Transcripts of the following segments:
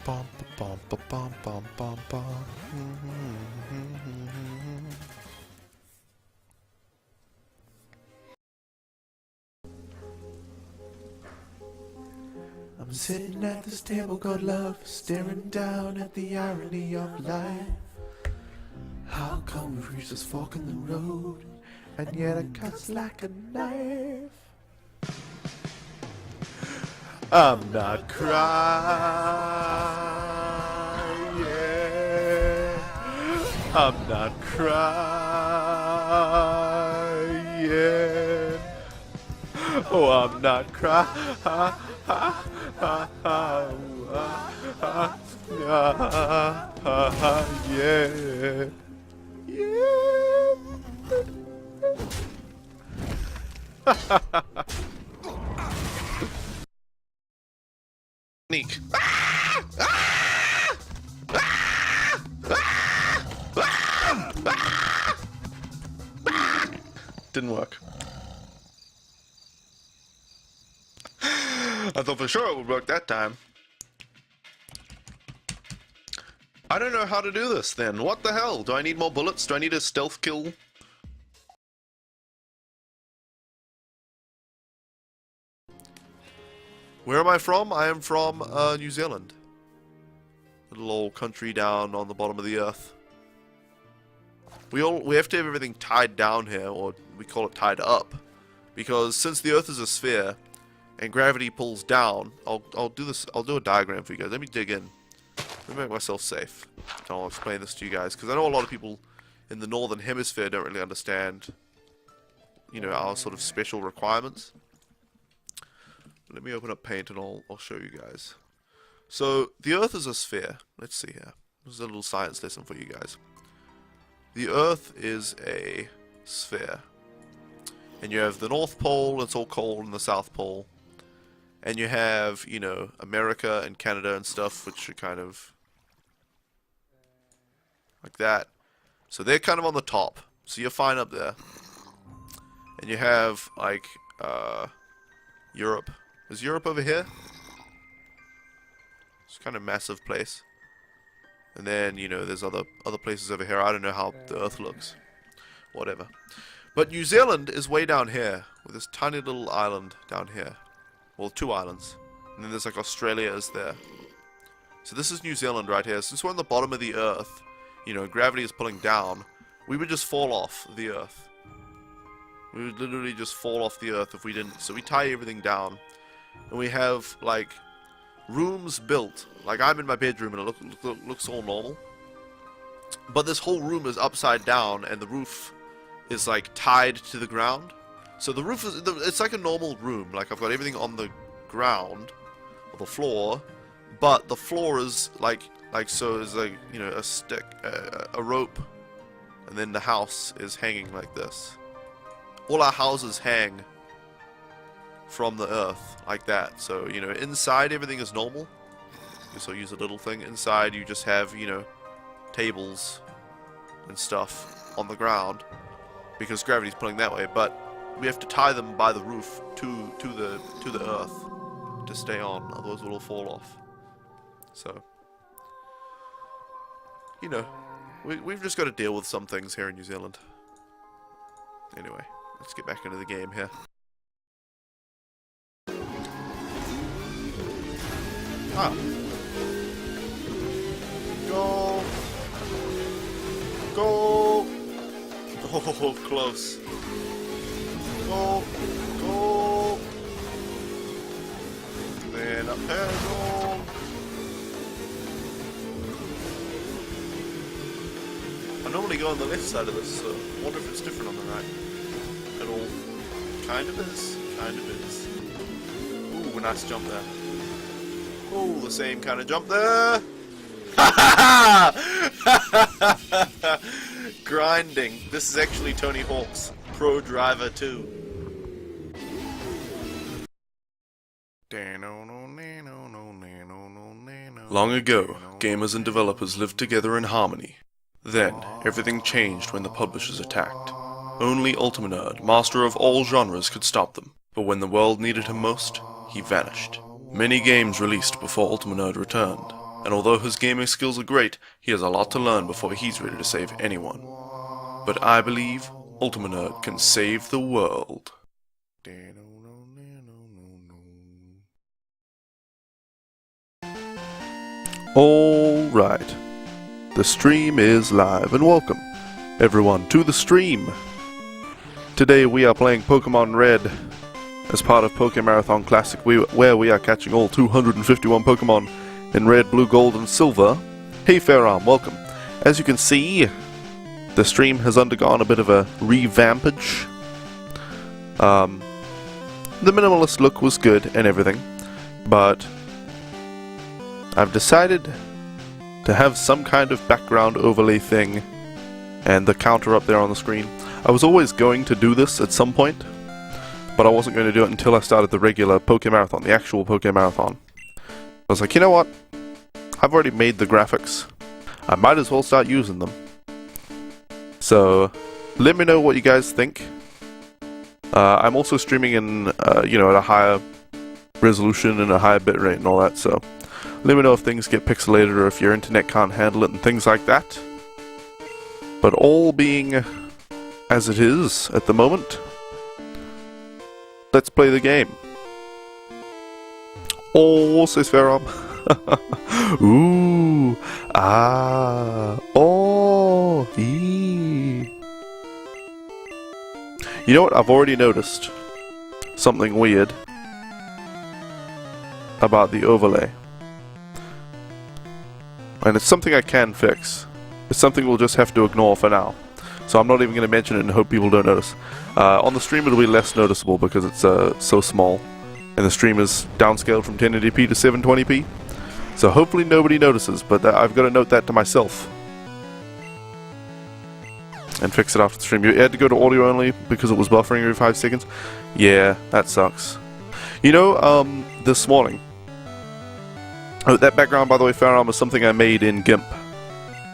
bum bum bum bum bum bum. I'm sitting at this table called love, staring down at the irony of life. How come we've reached this fork in the road, and yet it cuts like a knife? I'm not crying. I'm not crying. Oh, I'm not crying. Yeah. Yeah. Sneak. Didn't work. I thought for sure it would work that time. I don't know how to do this then. What the hell? Do I need more bullets? Do I need a stealth kill? Where am I from? I am from New Zealand. Little old country down on the bottom of the earth. We have to have everything tied down here, or we call it tied up, because since the earth is a sphere and gravity pulls down, I'll do a diagram for you guys. Let me dig in. Let me make myself safe. And I'll explain this to you guys, because I know a lot of people in the northern hemisphere don't really understand, you know, our sort of special requirements. Let me open up Paint and I'll show you guys. So, the Earth is a sphere. Let's see here. This is a little science lesson for you guys. The Earth is a sphere. And you have the North Pole, it's all cold, and the South Pole. And you have, you know, America and Canada and stuff, which are kind of like that. So they're kind of on the top. So you're fine up there. And you have, like, Europe. Is Europe over here? It's kind of a massive place. And then, you know, there's other places over here. I don't know how the Earth looks. Whatever. But New Zealand is way down here, with this tiny little island down here. Well, two islands. And then there's like Australia is there. So this is New Zealand right here. Since we're on the bottom of the Earth, you know, gravity is pulling down, we would just fall off the Earth. We would literally just fall off the Earth if we didn't. So we tie everything down. And we have, like, rooms built. Like, I'm in my bedroom and it looks all normal. But this whole room is upside down and the roof is, like, tied to the ground. So the roof is, it's like a normal room. Like, I've got everything on the ground, or the floor. But the floor is, so is, like, you know, a stick, a rope. And then the house is hanging like this. All our houses hang from the earth like that. So, you know, inside everything is normal. So I'll use a little thing. Inside you just have, you know, tables and stuff on the ground because gravity's pulling that way, but we have to tie them by the roof to the earth to stay on, otherwise we'll all fall off. So, you know, we've just got to deal with some things here in New Zealand. Anyway, let's get back into the game here. Ah. Go! Go! Oh, close. Go! Go! Then up there, go! I normally go on the left side of this, so I wonder if it's different on the right. At all. Kind of is. Kind of is. Ooh, a nice jump there. Oh, the same kind of jump there. Grinding. This is actually Tony Hawk's Pro Driver 2. Long ago, gamers and developers lived together in harmony. Then, everything changed when the publishers attacked. Only Ultimanerd, master of all genres, could stop them. But when the world needed him most, he vanished. Many games released before Ultimanerd returned, and although his gaming skills are great, he has a lot to learn before he's ready to save anyone. But I believe Ultimate Nerd can save the world. Alright, the stream is live, and welcome everyone to the stream. Today we are playing Pokemon Red as part of Pokémarathon Classic, where we are catching all 251 Pokemon in Red, Blue, Gold, and Silver. Hey Fairarm, welcome. As you can see, the stream has undergone a bit of a revampage. The minimalist look was good and everything, but I've decided to have some kind of background overlay thing and the counter up there on the screen. I was always going to do this at some point, but I wasn't going to do it until I started the regular Pokémarathon, the actual Pokémarathon. I was like, you know what? I've already made the graphics. I might as well start using them. So, let me know what you guys think. I'm also streaming in, at a higher resolution and a higher bitrate and all that, so let me know if things get pixelated or if your internet can't handle it and things like that. But all being as it is at the moment, let's play the game. Oh, says Fairarm. Ooh, ah, oh, ee. You know what? I've already noticed something weird about the overlay. And it's something I can fix. It's something we'll just have to ignore for now. So I'm not even going to mention it and hope people don't notice. On the stream it'll be less noticeable because it's so small. And the stream is downscaled from 1080p to 720p. So hopefully nobody notices, but I've got to note that to myself. And fix it after the stream. You had to go to audio only because it was buffering every 5 seconds? Yeah, that sucks. You know, this morning... Oh, that background, by the way, Fairarm, is something I made in GIMP.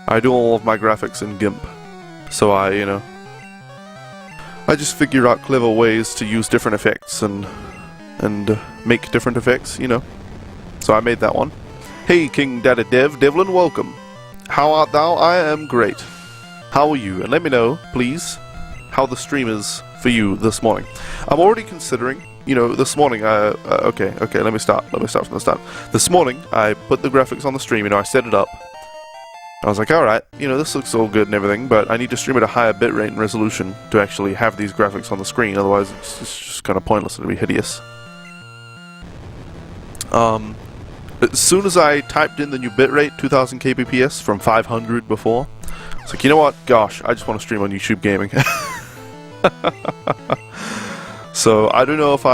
I do all of my graphics in GIMP. So I just figure out clever ways to use different effects and make different effects, you know. So I made that one. Hey, King Dada Devlin, welcome. How art thou? I am great. How are you? And let me know, please, how the stream is for you this morning. I'm already considering... You know, this morning, okay, let me start from the start. This morning, I put the graphics on the stream, you know, I set it up. I was like, alright, you know, this looks all good and everything, but I need to stream at a higher bitrate and resolution to actually have these graphics on the screen, otherwise it's just kind of pointless, it'll be hideous. As soon as I typed in the new bitrate, 2000 kbps from 500 before, I was like, you know what, gosh, I just want to stream on YouTube Gaming. So I don't know if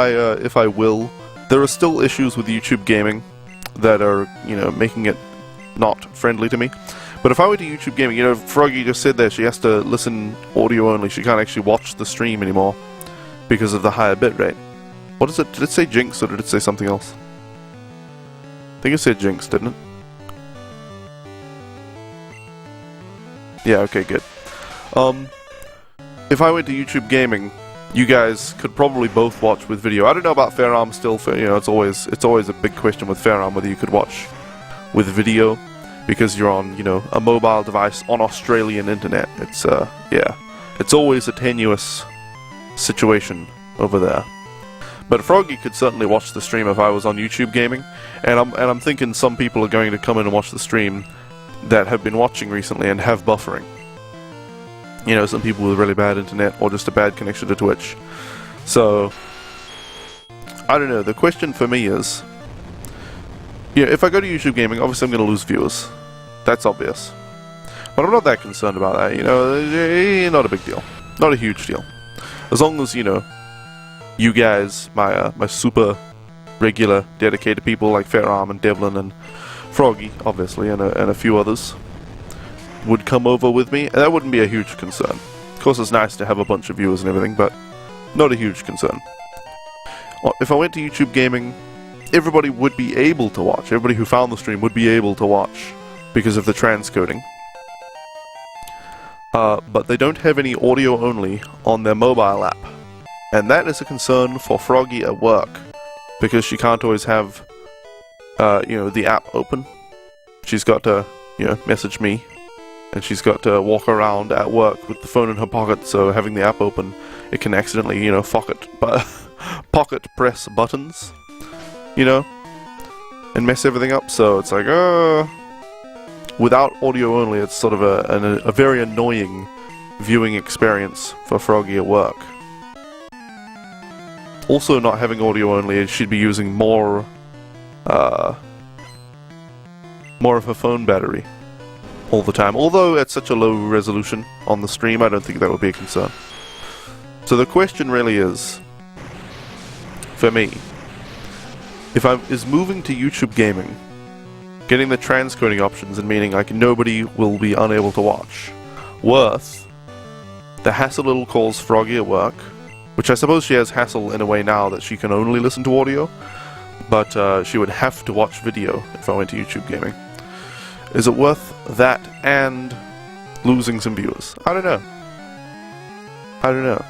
I will. There are still issues with YouTube Gaming that are, you know, making it not friendly to me. But if I went to YouTube Gaming, you know, Froggy just said there she has to listen audio only. She can't actually watch the stream anymore because of the higher bitrate. What is it? Did it say Jinx or did it say something else? I think it said Jinx, didn't it? Yeah. Okay. Good. If I went to YouTube Gaming, you guys could probably both watch with video. I don't know about Fairarm still, you know, it's always a big question with Fairarm whether you could watch with video because you're on, you know, a mobile device on Australian internet. It's yeah, it's always a tenuous situation over there. But Froggy could certainly watch the stream if I was on YouTube Gaming, and I'm thinking some people are going to come in and watch the stream that have been watching recently and have buffering. You know, some people with really bad internet or just a bad connection to Twitch. So, I don't know. The question for me is, you know, if I go to YouTube Gaming, obviously I'm going to lose viewers. That's obvious. But I'm not that concerned about that, you know. Not a big deal. Not a huge deal. As long as, you know, you guys, my super regular, dedicated people like Fairarm and Devlin and Froggy, obviously, and a few others, would come over with me, that wouldn't be a huge concern. Of course it's nice to have a bunch of viewers and everything, but not a huge concern. If I went to YouTube Gaming, everybody would be able to watch. Everybody who found the stream would be able to watch because of the transcoding. But they don't have any audio only on their mobile app. And that is a concern for Froggy at work, because she can't always have, you know, the app open. she's got to, you know, message me, and she's got to walk around at work with the phone in her pocket, so having the app open, it can accidentally, you know, pocket press buttons, you know, and mess everything up. So it's like, without audio only, it's sort of a very annoying viewing experience for Froggy at work. Also, not having audio only, she'd be using more of her phone battery all the time. Although at such a low resolution on the stream, I don't think that would be a concern. So the question really is, for me, is moving to YouTube Gaming, getting the transcoding options and meaning like nobody will be unable to watch, worth the hassle it'll cause Froggy at work, which I suppose she has hassle in a way now that she can only listen to audio, but she would have to watch video if I went to YouTube Gaming. Is it worth that and losing some viewers? I don't know. I don't know.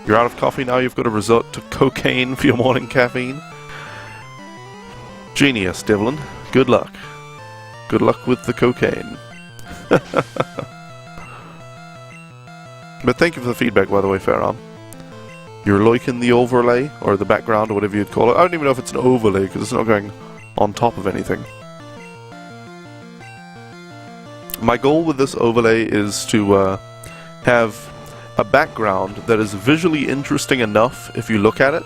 You're out of coffee now, you've got to resort to cocaine for your morning caffeine? Genius, Devlin. Good luck. Good luck with the cocaine. But thank you for the feedback, by the way, Farron. You're liking the overlay, or the background, or whatever you'd call it. I don't even know if it's an overlay, because it's not going on top of anything. My goal with this overlay is to have a background that is visually interesting enough if you look at it,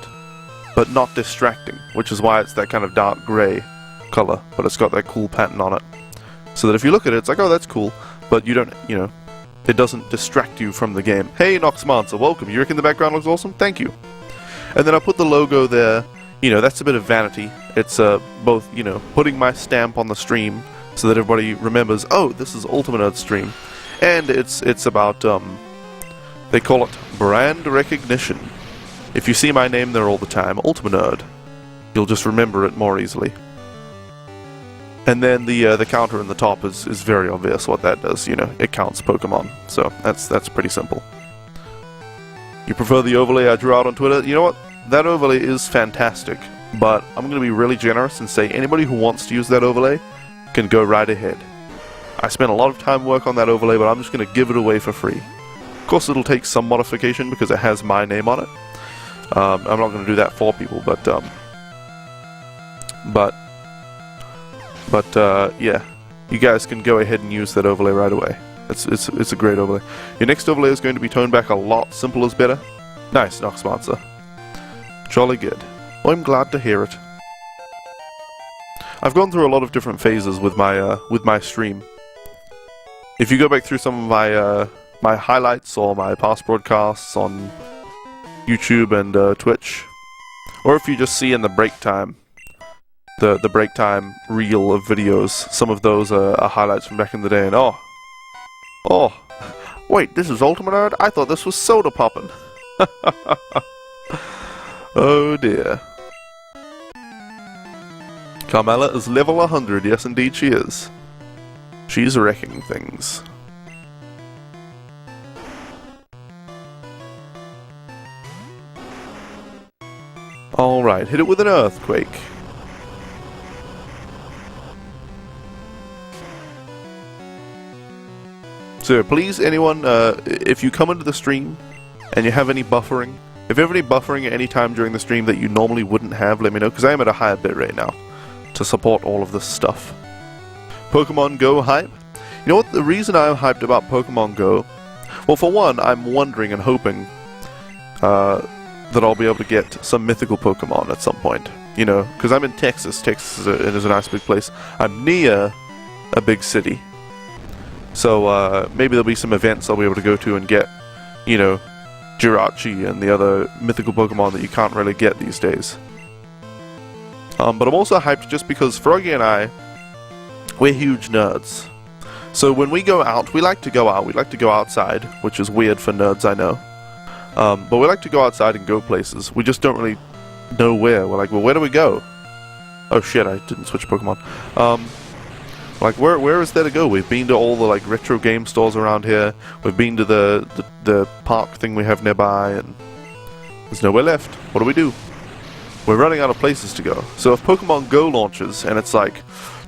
but not distracting, which is why it's that kind of dark grey color, but it's got that cool pattern on it. So that if you look at it, it's like, oh, that's cool, but you don't, you know, it doesn't distract you from the game. Hey, Noxmancer, welcome. You reckon the background looks awesome? Thank you. And then I put the logo there. You know, that's a bit of vanity. It's both, you know, putting my stamp on the stream so that everybody remembers, oh, this is Ultimate Nerd stream. And it's about, they call it brand recognition. If you see my name there all the time, Ultimate Nerd, you'll just remember it more easily. And then the counter in the top is very obvious what that does. You know, it counts Pokemon, so that's pretty simple. You prefer the overlay I drew out on Twitter? You know what? That overlay is fantastic, but I'm going to be really generous and say anybody who wants to use that overlay can go right ahead. I spent a lot of time work on that overlay, but I'm just going to give it away for free. Of course, it'll take some modification because it has my name on it. I'm not going to do that for people, but yeah, you guys can go ahead and use that overlay right away. It's a great overlay. Your next overlay is going to be toned back a lot. Simple is better. Nice, Noxmancer. Jolly good. Well, I'm glad to hear it. I've gone through a lot of different phases with my stream. If you go back through some of my my highlights or my past broadcasts on YouTube and Twitch, or if you just see in the break time, the break time reel of videos, some of those are highlights from back in the day, and oh, wait, this is Ultimate Nerd? I thought this was Soda Poppin'. Oh dear. Carmela is level 100, yes indeed she is. She's wrecking things. Alright, hit it with an earthquake. So please, anyone, if you come into the stream and you have any buffering, if you have any buffering at any time during the stream that you normally wouldn't have, let me know, because I am at a higher bitrate now to support all of this stuff. Pokemon Go hype? You know what, the reason I'm hyped about Pokemon Go, well, for one, I'm wondering and hoping that I'll be able to get some mythical Pokemon at some point. You know, because I'm in Texas. Texas is a nice big place. I'm near a big city. So maybe there'll be some events I'll be able to go to and get, you know, Jirachi and the other mythical Pokemon that you can't really get these days. But I'm also hyped just because Froggy and I, we're huge nerds. So when we go out, we like to go out. We like to go outside, which is weird for nerds, I know. But we like to go outside and go places. We just don't really know where. We're like, well, where do we go? Oh shit, I didn't switch Pokemon. Like, where is there to go? We've been to all the, like, retro game stores around here. We've been to the park thing we have nearby, and there's nowhere left. What do? We're running out of places to go. So if Pokemon Go launches, and it's like,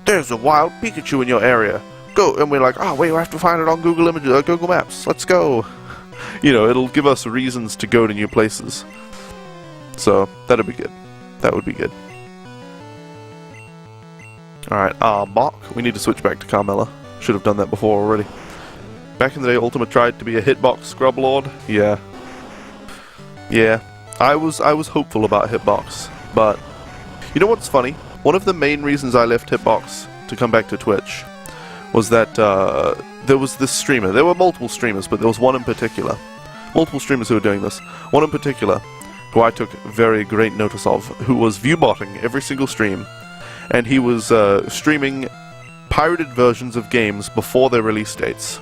there's a wild Pikachu in your area. Go, and we're like, oh wait, we have to find it on Google Images, Google Maps. Let's go. You know, it'll give us reasons to go to new places. So that'd be good. That would be good. Alright, Bach. We need to switch back to Carmella. Should have done that before already. Back in the day, Ultima tried to be a hitbox scrub lord. Yeah. Yeah. I was hopeful about hitbox, but you know what's funny? One of the main reasons I left hitbox to come back to Twitch was that there was this streamer. There were multiple streamers, but there was one in particular. Multiple streamers who were doing this. One in particular who I took very great notice of, who was viewbotting every single stream, and he was streaming pirated versions of games before their release dates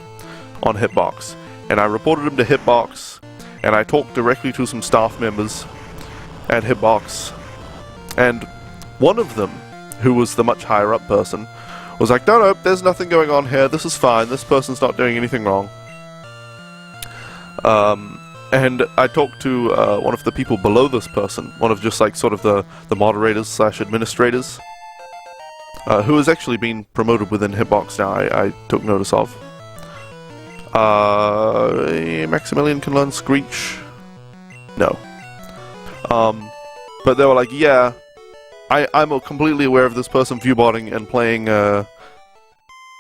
on Hitbox. And I reported him to Hitbox, and I talked directly to some staff members at Hitbox, and one of them, who was the much higher up person, was like, no, there's nothing going on here, this is fine, this person's not doing anything wrong. And I talked to one of the people below this person, one of just like sort of the moderators slash administrators, who has actually been promoted within Hitbox now, I took notice of. Maximilian can learn Screech? No. But they were like, yeah, I'm completely aware of this person viewbotting and playing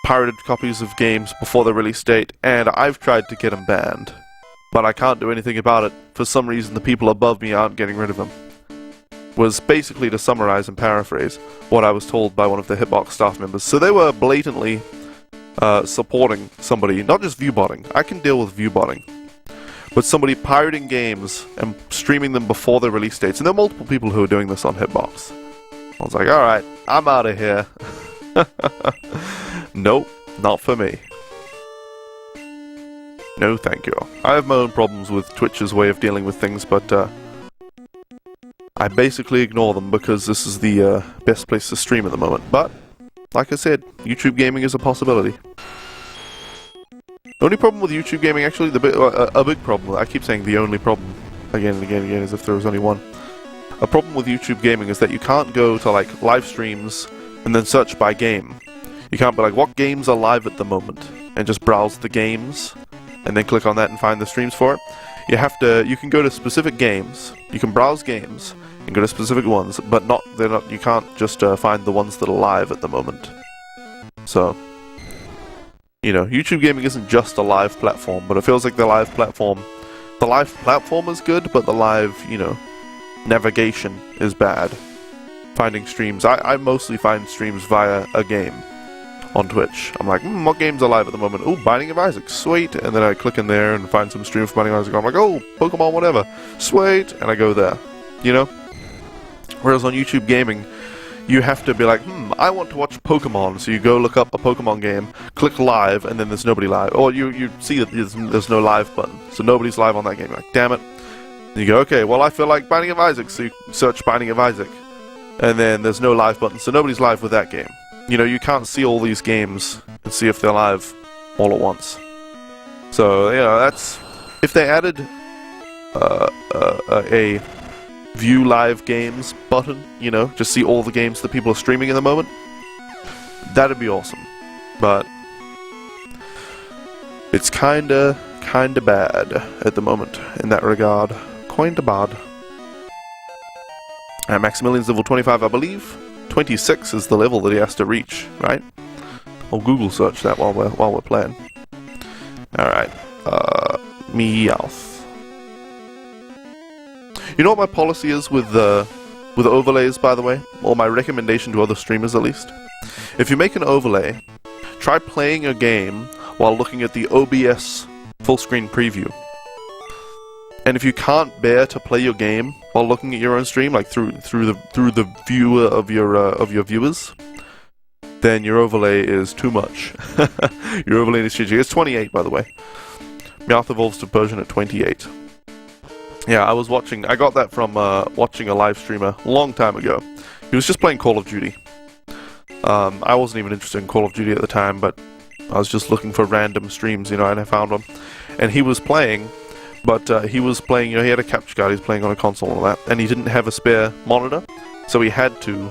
pirated copies of games before the release date, and I've tried to get him banned. But I can't do anything about it. For some reason, the people above me aren't getting rid of him. Was basically, to summarize and paraphrase, what I was told by one of the Hitbox staff members. So they were blatantly supporting somebody, not just viewbotting. I can deal with viewbotting. But somebody pirating games and streaming them before their release dates. And there are multiple people who are doing this on Hitbox. I was like, alright, I'm out of here. Nope, not for me. No, thank you. I have my own problems with Twitch's way of dealing with things, but I basically ignore them because this is the best place to stream at the moment. But, like I said, YouTube gaming is a possibility. The only problem with YouTube gaming, actually, a big problem, I keep saying the only problem, again and again and again, as if there was only one. A problem with YouTube gaming is that you can't go to, like, live streams and then search by game. You can't be like, what games are live at the moment? And just browse the games, and then click on that and find the streams for it. You can go to specific games, you can browse games, and go to specific ones, but you can't just find the ones that are live at the moment. So, you know, YouTube gaming isn't just a live platform, but it feels like the live platform is good, but the live, you know, navigation is bad. Finding streams, I mostly find streams via a game on Twitch. I'm like, what games are live at the moment? Oh, Binding of Isaac, sweet! And then I click in there and find some stream for Binding of Isaac. I'm like, oh, Pokemon whatever, sweet! And I go there, you know? Whereas on YouTube gaming, you have to be like, I want to watch Pokemon, so you go look up a Pokemon game, click live, and then there's nobody live. Or you see that there's no live button, so nobody's live on that game. You're like, damn it. And you go, okay, well I feel like Binding of Isaac, so you search Binding of Isaac. And then there's no live button, so nobody's live with that game. You know, you can't see all these games and see if they're live all at once. So, you know, that's... If they added a view live games button, you know, just see all the games that people are streaming at the moment, that'd be awesome. But it's kinda bad at the moment in that regard. Kinda bad. Maximilian's level 25, I believe. 26 is the level that he has to reach, right? I'll Google search that while we're playing. Alright. Meowth. You know what my policy is with overlays, by the way? Or my recommendation to other streamers, at least? If you make an overlay, try playing a game while looking at the OBS full-screen preview. And if you can't bear to play your game while looking at your own stream, like through the viewer of your viewers, then your overlay is too much. Your overlay is shitty. It's 28, by the way. Meowth evolves to Persian at 28. Yeah, I got that from watching a live streamer a long time ago. He was just playing Call of Duty. I wasn't even interested in Call of Duty at the time, but I was just looking for random streams, you know, and I found one. And he was playing. But he was playing, you know, he had a capture card, he was playing on a console and all that, and he didn't have a spare monitor, so he had to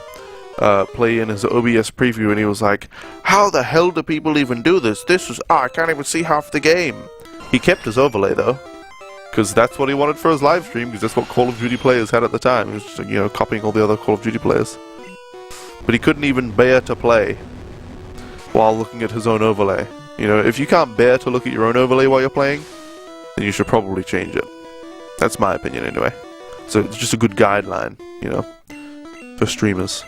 play in his OBS preview, and he was like, "How the hell do people even do this? I can't even see half the game." He kept his overlay though, because that's what he wanted for his live stream, because that's what Call of Duty players had at the time. He was just, you know, copying all the other Call of Duty players. But he couldn't even bear to play while looking at his own overlay. You know, if you can't bear to look at your own overlay while you're playing, then you should probably change it. That's my opinion anyway. So it's just a good guideline, you know, for streamers.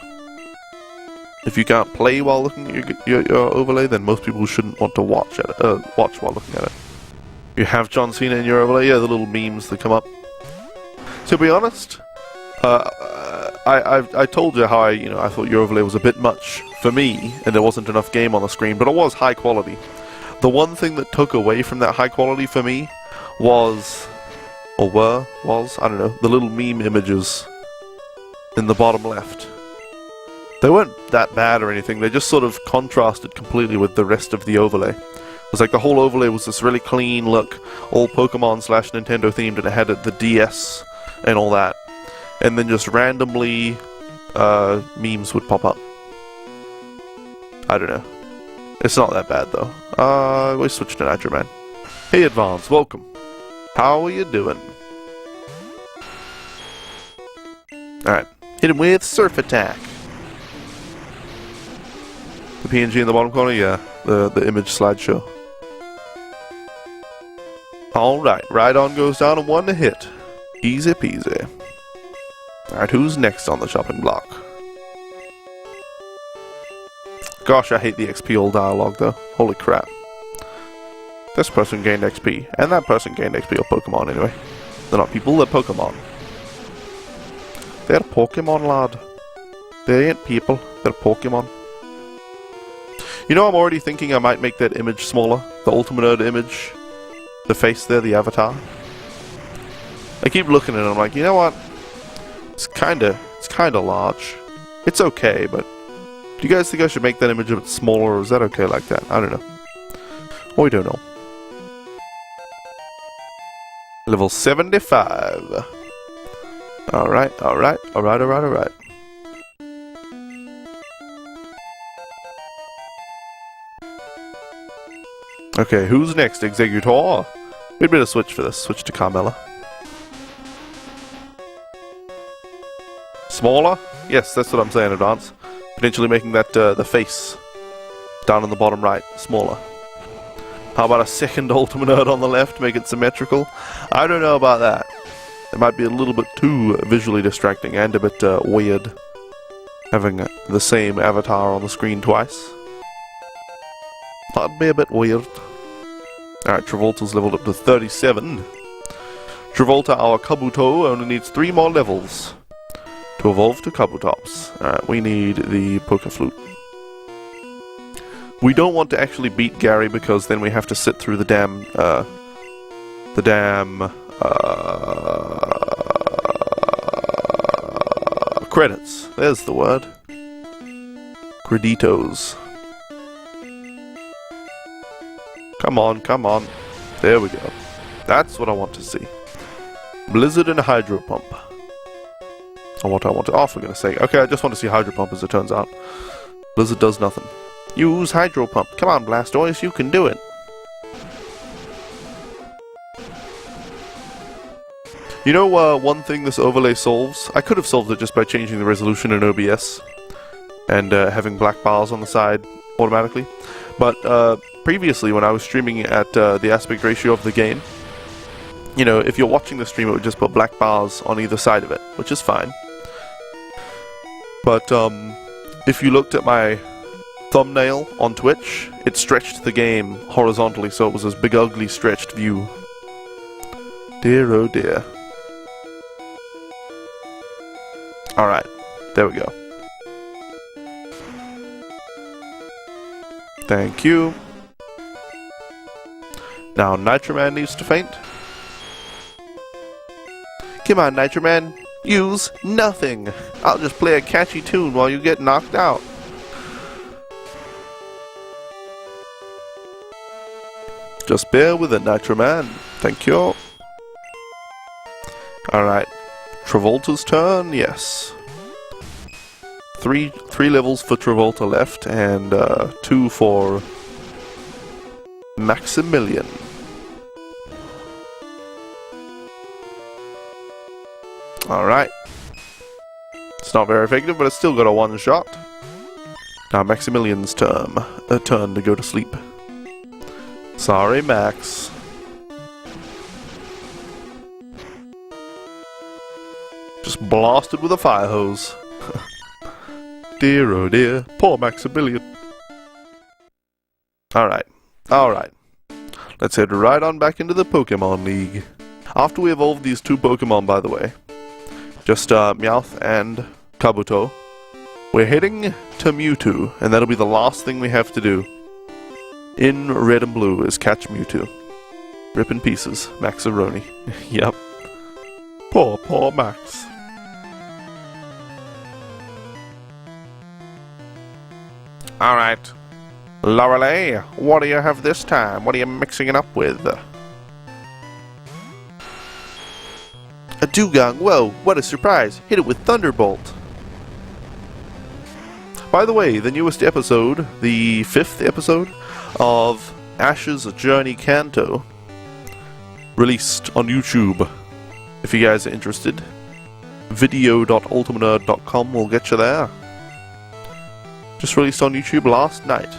If you can't play while looking at your overlay, then most people shouldn't want to watch while looking at it. You have John Cena in your overlay, yeah, the little memes that come up. To be honest, I told you how I thought your overlay was a bit much for me, and there wasn't enough game on the screen, but it was high quality. The one thing that took away from that high quality for me was, I don't know, the little meme images in the bottom left. They weren't that bad or anything, they just sort of contrasted completely with the rest of the overlay. It was like the whole overlay was this really clean look, all Pokemon/Nintendo themed, and it had the DS and all that. And then just randomly, memes would pop up. I don't know. It's not that bad though. We switched to Nitro Man. Hey Advance, welcome. How are you doing? Alright, hit him with Surf Attack. The PNG in the bottom corner, yeah, the image slideshow. Alright, Rhydon goes down and 1 to hit. Easy peasy. Alright, who's next on the chopping block? Gosh, I hate the XP all dialogue though. Holy crap. This person gained XP, and that person gained XP, or Pokemon anyway. They're not people, they're Pokemon. They're Pokemon, lad. They ain't people, they're Pokemon. You know, I'm already thinking I might make that image smaller. The Ultimate Nerd image. The face there, the avatar. I keep looking at it and I'm like, you know what? It's kinda large. It's okay, but do you guys think I should make that image a bit smaller, or is that okay like that? I don't know. We don't know. Level 75. Alright. Okay, who's next, Executor? We'd better switch for this. Switch to Carmella. Smaller? Yes, that's what I'm saying, Advance. Potentially making that, the face down in the bottom right smaller. How about a second Ultimate Nerd on the left, make it symmetrical? I don't know about that. It might be a little bit too visually distracting and a bit weird, having the same avatar on the screen twice. That'd be a bit weird. Alright, Travolta's leveled up to 37. Travolta, our Kabuto, only needs 3 more levels to evolve to Kabutops. Alright, we need the Poké Flute. We don't want to actually beat Gary because then we have to sit through the damn, credits. There's the word. Creditos. Come on. There we go. That's what I want to see. Blizzard and Hydro Pump. Or what I want to... Oh, for goodness sake. Okay, I just want to see Hydro Pump as it turns out. Blizzard does nothing. Use Hydro Pump. Come on, Blastoise, you can do it. You know one thing this overlay solves? I could have solved it just by changing the resolution in OBS. And having black bars on the side automatically. But previously, when I was streaming at the aspect ratio of the game, you know, if you're watching the stream, it would just put black bars on either side of it, which is fine. But if you looked at my thumbnail on Twitch, it stretched the game horizontally, so it was this big ugly stretched view. Dear oh dear. Alright, there we go. Thank you. Now Nitro Man needs to faint. Come on, Nitro Man. Use nothing. I'll just play a catchy tune while you get knocked out. Just bear with it, Nitro Man. Thank you. Alright. Travolta's turn, yes. Three levels for Travolta left, and 2 for Maximilian. Alright. It's not very effective, but it's still got a one shot. Now Maximilian's turn to go to sleep. Sorry, Max. Just blasted with a fire hose. Dear oh dear, poor Maximilian. Alright, alright. Let's head right on back into the Pokemon League. After we evolve these 2 Pokemon, by the way, just Meowth and Kabuto, we're heading to Mewtwo, and that'll be the last thing we have to do in Red and Blue is catch Mewtwo. Rip in pieces, Maxaroni. Yep. Poor Max. Alright. Lorelei, what do you have this time? What are you mixing it up with? A Dugong, whoa, what a surprise. Hit it with Thunderbolt. By the way, the newest episode, the 5th episode of Ash's Journey Kanto, released on YouTube. If you guys are interested, video.ultimanerd.com will get you there. Just released on YouTube last night.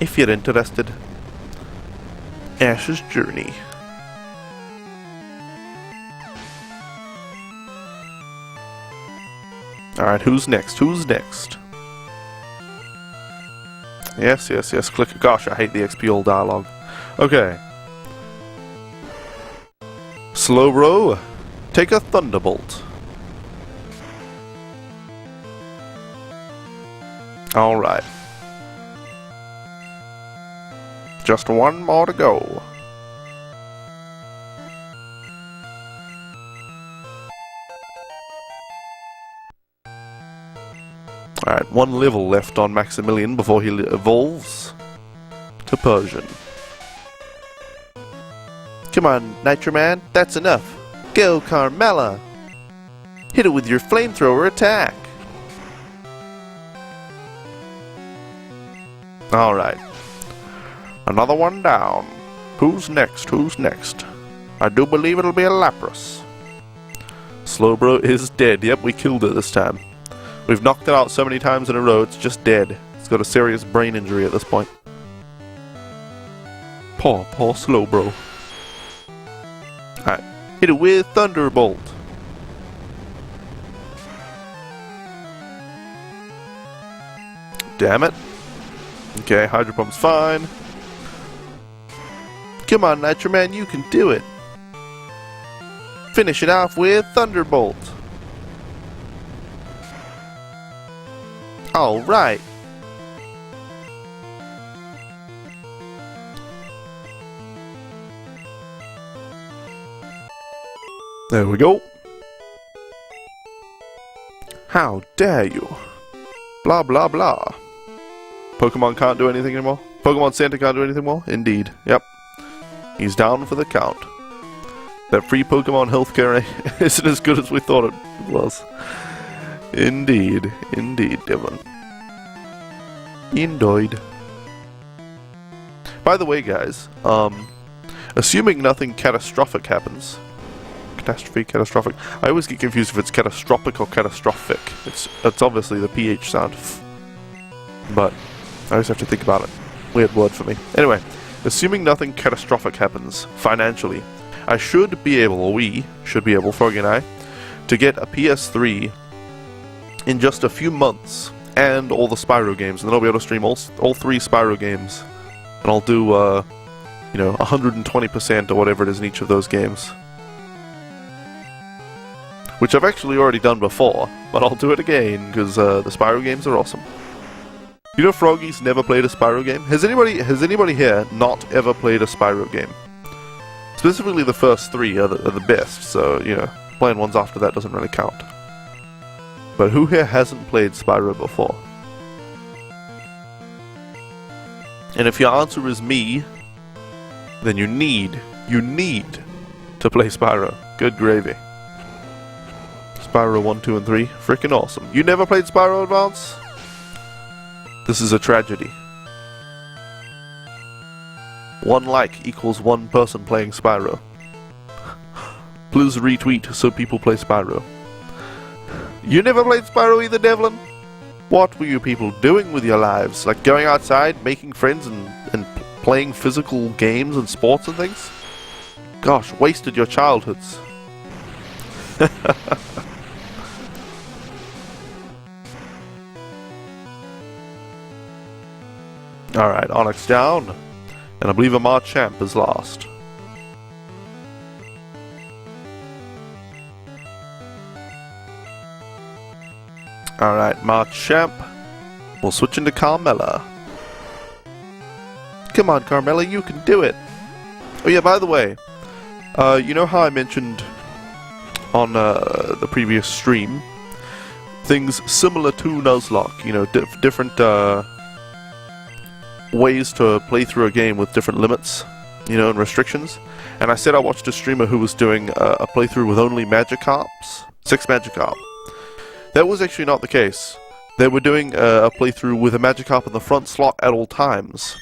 If you're interested. Ash's Journey. Alright, who's next? Who's next? Yes, yes, yes, click. Gosh, I hate the XP dialogue. Okay. Slowbro, take a Thunderbolt. Alright. Just one more to go. Alright, 1 level left on Maximilian before he evolves to Persian. Come on, Nitroman, that's enough. Go, Carmella! Hit it with your flamethrower attack! Alright. Another one down. Who's next? Who's next? I do believe it'll be a Lapras. Slowbro is dead. Yep, we killed it this time. We've knocked it out so many times in a row, it's just dead. It's got a serious brain injury at this point. Poor Slowbro. Alright, hit it with Thunderbolt. Damn it. Okay, Hydro Pump's fine. Come on, Nitroman, you can do it. Finish it off with Thunderbolt. Alright. There we go. How dare you? Blah blah blah. Pokemon can't do anything anymore? Pokemon Center can't do anything more? Indeed. Yep. He's down for the count. That free Pokemon healthcare isn't as good as we thought it was. Indeed. Indeed, Devon. Indeed. By the way, guys, assuming nothing catastrophic happens... Catastrophic. I always get confused if it's catastrophic or catastrophic. It's obviously the PH sound. But I always have to think about it. Weird word for me. Anyway, assuming nothing catastrophic happens financially, I should be able, or we should be able, Froggy and I, to get a PS3 in just a few months, and all the Spyro games, and then I'll be able to stream all 3 Spyro games, and I'll do, 120% or whatever it is in each of those games. Which I've actually already done before, but I'll do it again, because the Spyro games are awesome. You know Froggy's never played a Spyro game? Has anybody here not ever played a Spyro game? Specifically the first 3 are the best, so, playing ones after that doesn't really count. But who here hasn't played Spyro before? And if your answer is me, then you need to play Spyro. Good gravy. Spyro 1, 2, and 3. Freaking awesome. You never played Spyro Advance? This is a tragedy. 1 like equals 1 person playing Spyro. Please retweet so people play Spyro. You never played Spyro either, Devlin? What were you people doing with your lives? Like going outside, making friends, and playing physical games and sports and things? Gosh, wasted your childhoods. Alright, Onyx down. And I believe a Machamp is lost. Alright, Machamp. We'll switch into Carmella. Come on, Carmella, you can do it! Oh yeah, by the way, you know how I mentioned on the previous stream things similar to Nuzlocke, you know, different ways to play through a game with different limits, you know, and restrictions. And I said I watched a streamer who was doing a playthrough with only Magikarps, 6 Magikarp. That was actually not the case. They were doing a playthrough with a Magikarp in the front slot at all times.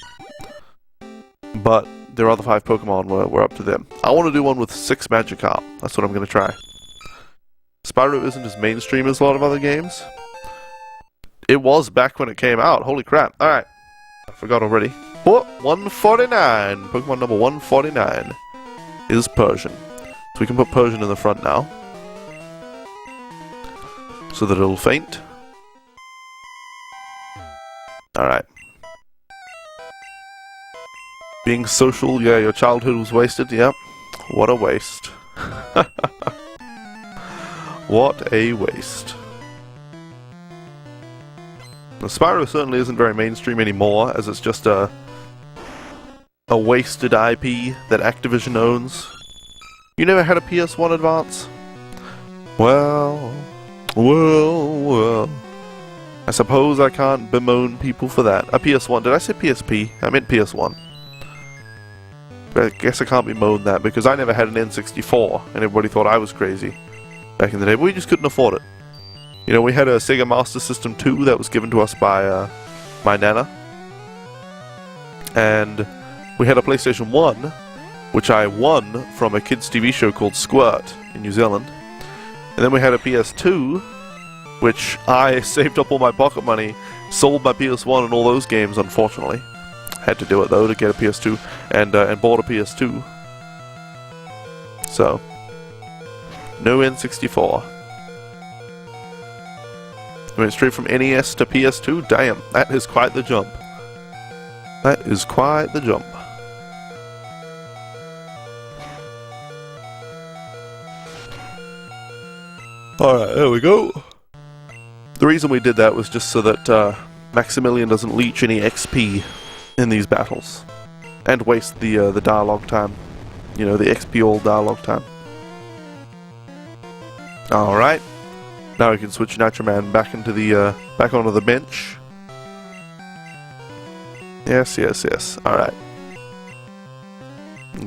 But their other 5 Pokemon were up to them. I want to do one with 6 Magikarp. That's what I'm going to try. Spyro isn't as mainstream as a lot of other games. It was back when it came out. Holy crap. Alright. I forgot already. What? 149. Pokemon number 149 is Persian. So we can put Persian in the front now. So that it'll faint. Alright. Being social, yeah, your childhood was wasted, yep. What a waste. What a waste. The Spyro certainly isn't very mainstream anymore, as it's just a wasted IP that Activision owns. You never had a PS1 Advance? Well... I suppose I can't bemoan people for that. A PS1, did I say PSP? I meant PS1. But I guess I can't bemoan that, because I never had an N64, and everybody thought I was crazy back in the day, but we just couldn't afford it. You know, we had a Sega Master System 2 that was given to us by my Nana. And we had a PlayStation 1, which I won from a kids' TV show called Squirt in New Zealand. And then we had a PS2, which I saved up all my pocket money, sold my PS1 and all those games, unfortunately. Had to do it, though, to get a PS2, and bought a PS2. So, no N64. Went straight from NES to PS2? Damn, that is quite the jump. That is quite the jump. Alright, there we go. The reason we did that was just so that Maximilian doesn't leech any XP in these battles. And waste the dialogue time. You know, the XP all dialogue time. Alright. Now we can switch Nitro Man back into the back onto the bench. Yes, yes, yes. Alright.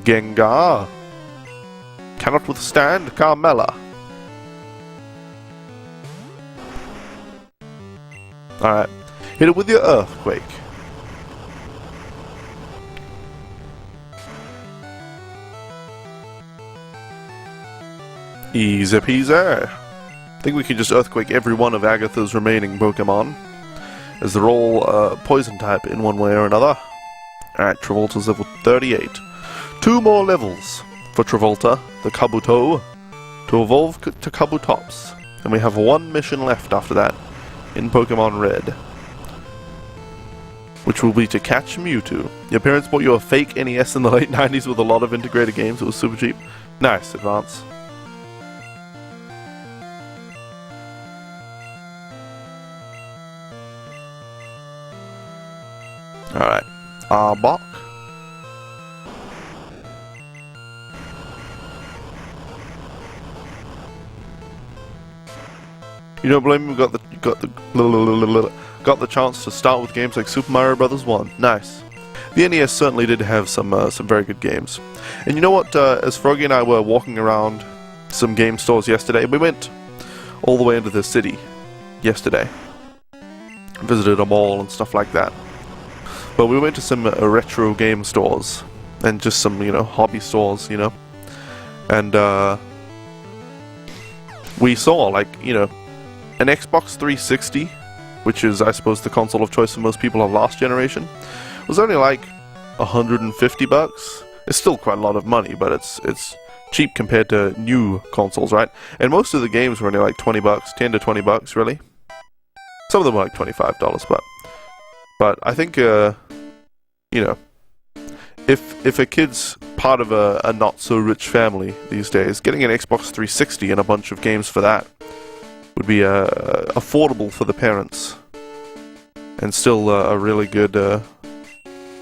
Gengar cannot withstand Carmella. Alright. Hit it with your Earthquake. Easy peasy. I think we can just Earthquake every one of Agatha's remaining Pokemon, as they're all Poison type in one way or another. Alright, Travolta's level 38. 2 more levels for Travolta, the Kabuto, to evolve to Kabutops. And we have 1 mission left after that in Pokemon Red, which will be to catch Mewtwo. Your parents bought you a fake NES in the late 90s with a lot of integrated games. It was super cheap. Nice, Advance. Alright, Arbok. You don't blame me. Got the chance to start with games like Super Mario Bros. 1. Nice. The NES certainly did have some very good games. And you know what? As Froggy and I were walking around some game stores yesterday, we went all the way into the city yesterday. Visited a mall and stuff like that. But we went to some retro game stores and just some, you know, hobby stores, you know. And we saw, like, you know, an Xbox 360, which is, I suppose, the console of choice for most people of last generation, was only like $150. It's still quite a lot of money, but it's cheap compared to new consoles, right? And most of the games were only like $20, $10 to $20, really. Some of them were like $25, but I think, you know, if a kid's part of a not-so-rich family these days, getting an Xbox 360 and a bunch of games for that would be affordable for the parents. And still a really good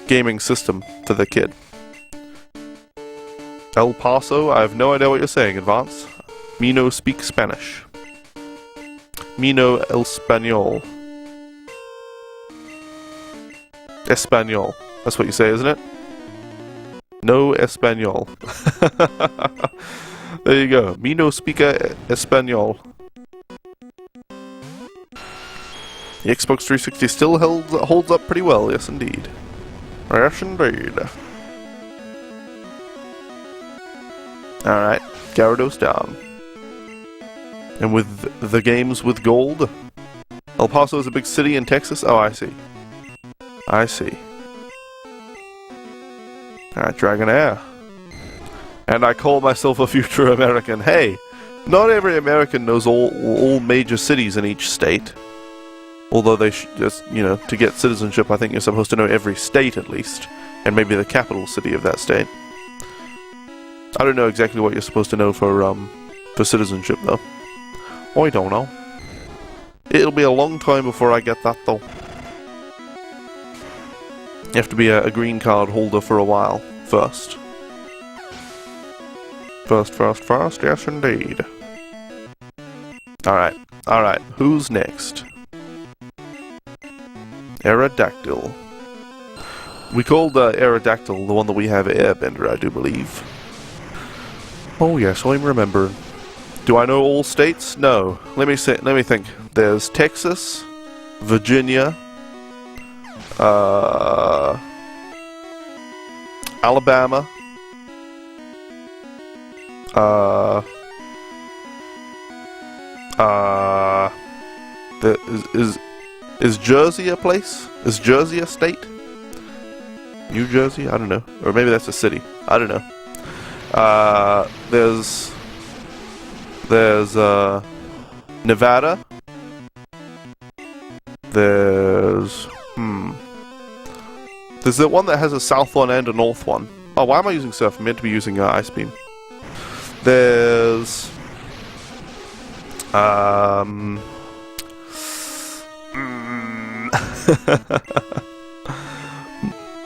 gaming system for the kid. El Paso, I have no idea what you're saying, Advance. Me no speak Spanish. Me no el Español. Español. That's what you say, isn't it? No Español. There you go. Me no speaker Español. The Xbox 360 still holds up pretty well, yes indeed. Yes indeed. Alright, Gyarados down. And with the games with gold? El Paso is a big city in Texas? Oh, I see. I see. Alright, Dragonair. And I call myself a future American. Hey, not every American knows all major cities in each state. Although they just, you know, to get citizenship, I think you're supposed to know every state at least. And maybe the capital city of that state. I don't know exactly what you're supposed to know for citizenship, though. I don't know. It'll be a long time before I get that, though. You have to be a green card holder for a while, first. First, yes indeed. Alright, who's next? Aerodactyl. We called Aerodactyl the one that we have Airbender, I do believe. Oh yes, I'm remembering. Do I know all states? No. Let me think. There's Texas, Virginia, Alabama, is Jersey a place? Is Jersey a state? New Jersey? I don't know. Or maybe that's a city. I don't know. There's Nevada. There's the one that has a south one and a north one. Oh, why am I using surf? I'm meant to be using ice beam. There's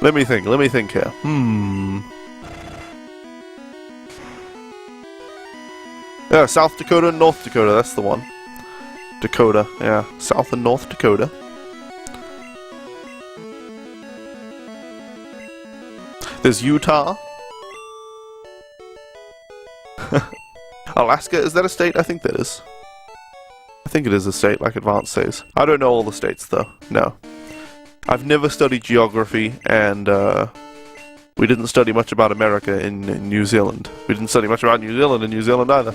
Let me think here. Yeah, South Dakota and North Dakota, that's the one. Dakota, yeah. South and North Dakota. There's Utah. Alaska, is that a state? I think that is. I think it is a state, like Advance says. I don't know all the states, though. No. I've never studied geography, and we didn't study much about America in New Zealand. We didn't study much about New Zealand in New Zealand either.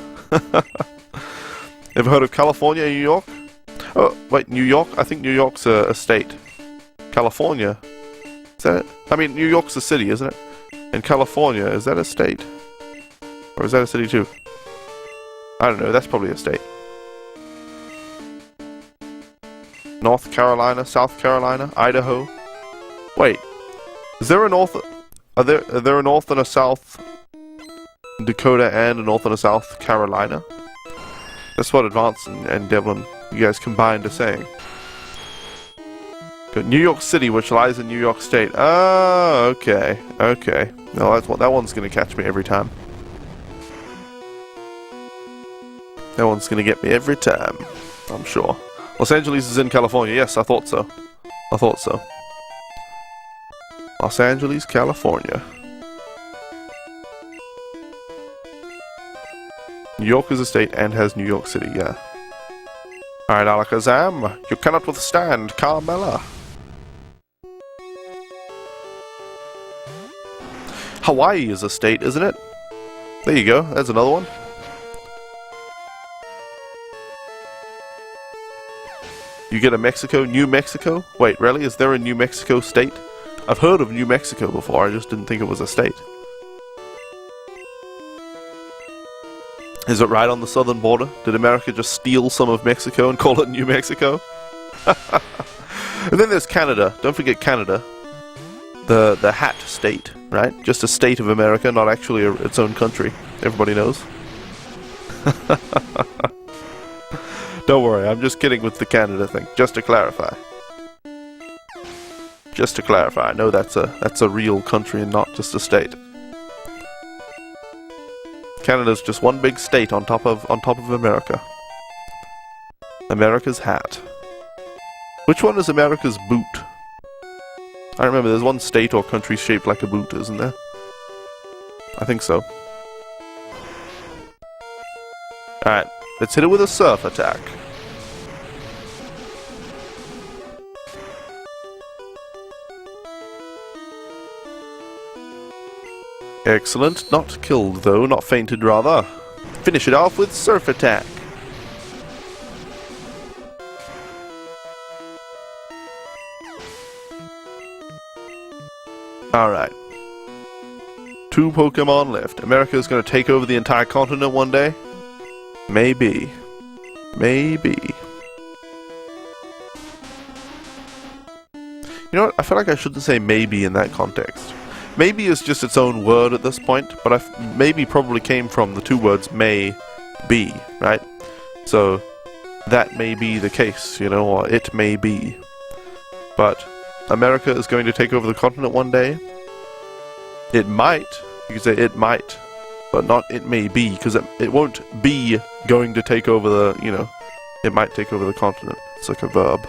Ever heard of California and New York? Oh, wait, New York? I think New York's a state. California? Is that it? I mean, New York's a city, isn't it? And California, is that a state? Or is that a city too? I don't know, that's probably a state. North Carolina, South Carolina, Idaho. Wait, is there a North... Are there a North and a South Dakota and a North and a South Carolina? That's what Advance and Devlin, you guys combined, are saying. Got New York City, which lies in New York State. Oh, okay. Okay. No, that's what, that one's gonna catch me every time. That one's gonna get me every time, I'm sure. Los Angeles is in California. Yes, I thought so. I thought so. Los Angeles, California. New York is a state and has New York City, yeah. Alright, Alakazam, you cannot withstand Carmella. Hawaii is a state, isn't it? There you go, there's another one. You get a Mexico, New Mexico? Wait, really? Is there a New Mexico state? I've heard of New Mexico before, I just didn't think it was a state. Is it right on the southern border? Did America just steal some of Mexico and call it New Mexico? And then there's Canada. Don't forget Canada. The hat state, right? Just a state of America, not actually its own country. Everybody knows. Don't worry, I'm just kidding with the Canada thing. Just to clarify. Just to clarify, I know that's a real country and not just a state. Canada's just one big state on top of America. America's hat. Which one is America's boot? I remember there's one state or country shaped like a boot, isn't there? I think so. Alright, let's hit it with a surf attack. Excellent. Not killed, though. Not fainted, rather. Finish it off with Surf Attack. Alright. 2 Pokemon left. America's gonna take over the entire continent one day? Maybe. Maybe. You know what? I feel like I shouldn't say maybe in that context. Maybe is just its own word at this point, but maybe probably came from the 2 words may be, right? So, that may be the case, you know, or it may be. But, America is going to take over the continent one day. It might, you could say it might, but not it may be, because it won't be going to take over the, you know, it might take over the continent. It's like a verb.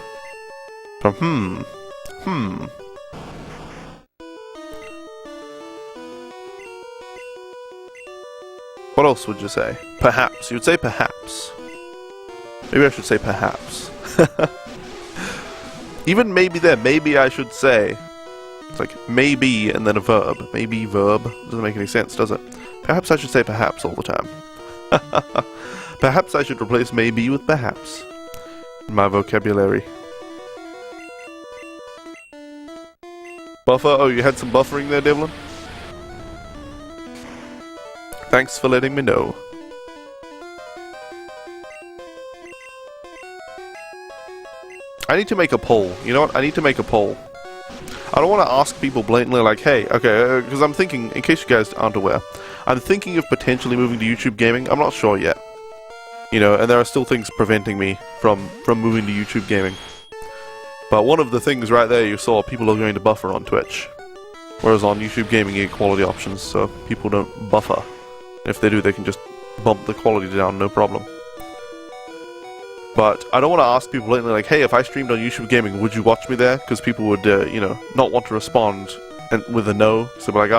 From What else would you say? Perhaps. You'd say perhaps. Maybe I should say perhaps. Even maybe there. Maybe I should say. It's like maybe and then a verb. Maybe verb. Doesn't make any sense, does it? Perhaps I should say perhaps all the time. Perhaps I should replace maybe with perhaps in my vocabulary. Buffer? Oh, you had some buffering there, Devlin? Thanks for letting me know. I need to make a poll. You know what? I need to make a poll. I don't want to ask people blatantly like, hey, okay, because I'm thinking, in case you guys aren't aware, I'm thinking of potentially moving to YouTube gaming. I'm not sure yet. You know, and there are still things preventing me from moving to YouTube gaming. But one of the things right there you saw, people are going to buffer on Twitch. Whereas on YouTube gaming you get quality options, so people don't buffer. If they do, they can just bump the quality down, no problem. But I don't want to ask people blatantly like, hey, if I streamed on YouTube Gaming, would you watch me there? Because people would, you know, not want to respond with a no. So be like,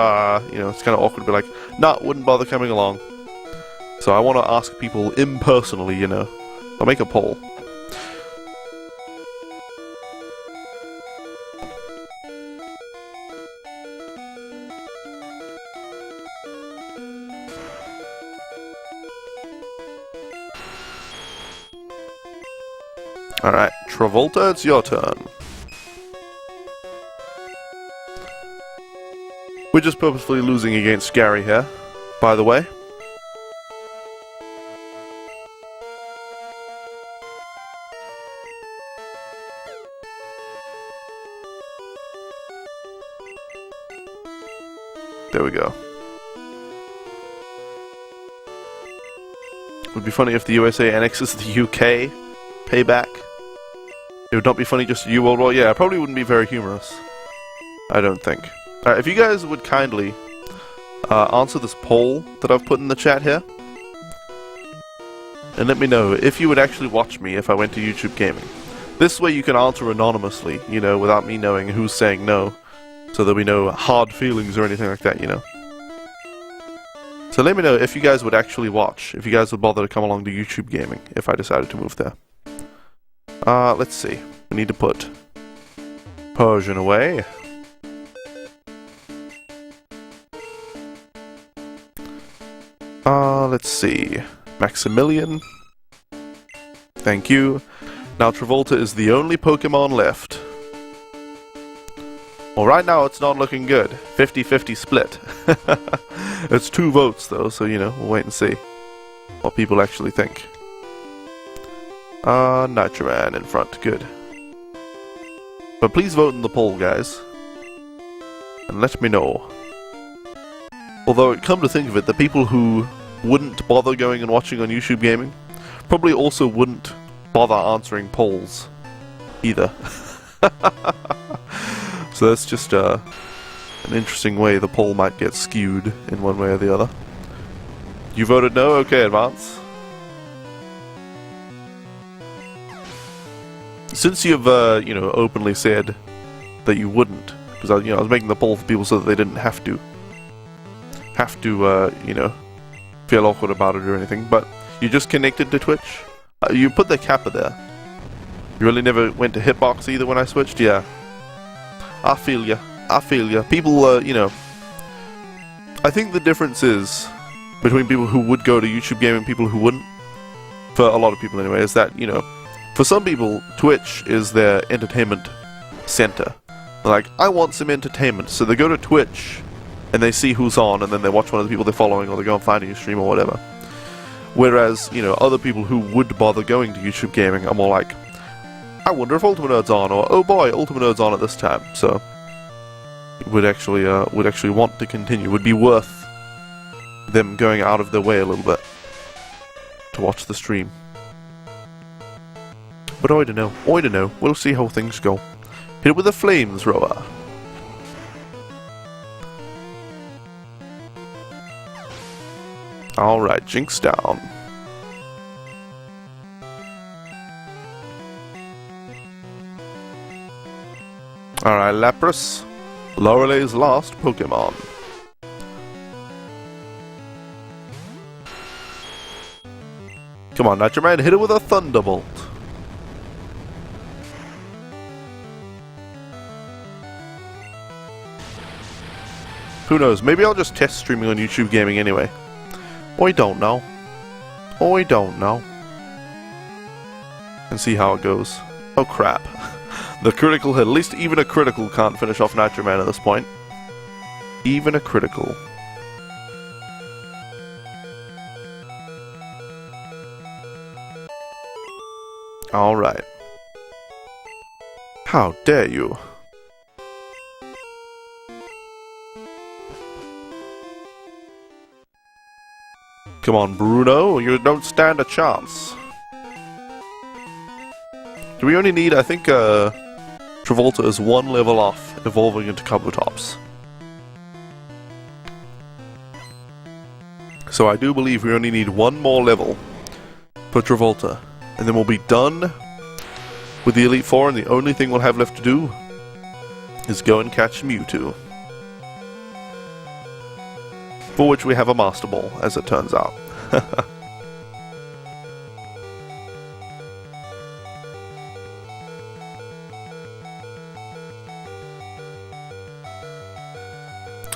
you know, it's kind of awkward to be like, nah, wouldn't bother coming along. So I want to ask people impersonally, you know. I'll make a poll. Alright, Travolta, it's your turn. We're just purposefully losing against Gary here, by the way. There we go. Would be funny if the USA annexes the UK. Payback. It would not be funny just you World War. Yeah, it probably wouldn't be very humorous. I don't think. Alright, if you guys would kindly answer this poll that I've put in the chat here. And let me know if you would actually watch me if I went to YouTube Gaming. This way you can answer anonymously, you know, without me knowing who's saying no. So there'll be no hard feelings or anything like that, you know. So let me know if you guys would actually watch, if you guys would bother to come along to YouTube Gaming if I decided to move there. Let's see. We need to put Persian away. Let's see. Maximilian. Thank you. Now Travolta is the only Pokemon left. Well, right now it's not looking good. 50-50 split. It's 2 votes though, so you know, we'll wait and see what people actually think. Nitroman in front, good. But please vote in the poll, guys. And let me know. Although, come to think of it, the people who wouldn't bother going and watching on YouTube Gaming probably also wouldn't bother answering polls either. So that's just an interesting way the poll might get skewed in one way or the other. You voted no? Okay, Advance. Since you've, you know, openly said that you wouldn't, because I was making the poll for people so that they didn't have to, you know, feel awkward about it or anything, but you just connected to Twitch? You put the kappa there. You really never went to Hitbox either when I switched? Yeah. I feel ya. I feel ya. People, you know, I think the difference is between people who would go to YouTube Gaming and people who wouldn't, for a lot of people anyway, is that, you know, for some people, Twitch is their entertainment center. They're like, I want some entertainment, so they go to Twitch and they see who's on, and then they watch one of the people they're following, or they go and find a new stream or whatever. Whereas, you know, other people who would bother going to YouTube Gaming are more like, I wonder if Ultimate Nerd's on, or oh boy, Ultimate Nerd's on at this time. So, would actually want to continue. Would be worth them going out of their way a little bit to watch the stream. But I don't know. I don't know. We'll see how things go. Hit it with a flamethrower. Alright, Jinx down. Alright, Lapras. Lorelei's last Pokemon. Come on, Nitroman, hit it with a Thunderbolt. Who knows, maybe I'll just test streaming on YouTube Gaming anyway. I don't know. I don't know. And see how it goes. Oh crap. The critical hit. At least even a critical can't finish off Nitroman at this point. Even a critical. Alright. How dare you? Come on, Bruno, you don't stand a chance. Do we only need, I think, Travolta is 1 level off, evolving into Kabutops. So I do believe we only need 1 more level for Travolta, and then we'll be done with the Elite Four, and the only thing we'll have left to do is go and catch Mewtwo. For which we have a Master Ball, as it turns out.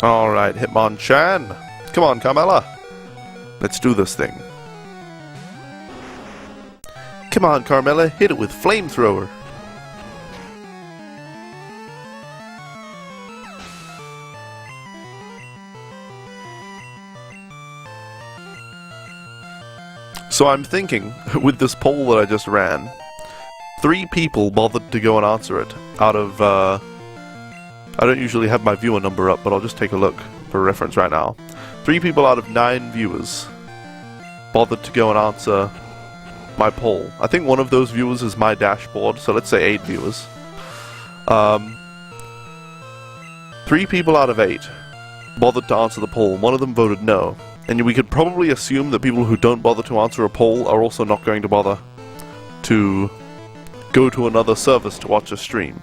Alright, Hitmonchan. Come on, Carmella. Let's do this thing. Come on, Carmella, hit it with Flamethrower. So I'm thinking, with this poll that I just ran, 3 people bothered to go and answer it out of, I don't usually have my viewer number up, but I'll just take a look for reference right now. 3 people out of 9 viewers bothered to go and answer my poll. I think one of those viewers is my dashboard, so let's say 8 viewers. 3 people out of 8 bothered to answer the poll. One of them voted no. And we could probably assume that people who don't bother to answer a poll are also not going to bother to go to another service to watch a stream.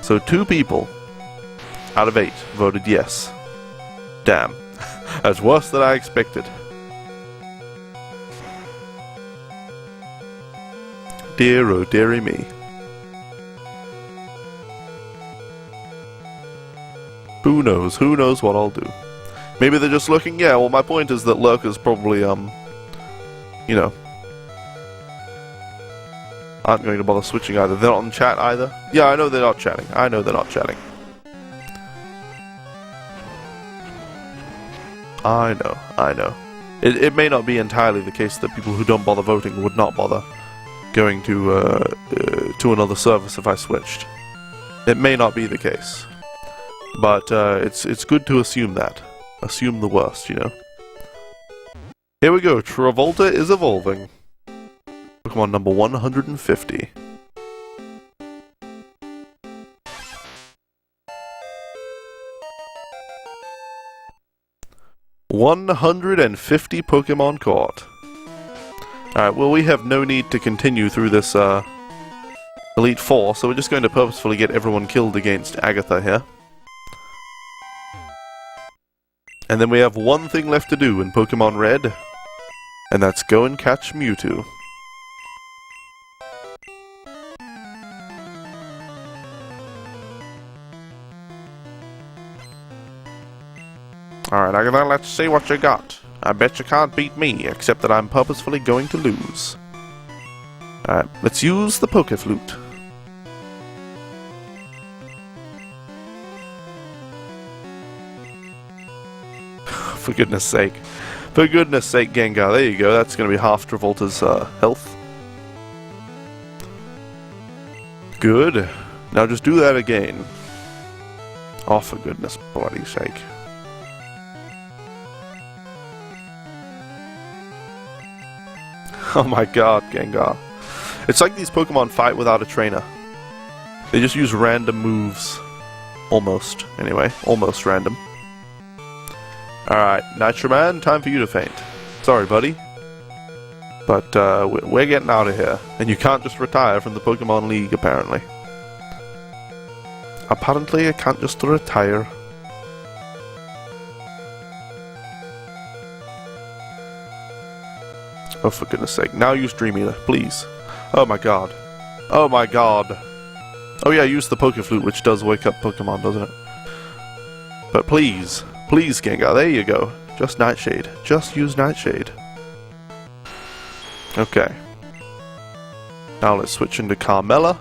So 2 people out of 8 voted yes. Damn. That's worse than I dear, oh dearie me. Who knows what I'll do. Maybe they're just looking, yeah, well my point is that lurkers probably, you know, aren't going to bother switching either. They're not in chat either. Yeah, I know they're not chatting. I know they're not chatting. I know. It may not be entirely the case that people who don't bother voting would not bother going to another service if I switched. It may not be the case. But it's good to assume that. Assume the worst, you know. Here we go, Travolta is evolving. Pokemon number 150. $150 Pokemon caught. Alright, well we have no need to continue through this Elite Four, so we're just going to purposefully get everyone killed against Agatha here. And then we have one thing left to do in Pokemon Red, and that's go and catch Mewtwo. Alright, Agatha, let's see what you got. I bet you can't beat me, except that I'm purposefully going to lose. Alright, let's use the Pokeflute. For goodness sake. For goodness sake, Gengar, there you go. That's going to be half Travolta's health. Good. Now just do that again. Oh, for goodness bloody sake. Oh my god, Gengar. It's like these Pokemon fight without a trainer. They just use random moves. Almost, anyway. Almost random. Alright, Nitroman, time for you to faint. Sorry, buddy. But, we're getting out of here. And you can't just retire from the Pokemon League, apparently. Apparently, I can't just retire. Oh, for goodness sake. Now use Dream Eater, please. Oh my god. Oh my god. Oh yeah, use the Pokeflute, which does wake up Pokemon, doesn't it? But please. Please, Gengar, there you go. Just Nightshade. Just use Nightshade. Okay. Now let's switch into Carmella.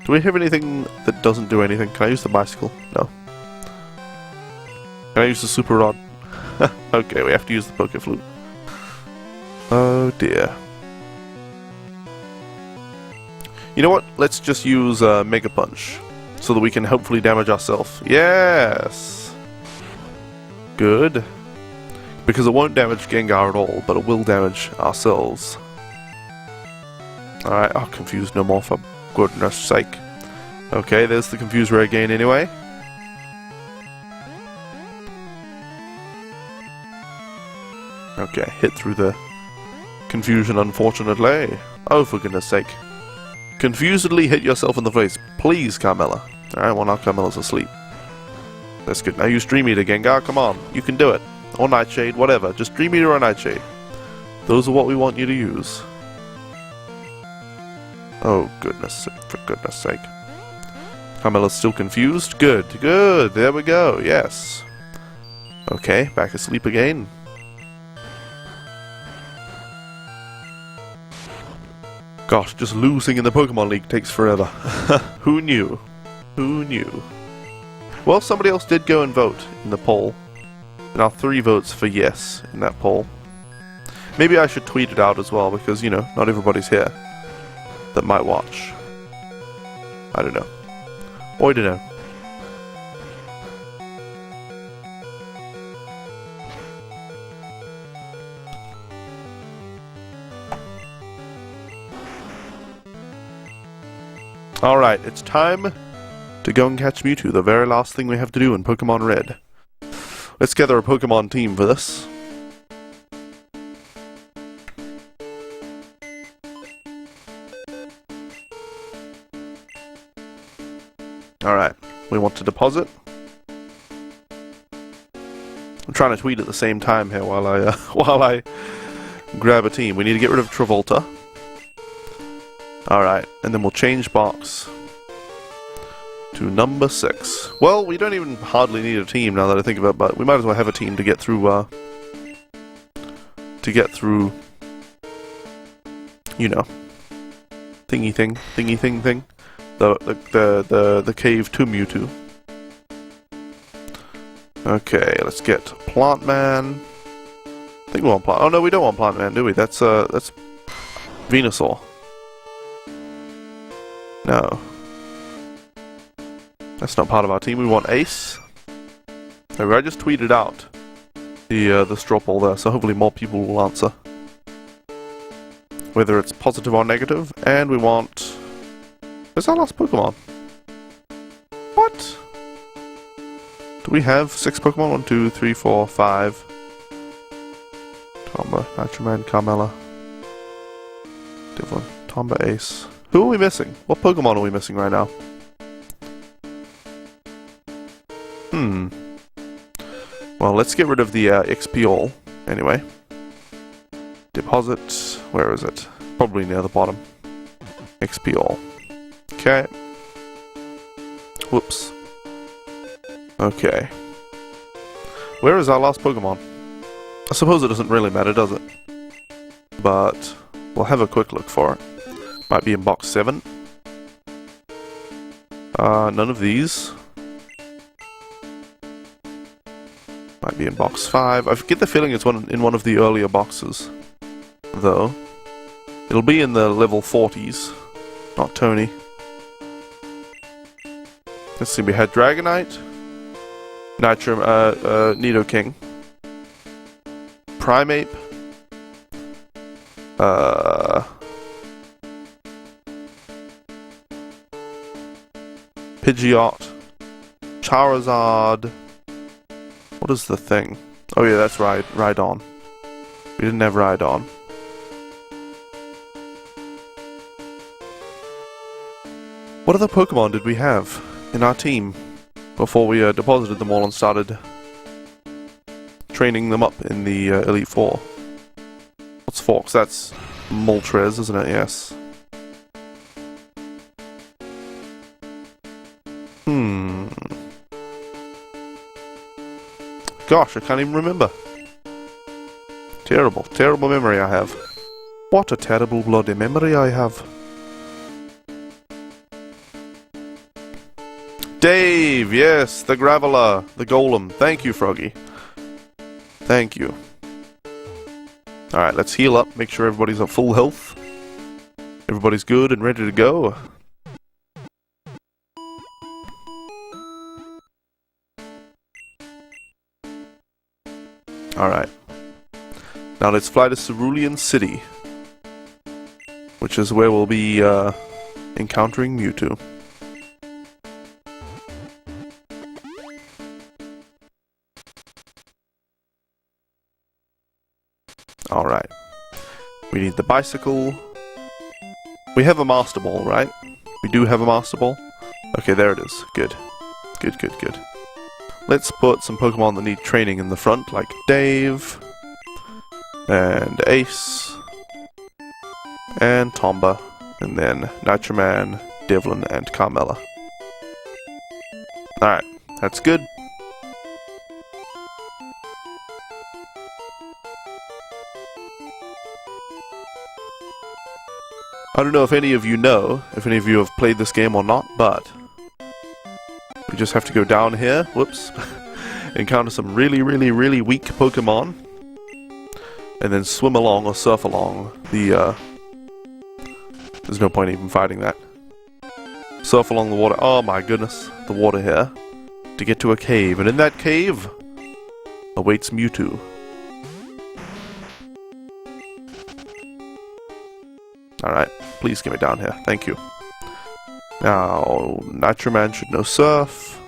Do we have anything that doesn't do anything? Can I use the bicycle? No. Can I use the Super Rod? Okay, we have to use the Pokeflute. Oh dear. You know what? Let's just use Mega Punch. So that we can hopefully damage ourselves. Yes! Good. Because it won't damage Gengar at all, but it will damage ourselves. Alright, oh, confused no more for goodness sake. Okay, there's the Confuse Ray again anyway. Okay, hit through the confusion unfortunately. Oh, for goodness sake. Confusedly hit yourself in the face. Please, Carmella. Alright, well now Carmella's asleep. That's good. Now use Dream Eater, Gengar. Come on. You can do it. Or Nightshade, whatever. Just Dream Eater or Nightshade. Those are what we want you to use. Oh, goodness. For goodness sake. Carmella's still confused. Good. Good. There we go. Yes. Okay, back asleep again. Gosh, just losing in the Pokemon League takes forever. Who knew? Who knew? Well, somebody else did go and vote in the poll. Now 3 votes for yes in that poll. Maybe I should tweet it out as well, because, you know, not everybody's here that might watch. I don't know. I don't know. Alright, it's time to go and catch Mewtwo, the very last thing we have to do in Pokemon Red. Let's gather a Pokemon team for this. Alright, we want to deposit. I'm trying to tweet at the same time here while I grab a team. We need to get rid of Travolta. Alright, and then we'll change box to number 6. Well, we don't even hardly need a team now that I think of it, but we might as well have a team to get through, you know, thingy thing. The cave to Mewtwo. Okay, let's get Plant Man. I think we want Plant. Oh no, we don't want Plant Man, do we? That's Venusaur. No. That's not part of our team. We want Ace. There we go. I just tweeted out the straw poll there, so hopefully more people will answer. Whether it's positive or negative, and we want... Where's our last Pokemon? What? Do we have 6 Pokemon? 1, 2, 3, 4, 5. Tomba, Nitroman, Carmella. Devlin, Tomba, Ace. Who are we missing? What Pokemon are we missing right now? Well, let's get rid of the XP all, anyway. Deposit, where is it? Probably near the bottom. XP all. Okay. Whoops. Okay. Where is our last Pokemon? I suppose it doesn't really matter, does it? But we'll have a quick look for it. Might be in box 7. None of these. Might be in box 5. I get the feeling it's in one of the earlier boxes, though. It'll be in the level 40s, not Tony. Let's see, we had Dragonite, Nidoking, Primeape, Pidgeot, Charizard. What is the thing? Oh yeah, that's Rhydon. We didn't have Rhydon. What other Pokemon did we have in our team before we deposited them all and started training them up in the Elite Four? What's 4? 'Cause that's Moltres, isn't it? Yes. Gosh, I can't even remember. Terrible, terrible memory I have. What a terrible bloody memory I have. Dave, yes, the Graveler, the Golem. Thank you, Froggy. Thank you. Alright, let's heal up, make sure everybody's at full health. Everybody's good and ready to go. Alright. Now let's fly to Cerulean City, which is where we'll be encountering Mewtwo. Alright. We need the bicycle. We have a Master Ball, right? We do have a Master Ball? Okay, there it is. Good. Good, good, good. Let's put some Pokemon that need training in the front, like Dave, and Ace, and Tomba, and then Nitroman, Devlin, and Carmella. Alright, that's good. I don't know if any of you know, if any of you have played this game or not, but we just have to go down here, whoops, encounter some really, really, really weak Pokemon, and then swim along or surf along the, there's no point even fighting that. Surf along the water, oh my goodness, the water here, to get to a cave, and in that cave awaits Mewtwo. Alright, please get me down here, thank you. Now, Nitroman should know Surf.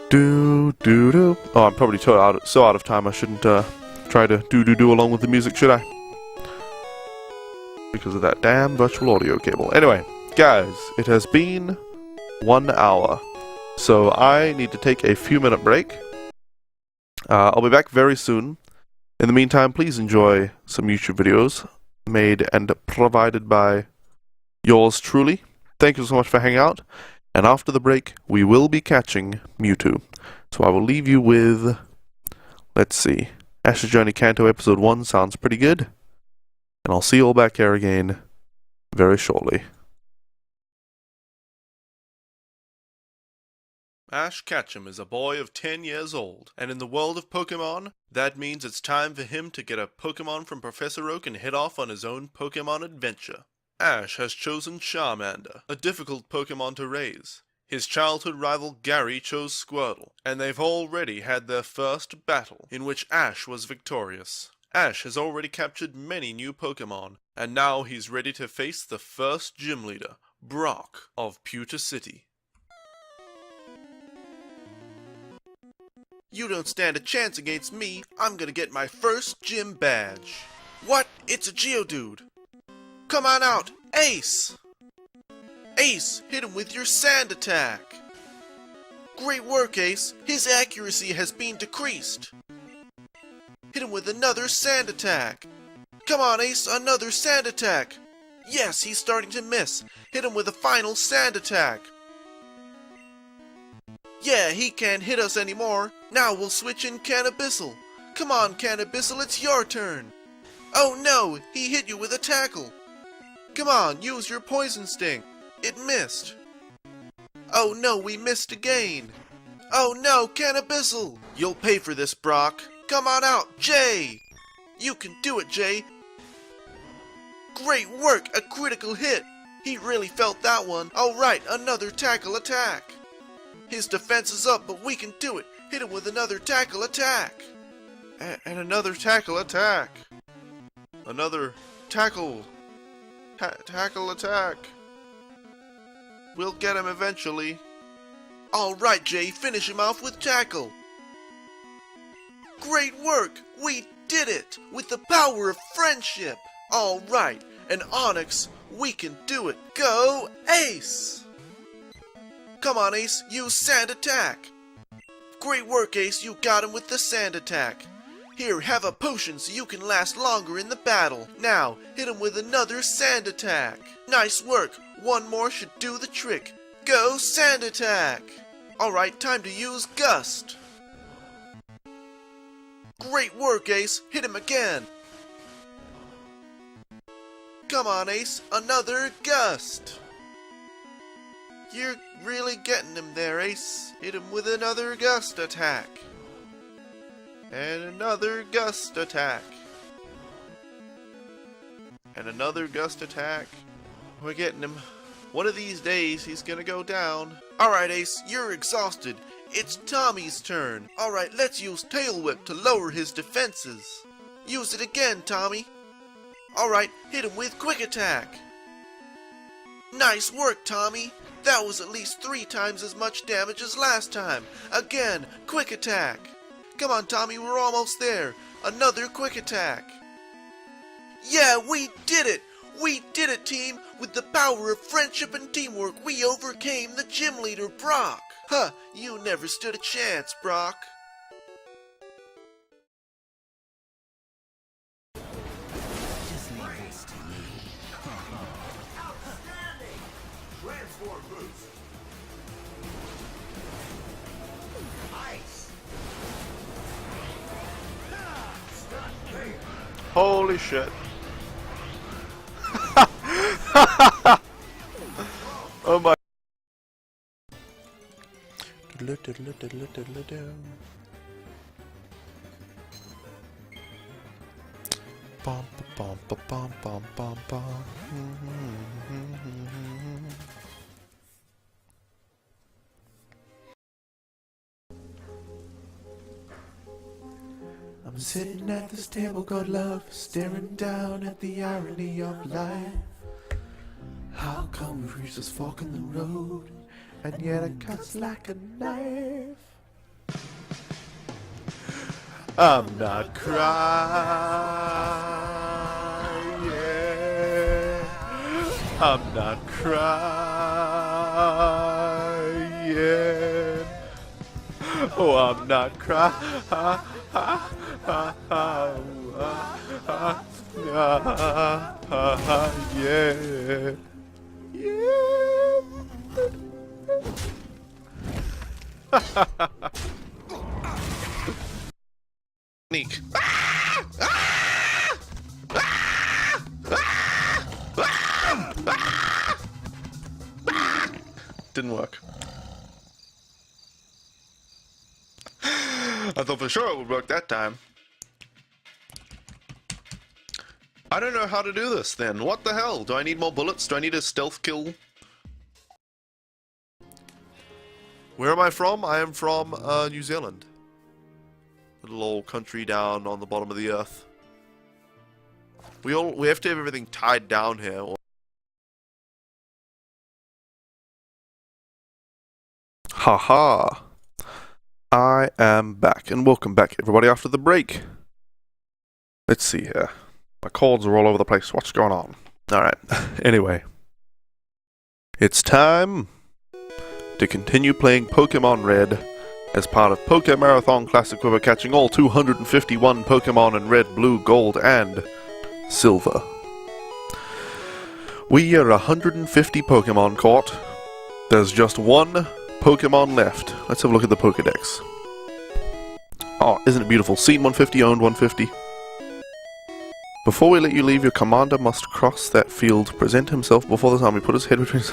Do. Oh, I'm probably so out of time I shouldn't try to do along with the music, should I? Because of that damn virtual audio cable. Anyway, guys, it has been 1 hour. So I need to take a few minute break. I'll be back very soon. In the meantime, please enjoy some YouTube videos made and provided by yours truly. Thank you so much for hanging out. And after the break, we will be catching Mewtwo. So I will leave you with, let's see, Ash's Journey Kanto Episode 1 sounds pretty good. And I'll see you all back here again very shortly. Ash Ketchum is a boy of 10 years old, and in the world of Pokemon, that means it's time for him to get a Pokemon from Professor Oak and head off on his own Pokemon adventure. Ash has chosen Charmander, a difficult Pokemon to raise. His childhood rival Gary chose Squirtle, and they've already had their first battle, in which Ash was victorious. Ash has already captured many new Pokemon, and now he's ready to face the first gym leader, Brock of Pewter City. You don't stand a chance against me. I'm gonna get my first gym badge. What? It's a Geodude. Come on out, Ace! Ace, hit him with your sand attack. Great work, Ace. His accuracy has been decreased. Hit him with another sand attack. Come on, Ace, another sand attack. Yes, he's starting to miss. Hit him with a final sand attack. Yeah, he can't hit us anymore. Now we'll switch in Cannabissel. Come on, Cannabissel, it's your turn. Oh no, he hit you with a tackle. Come on, use your Poison Sting. It missed. Oh no, we missed again. Oh no, Cannabissel. You'll pay for this, Brock. Come on out, Jay. You can do it, Jay. Great work, a critical hit. He really felt that one. Alright, another tackle attack. His defense is up, but we can do it. Hit him with another tackle attack. And another tackle attack. Another tackle. Tackle attack. We'll get him eventually. Alright, Jay, finish him off with tackle. Great work! We did it! With the power of friendship! Alright, and Onyx, we can do it. Go, Ace! Come on, Ace, use sand attack. Great work, Ace, you got him with the sand attack. Here, have a potion so you can last longer in the battle. Now, hit him with another sand attack. Nice work, one more should do the trick. Go, sand attack. Alright, time to use Gust. Great work, Ace, hit him again. Come on, Ace, another Gust. You're really getting him there, Ace. Hit him with another Gust attack. And another Gust attack. And another Gust attack. We're getting him. One of these days, he's gonna go down. Alright, Ace, you're exhausted. It's Tommy's turn. Alright, let's use Tail Whip to lower his defenses. Use it again, Tommy. Alright, hit him with Quick Attack. Nice work, Tommy. That was at least 3 times as much damage as last time. Again, Quick Attack. Come on, Tommy, we're almost there. Another Quick Attack. Yeah, we did it! We did it, team! With the power of friendship and teamwork, we overcame the gym leader, Brock! Huh, you never stood a chance, Brock. Just leave this to me. Outstanding! Transform boost. Ice. Stun bear. Holy shit. Oh my. Bum, bum, bum, bum, bum, bum, bum. I'm sitting at this table called love, staring down at the irony of life. How come we've reached this fork in the road, and yet it cuts like a knife? I'm not crying. I'm not crying. Oh, I'm not crying. Yeah. Sneak. Didn't work. I thought for sure it would work that time. I don't know how to do this then. What the hell? Do I need more bullets? Do I need a stealth kill? Where am I from? I am from New Zealand. Little old country down on the bottom of the earth. We have to have everything tied down here. Haha. I am back, and welcome back everybody after the break. Let's see here. My cords are all over the place. What's going on? Alright. Anyway. It's time to continue playing Pokemon Red as part of Pokémarathon Classic, where we're catching all 251 Pokemon in Red, Blue, Gold, and Silver. We are 150 Pokemon caught. There's just one Pokemon left. Let's have a look at the Pokédex. Oh, isn't it beautiful? Seen 150, owned 150. Before we let you leave, your commander must cross that field, present himself before the army, put his head between his...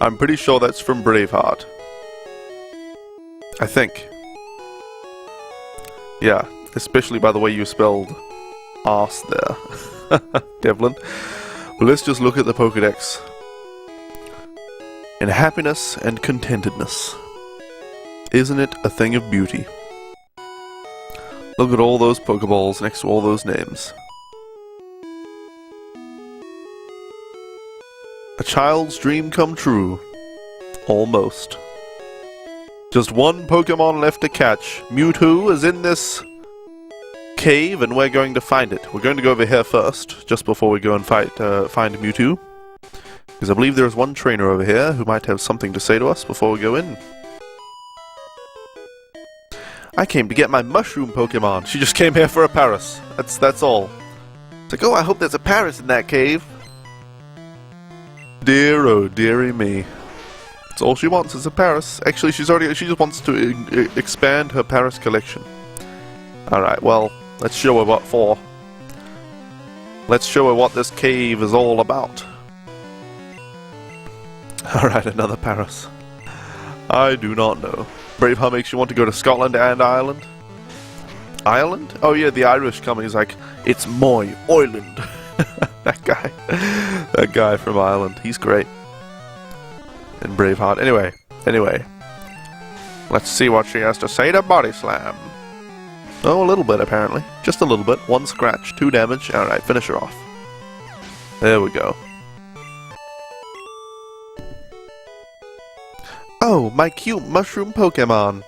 I'm pretty sure that's from Braveheart. I think. Yeah, especially by the way you spelled arse there, Devlin. But let's just look at the Pokédex. In happiness and contentedness. Isn't it a thing of beauty? Look at all those Pokeballs next to all those names. A child's dream come true. Almost. Just one Pokemon left to catch. Mewtwo is in this cave and we're going to find it. We're going to go over here first, just before we go and find Mewtwo. Because I believe there is one trainer over here who might have something to say to us before we go in. I came to get my mushroom Pokemon. She just came here for a Paris. That's all. It's like, oh, I hope there's a Paris in that cave. Dear, oh dearie me. That's all she wants is a Paris. Actually, she just wants to expand her Paris collection. Alright, well, let's show her what for. Let's show her what this cave is all about. Alright, another Paris. I do not know. Braveheart makes you want to go to Scotland and Ireland. Ireland? Oh yeah, the Irish coming is like, it's my island. That guy from Ireland, he's great. And Braveheart. Anyway. Let's see what she has to say to Body Slam. Oh, a little bit apparently. Just a little bit. 1 scratch, 2 damage. Alright, finish her off. There we go. Oh, my cute mushroom Pokemon!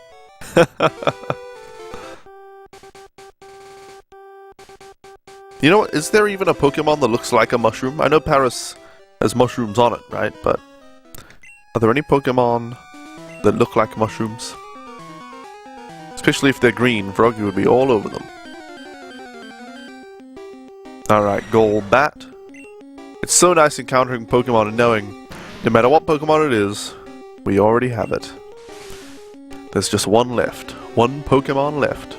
You know what, is there even a Pokemon that looks like a mushroom? I know Paris has mushrooms on it, right? But are there any Pokemon that look like mushrooms? Especially if they're green, Froggy would be all over them. Alright, Golbat. It's so nice encountering Pokemon and knowing, no matter what Pokemon it is, we already have it. There's just one left. One Pokemon left.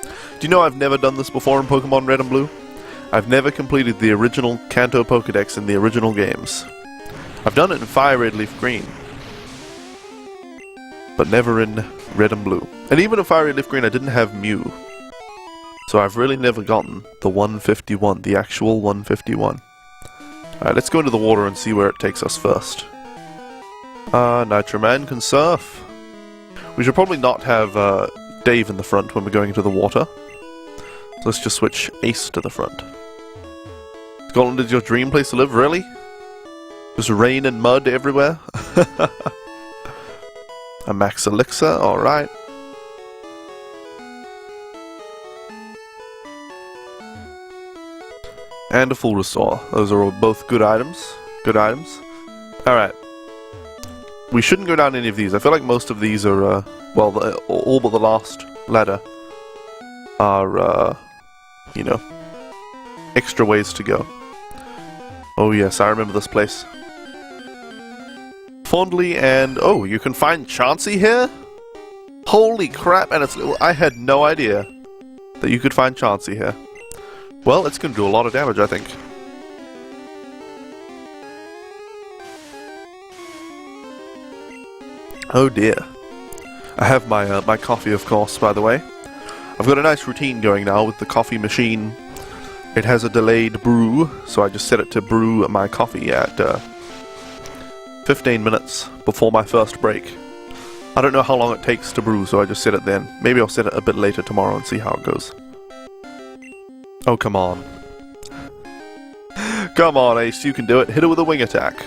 Do you know I've never done this before in Pokemon Red and Blue? I've never completed the original Kanto Pokédex in the original games. I've done it in Fire Red, Leaf Green. But never in Red and Blue. And even in Fire Red, Leaf Green I didn't have Mew. So I've really never gotten the 151, the actual 151. Alright, let's go into the water and see where it takes us first. Nitroman can surf. We should probably not have Dave in the front when we're going into the water. So let's just switch Ace to the front. Scotland is your dream place to live, really? Just rain and mud everywhere? A Max Elixir, alright. And a full restore. Those are all both good items. Good items. Alright. We shouldn't go down any of these. I feel like most of these are, well, all but the last ladder are, you know, extra ways to go. Oh yes, I remember this place. Fondly, and oh, you can find Chauncey here? Holy crap, and it's... I had no idea that you could find Chauncey here. Well, it's going to do a lot of damage, I think. Oh dear. I have my my coffee, of course, by the way. I've got a nice routine going now with the coffee machine. It has a delayed brew, so I just set it to brew my coffee at 15 minutes before my first break. I don't know how long it takes to brew, so I just set it then. Maybe I'll set it a bit later tomorrow and see how it goes. Oh, come on. Come on, Ace, you can do it. Hit it with a wing attack.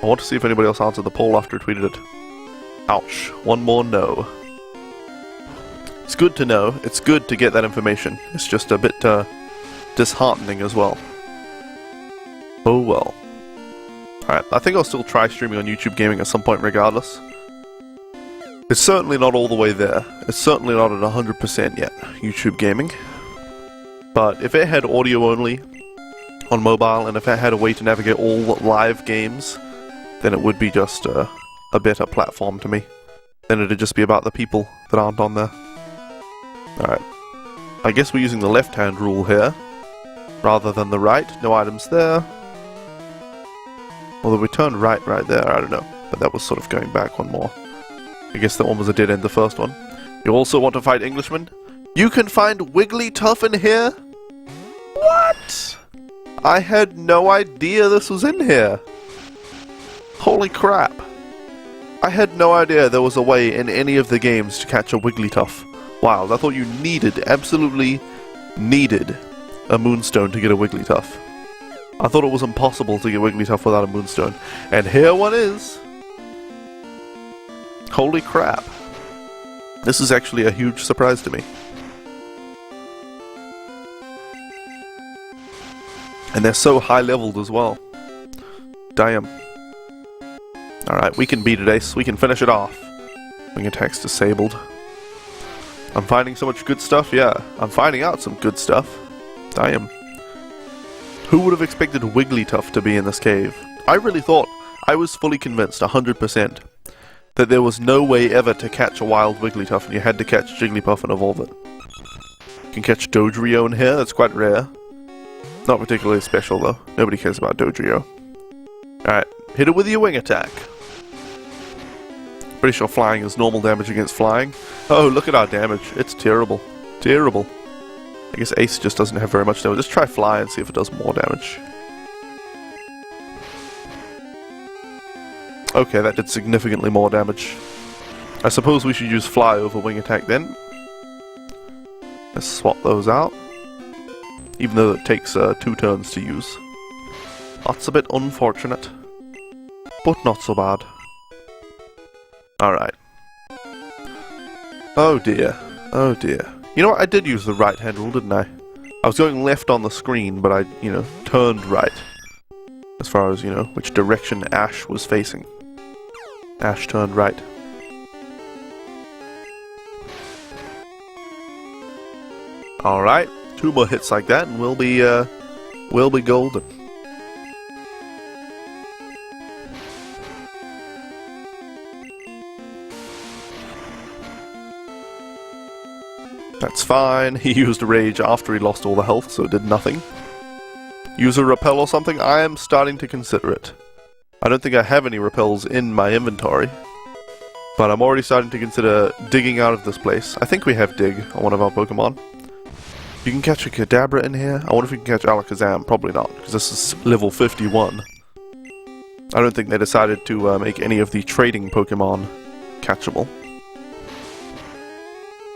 I want to see if anybody else answered the poll after I tweeted it. Ouch. One more no. It's good to know. It's good to get that information. It's just a bit disheartening as well. Oh well. Alright, I think I'll still try streaming on YouTube Gaming at some point regardless. It's certainly not all the way there. It's certainly not at 100% yet, YouTube Gaming. But if it had audio only on mobile, and if it had a way to navigate all live games, then it would be just a better platform to me. Then it'd just be about the people that aren't on there. Alright. I guess we're using the left-hand rule here, rather than the right. No items there. Although we turned right there, I don't know. But that was sort of going back one more. I guess that one was a dead end, the first one. You also want to fight Englishmen? You can find Wigglytuff in here? What? I had no idea this was in here. Holy crap. I had no idea there was a way in any of the games to catch a Wigglytuff. Wild. I thought you needed, absolutely needed, a Moonstone to get a Wigglytuff. I thought it was impossible to get Wigglytuff without a Moonstone. And here one is. Holy crap. This is actually a huge surprise to me. And they're so high leveled as well. Damn. Alright, we can beat it, Ace. We can finish it off. Wing attack's disabled. I'm finding so much good stuff, yeah. I'm finding out some good stuff. Damn. Who would have expected Wigglytuff to be in this cave? I really thought, I was fully convinced, 100%, that there was no way ever to catch a wild Wigglytuff and you had to catch Jigglypuff and evolve it. You can catch Dodrio in here, that's quite rare. Not particularly special though. Nobody cares about Dodrio. Alright, hit it with your wing attack. Pretty sure flying is normal damage against flying. Oh, look at our damage. It's terrible. Terrible. I guess Ace just doesn't have very much damage. Let's try fly and see if it does more damage. Okay, that did significantly more damage. I suppose we should use fly over wing attack then. Let's swap those out. Even though it takes 2 turns to use. That's a bit unfortunate. But not so bad. Alright. Oh dear. Oh dear. You know what? I did use the right hand rule, didn't I? I was going left on the screen, but I, you know, turned right. As far as, you know, which direction Ash was facing. Ash turned right. Alright. 2 more hits like that and we'll be golden. That's fine. He used a rage after he lost all the health, so it did nothing. Use a repel or something? I am starting to consider it. I don't think I have any repels in my inventory. But I'm already starting to consider digging out of this place. I think we have dig on one of our Pokemon. You can catch a Kadabra in here. I wonder if we can catch Alakazam. Probably not, because this is level 51. I don't think they decided to make any of the trading Pokemon catchable.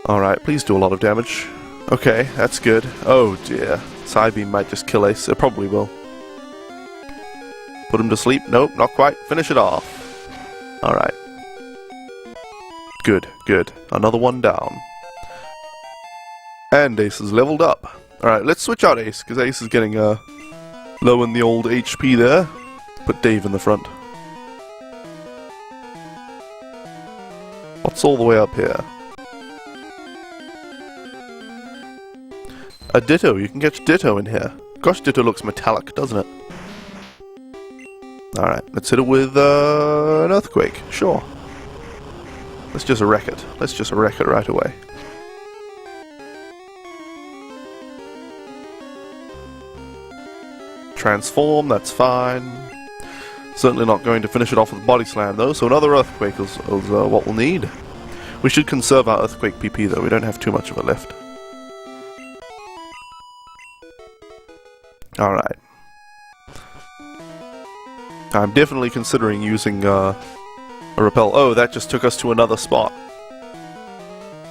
Alright, please do a lot of damage. Okay, that's good. Oh dear. Psybeam might just kill Ace. It probably will. Put him to sleep? Nope, not quite. Finish it off. Alright. Good, good. Another one down. And Ace is leveled up. Alright, let's switch out Ace, because Ace is getting low in the old HP there. Put Dave in the front. What's all the way up here? A Ditto. You can catch Ditto in here. Gosh, Ditto looks metallic, doesn't it? Alright, let's hit it with an Earthquake. Sure. Let's just wreck it. Let's just wreck it right away. Transform, that's fine. Certainly not going to finish it off with Body Slam though, so another Earthquake is what we'll need. We should conserve our Earthquake PP though, we don't have too much of it left. Alright. I'm definitely considering using a Repel. Oh, that just took us to another spot.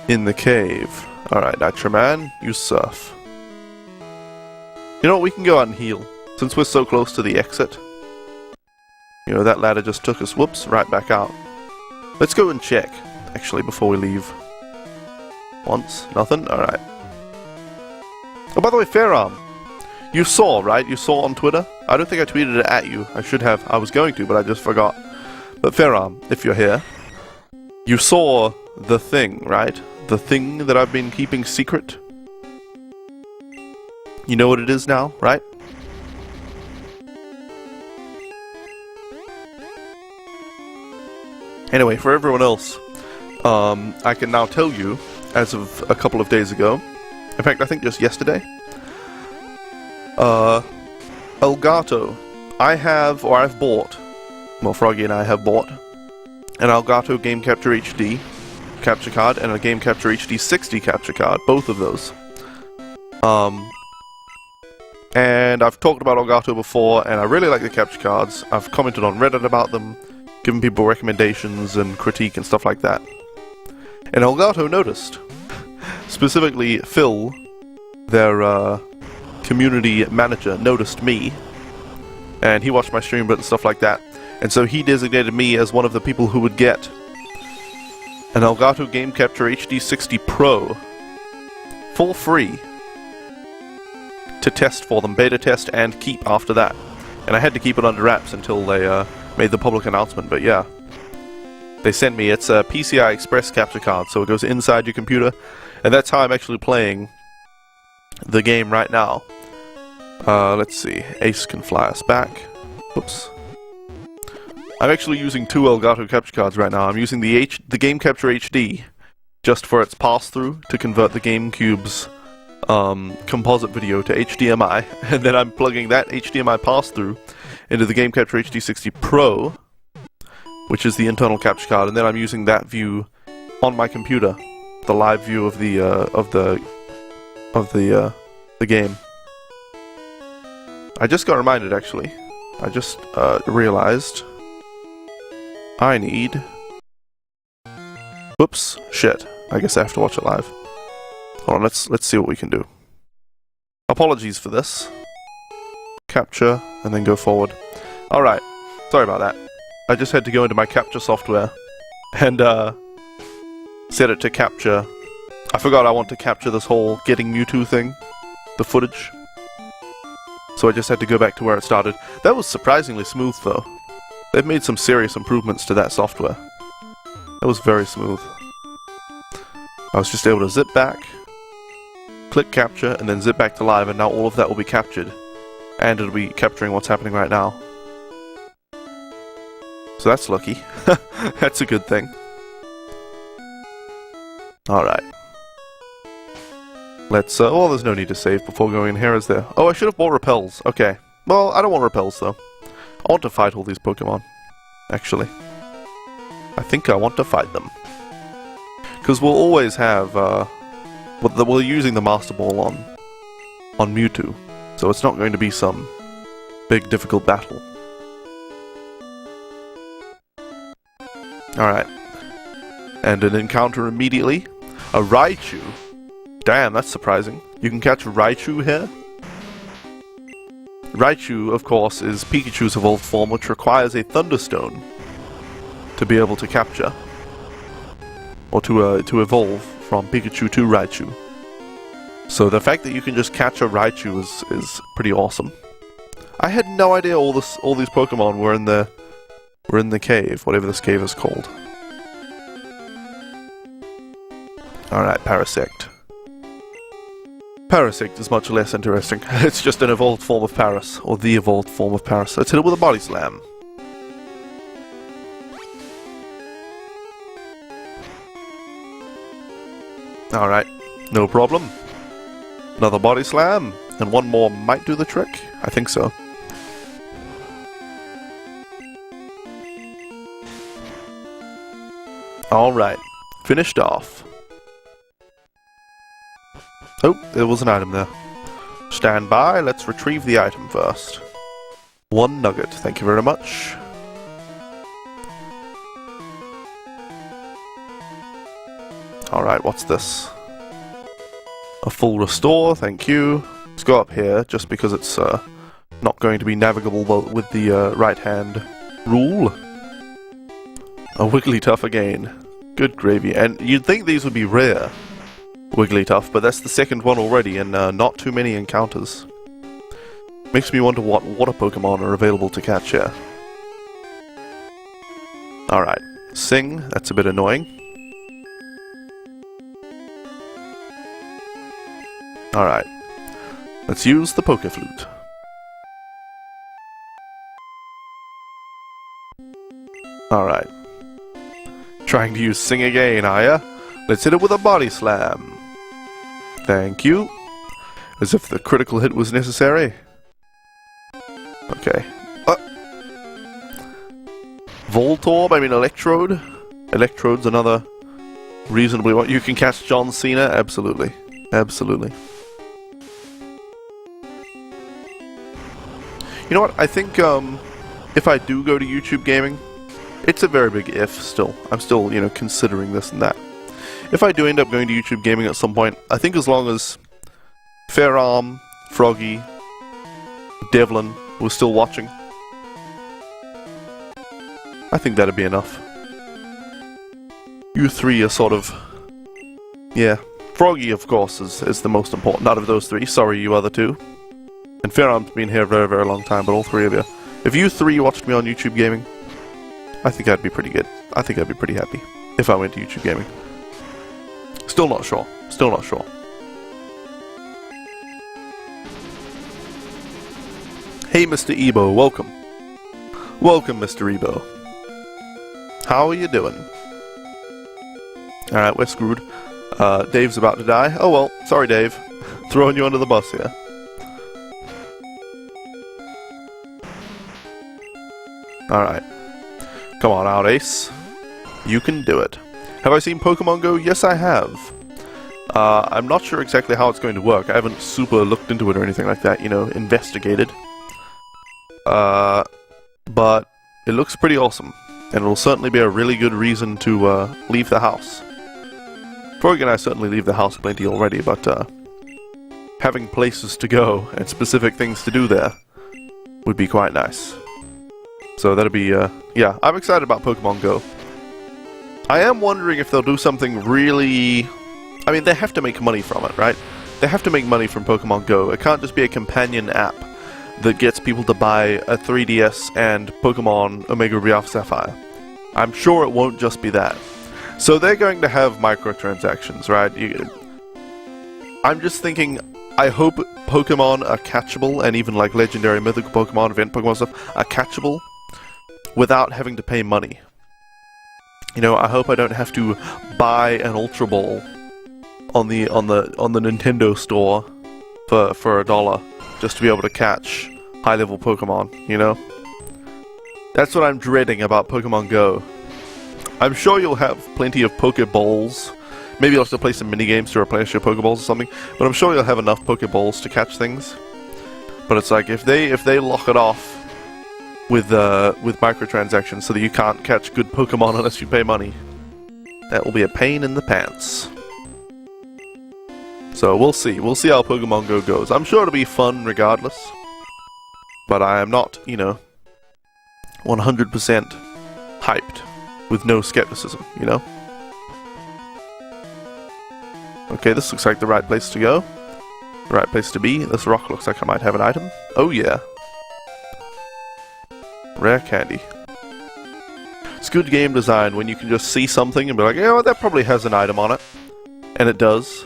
In the cave. Alright, Nitro Man, use Surf. You know what, we can go out and heal. Since we're so close to the exit. You know, that ladder just took us, whoops, right back out. Let's go and check, actually, before we leave. Once, nothing? Alright. Oh, by the way, Fairarm. You saw, right? You saw on Twitter? I don't think I tweeted it at you. I should have. I was going to, but I just forgot. But Fairarm, if you're here, you saw the thing, right? The thing that I've been keeping secret. You know what it is now, right? Anyway, for everyone else, I can now tell you, as of a couple of days ago, in fact, I think just yesterday, Elgato, I've bought, well, Froggy and I have bought, an Elgato Game Capture HD capture card and a Game Capture HD 60 capture card, both of those. And I've talked about Elgato before, and I really like the capture cards. I've commented on Reddit about them, given people recommendations and critique and stuff like that. And Elgato noticed. Specifically, Phil, their community manager, noticed me. And he watched my stream and stuff like that. And so he designated me as one of the people who would get an Elgato Game Capture HD 60 Pro for free to test for them, beta test and keep after that. And I had to keep it under wraps until they made the public announcement, but yeah. They sent me, it's a PCI Express capture card, so it goes inside your computer, and that's how I'm actually playing the game right now. Let's see, Ace can fly us back. Oops. I'm actually using two Elgato capture cards right now. I'm using the Game Capture HD, just for its pass-through, to convert the GameCube's composite video to HDMI, and then I'm plugging that HDMI pass-through into the Game Capture HD 60 Pro, which is the internal capture card, and then I'm using that view on my computer, the live view of the game. I just got reminded, actually. I just realized I need. Whoops! Shit! I guess I have to watch it live. Hold on, let's see what we can do. Apologies for this. Capture, and then go forward. Alright, sorry about that. I just had to go into my capture software and set it to capture. I forgot I want to capture this whole getting Mewtwo thing, the footage. So I just had to go back to where it started. That was surprisingly smooth though. They've made some serious improvements to that software. That was very smooth. I was just able to zip back, click capture, and then zip back to live, and now all of that will be captured. And it'll be capturing what's happening right now. So that's lucky. That's a good thing. Alright. Let's, well, there's no need to save before going in here, is there? Oh, I should have bought repels. Okay. Well, I don't want repels, though. I want to fight all these Pokemon. Actually. I think I want to fight them. Because we'll always have, we're using the Master Ball on Mewtwo. So it's not going to be some big, difficult battle. Alright. And an encounter immediately. A Raichu. Damn, that's surprising. You can catch Raichu here? Raichu, of course, is Pikachu's evolved form, which requires a Thunderstone to be able to capture. Or to evolve from Pikachu to Raichu. So the fact that you can just catch a Raichu is pretty awesome. I had no idea all these Pokemon were in the cave, whatever this cave is called. Alright, Parasect. Parasect is much less interesting. It's just an evolved form of Paris, or the evolved form of Paris. Let's hit it with a body slam. Alright, no problem. Another body slam, and one more might do the trick. I think so. Alright, finished off. Oh, there was an item there. Stand by, let's retrieve the item first. 1 nugget, thank you very much. Alright, what's this? A full restore, thank you. Let's go up here, just because it's not going to be navigable with the right hand rule. A Wigglytuff again. Good gravy. And you'd think these would be rare, Wigglytuff, but that's the second one already, and not too many encounters. Makes me wonder what water Pokemon are available to catch here. Alright. Sing, that's a bit annoying. Alright. Let's use the Pokeflute. Alright. Trying to use Sing again, are ya? Let's hit it with a Body Slam. Thank you. As if the critical hit was necessary. Okay. Voltorb, I mean Electrode. Electrode's another reasonably what you can catch John Cena? Absolutely. Absolutely. You know what, I think if I do go to YouTube gaming, it's a very big if still. I'm still, you know, considering this and that. If I do end up going to YouTube gaming at some point, I think as long as Fairarm, Froggy, Devlin was still watching, I think that'd be enough. You three are sort of... yeah. Froggy, of course, is the most important out of those three. Sorry, you other two. And Fairarm's been here a very, very long time, but all three of you. If you three watched me on YouTube gaming, I think I'd be pretty good. I think I'd be pretty happy if I went to YouTube gaming. Still not sure. Still not sure. Hey, Mr. Ebo, welcome. Welcome, Mr. Ebo. How are you doing? Alright, we're screwed. Dave's about to die. Oh well, sorry Dave. Throwing you under the bus here. Alright. Come on out, Ace. You can do it. Have I seen Pokemon Go? Yes, I have. I'm not sure exactly how it's going to work. I haven't super looked into it or anything like that, you know, investigated. But it looks pretty awesome. And it'll certainly be a really good reason to leave the house. Frog and I certainly leave the house plenty already, but having places to go and specific things to do there would be quite nice. So that'll be, yeah, I'm excited about Pokemon Go. I am wondering if they'll do something really... I mean, they have to make money from it, right? They have to make money from Pokemon Go. It can't just be a companion app that gets people to buy a 3DS and Pokemon Omega Ruby Alpha Sapphire. I'm sure it won't just be that. So they're going to have microtransactions, right? I'm just thinking, I hope Pokemon are catchable, and even like legendary, mythical Pokemon, event Pokemon stuff, are catchable without having to pay money. You know, I hope I don't have to buy an Ultra Ball on the Nintendo store for $1 just to be able to catch high-level Pokemon, you know? That's what I'm dreading about Pokemon Go. I'm sure you'll have plenty of Pokeballs. Maybe you'll have to play some minigames to replace your Pokeballs or something, but I'm sure you'll have enough Pokeballs to catch things. But it's like, if they lock it off with microtransactions so that you can't catch good Pokemon unless you pay money, that will be a pain in the pants. So we'll see. We'll see how Pokemon Go goes. I'm sure it'll be fun regardless. But I am not, you know, 100% hyped with no skepticism, you know? Okay, this looks like the right place to go. The right place to be. This rock looks like I might have an item. Oh yeah. Rare candy. It's good game design when you can just see something and be like, yeah, well, that probably has an item on it. And it does.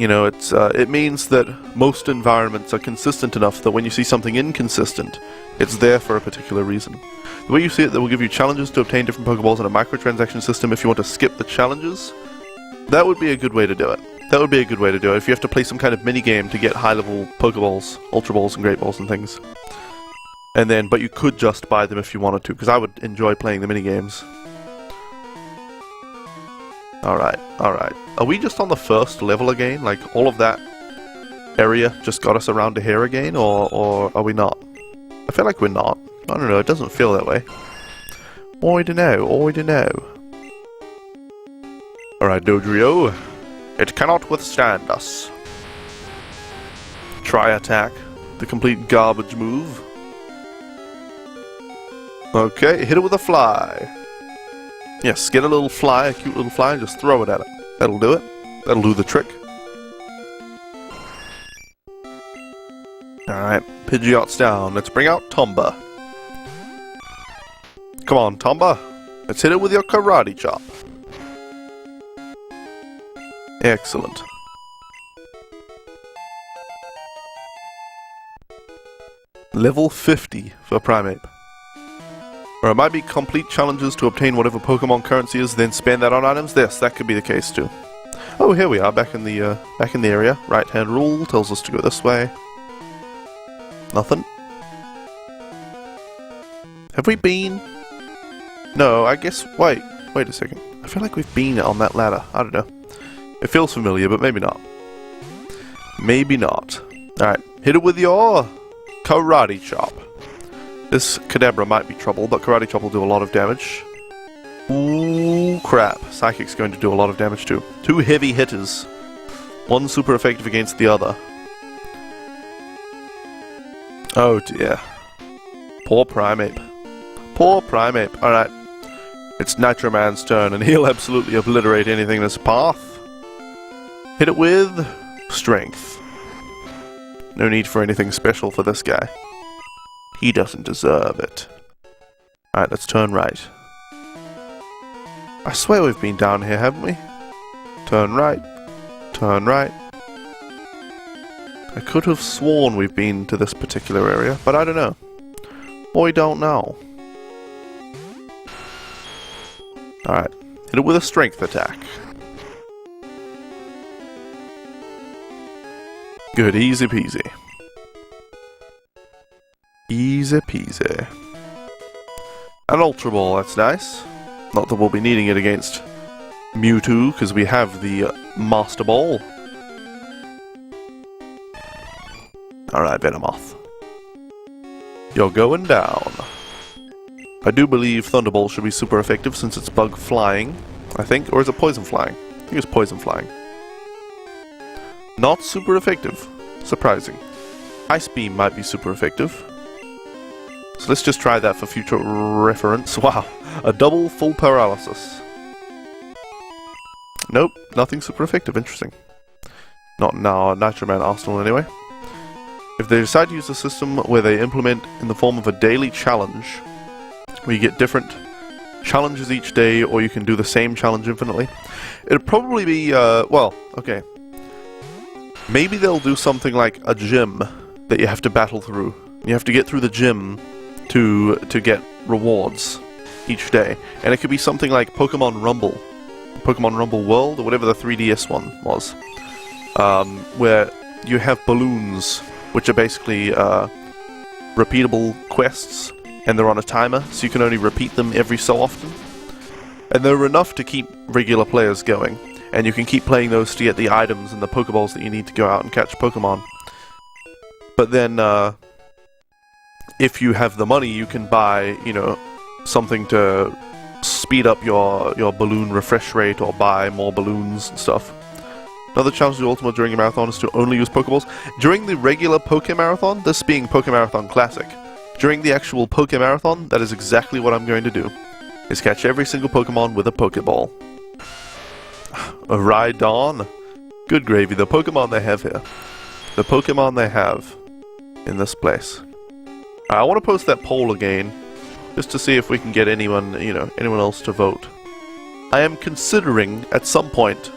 You know, it means that most environments are consistent enough that when you see something inconsistent, it's there for a particular reason. The way you see it, they will give you challenges to obtain different Pokeballs in a microtransaction system if you want to skip the challenges. That would be a good way to do it. That would be a good way to do it, if you have to play some kind of mini-game to get high-level Pokeballs, Ultra Balls and Great Balls and things. And then, but you could just buy them if you wanted to, because I would enjoy playing the mini-games. Alright, alright. Are we just on the first level again? Like, all of that area just got us around to here again, or are we not? I feel like we're not. I don't know, it doesn't feel that way. I don't know. Alright, Dodrio. It cannot withstand us. Try attack. The complete garbage move. Okay, hit it with a fly. Yes, get a little fly, a cute little fly, and just throw it at it. That'll do it. That'll do the trick. Alright, Pidgeot's down. Let's bring out Tomba. Come on, Tomba. Let's hit it with your karate chop. Excellent. Level 50 for Primeape. Or it might be complete challenges to obtain whatever Pokemon currency is, then spend that on items. Yes, that could be the case too. Oh, here we are, back in the area. Right-hand rule tells us to go this way. Nothing. Have we been? No, I guess. Wait a second. I feel like we've been on that ladder. I don't know. It feels familiar, but maybe not. Maybe not. Alright, hit it with your karate chop. This Kadabra might be trouble, but karate chop will do a lot of damage. Ooh, crap. Psychic's going to do a lot of damage too. Two heavy hitters. One super effective against the other. Oh dear. Poor Primeape. Poor Primeape. Alright. It's Nitro Man's turn, and he'll absolutely obliterate anything in his path. Hit it with strength. No need for anything special for this guy. He doesn't deserve it. Alright, let's turn right. I swear we've been down here, haven't we? Turn right. Turn right. I could have sworn we've been to this particular area, but I don't know. I don't know. Alright, hit it with a strength attack. Good, easy peasy. Easy peasy. An Ultra Ball, that's nice. Not that we'll be needing it against Mewtwo, because we have the Master Ball. Alright, Venomoth. You're going down. I do believe Thunderbolt should be super effective since it's bug flying, I think. Or is it poison flying? I think it's poison flying. Not super effective. Surprising. Ice Beam might be super effective. So let's just try that for future reference. Wow, a double full paralysis. Nope, nothing super effective. Interesting. Not in our Nitro Man arsenal anyway. If they decide to use a system where they implement in the form of a daily challenge, where you get different challenges each day, or you can do the same challenge infinitely, it'd probably be, well, okay. Maybe they'll do something like a gym that you have to battle through. You have to get through the gym to get rewards each day. And it could be something like Pokemon Rumble World, or whatever the 3DS one was. Where you have balloons, which are basically repeatable quests, and they're on a timer, so you can only repeat them every so often. And they're enough to keep regular players going. And you can keep playing those to get the items and the Pokeballs that you need to go out and catch Pokemon. But then, if you have the money, you can buy, you know, something to speed up your balloon refresh rate, or buy more balloons and stuff. Another challenge to Ultima during a marathon is to only use Pokeballs. During the regular Pokémarathon, this being Pokémarathon Classic, during the actual Pokémarathon, that is exactly what I'm going to do. Is catch every single Pokemon with a Pokeball. A Rhydon. Good gravy, the Pokemon they have here. The Pokemon they have in this place. I want to post that poll again, just to see if we can get anyone, you know, anyone else to vote. I am considering, at some point...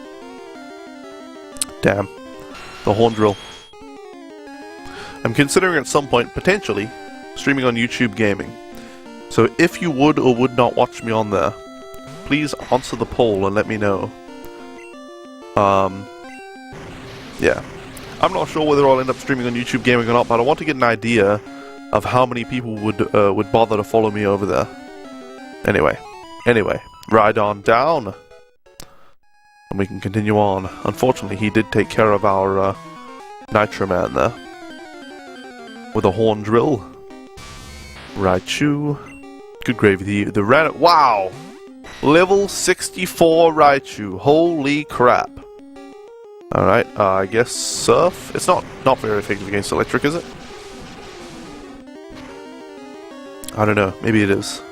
Damn. The Horn Drill. I'm considering at some point, potentially, streaming on YouTube Gaming. So if you would or would not watch me on there, please answer the poll and let me know. Yeah. I'm not sure whether I'll end up streaming on YouTube Gaming or not, but I want to get an idea of how many people would bother to follow me over there. Anyway, ride on down, and we can continue on. Unfortunately, he did take care of our Nitro Man there with a Horn Drill. Raichu, good gravy. The rat. Wow, level 64 Raichu. Holy crap! All right, I guess Surf. It's not very effective against Electric, is it? I don't know. Maybe it is.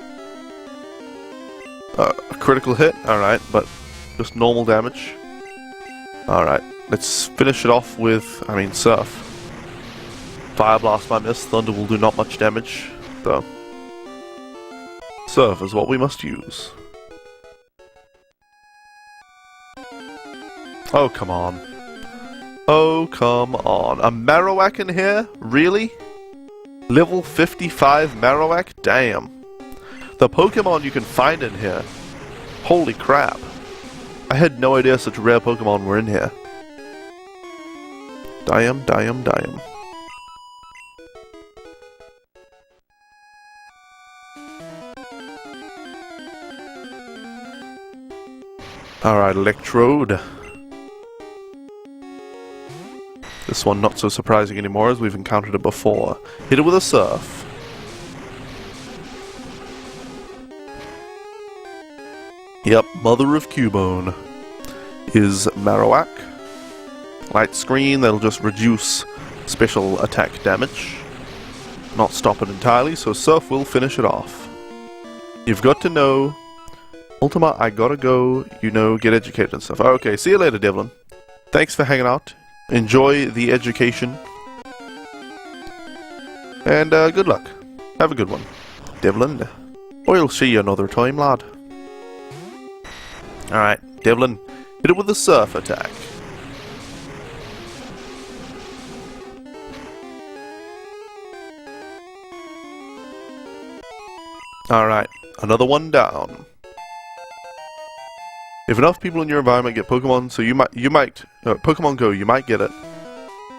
A critical hit, alright, but just normal damage. Alright, let's finish it off with, Surf. Fire Blast might miss, Thunder will do not much damage, though. Surf is what we must use. Oh, come on. Oh, come on. A Marowak in here? Really? Level 55 Marowak? Damn. The Pokemon you can find in here. Holy crap. I had no idea such rare Pokemon were in here. Damn. Alright, Electrode. This one not so surprising anymore as we've encountered it before. Hit it with a Surf. Yep, Mother of Cubone is Marowak. Light Screen, that'll just reduce special attack damage. Not stop it entirely, so Surf will finish it off. You've got to know... Ultima, I gotta go, get educated and stuff. Okay, see you later, Devlin. Thanks for hanging out. Enjoy the education. And good luck. Have a good one, Devlin. We'll see you another time, lad. Alright, Devlin, hit it with the Surf attack. Alright, another one down. If enough people in your environment get Pokemon, so Pokemon Go, you might get it.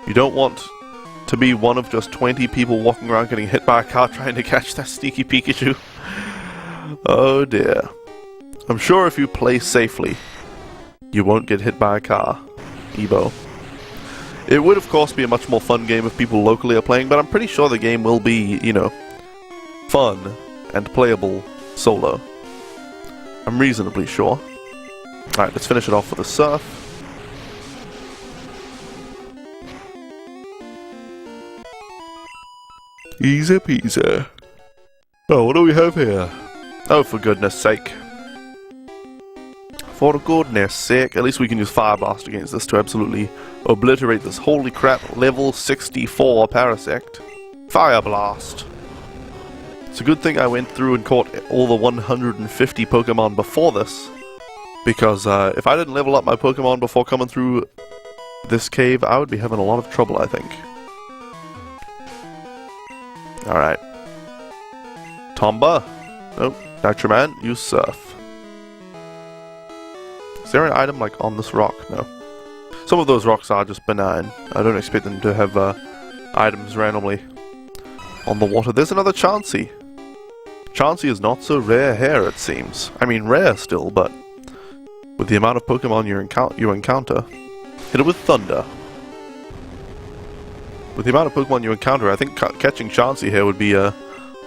You don't want to be one of just 20 people walking around getting hit by a car trying to catch that sneaky Pikachu. Oh dear. I'm sure if you play safely, you won't get hit by a car, Evo. It would of course be a much more fun game if people locally are playing, but I'm pretty sure the game will be, fun and playable solo. I'm reasonably sure. Alright, let's finish it off with a Surf. Easy peasy. Oh, what do we have here? Oh, for goodness sake. For goodness sake, at least we can use Fire Blast against this to absolutely obliterate this. Holy crap, level 64 Parasect. Fire Blast. It's a good thing I went through and caught all the 150 Pokemon before this, because if I didn't level up my Pokemon before coming through this cave, I would be having a lot of trouble, I think. Alright. Tomba. Nope. Nitro Man, use Surf. Is there an item like on this rock? No. Some of those rocks are just benign. I don't expect them to have items randomly on the water. There's another Chansey. Chansey is not so rare here, it seems. I mean, rare still, but with the amount of Pokemon you encounter, hit it with Thunder. With the amount of Pokemon you encounter, I think catching Chansey here would be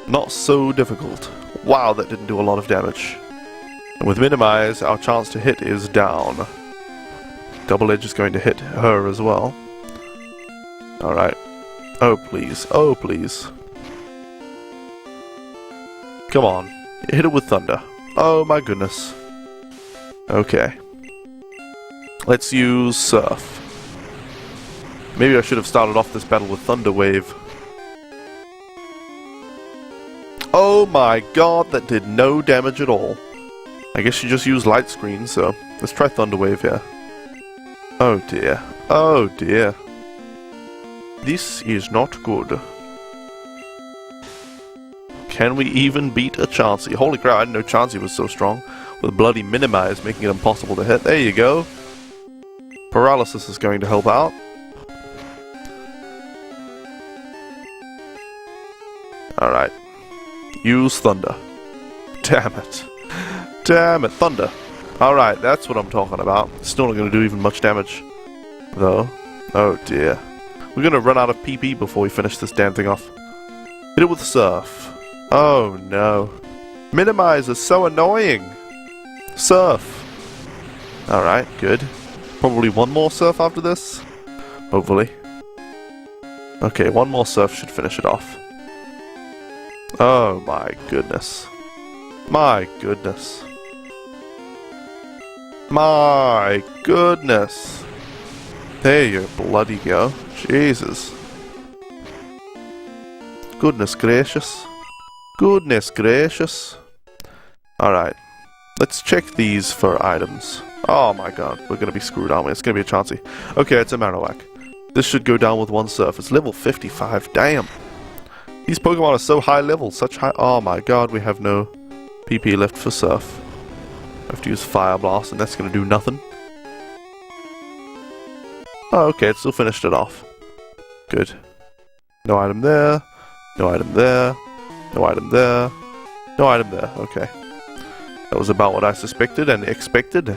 not so difficult. Wow, that didn't do a lot of damage. And with Minimize, our chance to hit is down. Double Edge is going to hit her as well. Alright. Oh, please. Oh, please. Come on. Hit it with Thunder. Oh, my goodness. Okay. Let's use Surf. Maybe I should have started off this battle with Thunder Wave. Oh my god, that did no damage at all. I guess you just use Light Screen, so let's try Thunder Wave here. Oh dear. Oh dear. This is not good. Can we even beat a Chansey? Holy crap, I didn't know Chansey was so strong. With bloody Minimize making it impossible to hit. There you go. Paralysis is going to help out. Alright. Use Thunder. Damn it. Damn it, Thunder. Alright, that's what I'm talking about. Still not going to do even much damage. Though. Oh dear. We're going to run out of PP before we finish this damn thing off. Hit it with Surf. Oh no. Minimize is so annoying. Surf. Alright, good. Probably one more Surf after this. Hopefully. Okay, one more Surf should finish it off. Oh my goodness. My goodness. My goodness. There you bloody go. Jesus. Goodness gracious. Goodness gracious. Alright. Let's check these for items. Oh my god. We're gonna be screwed, aren't we? It's gonna be a Chansey. Okay, it's a Marowak. This should go down with one Surf. It's level 55. Damn. These Pokemon are so high level. Such high... Oh my god, we have no PP left for Surf. I have to use Fire Blast, and that's gonna do nothing. Oh, okay, it still finished it off. Good. No item there. No item there. No item there. No item there. Okay. That was about what I suspected and expected.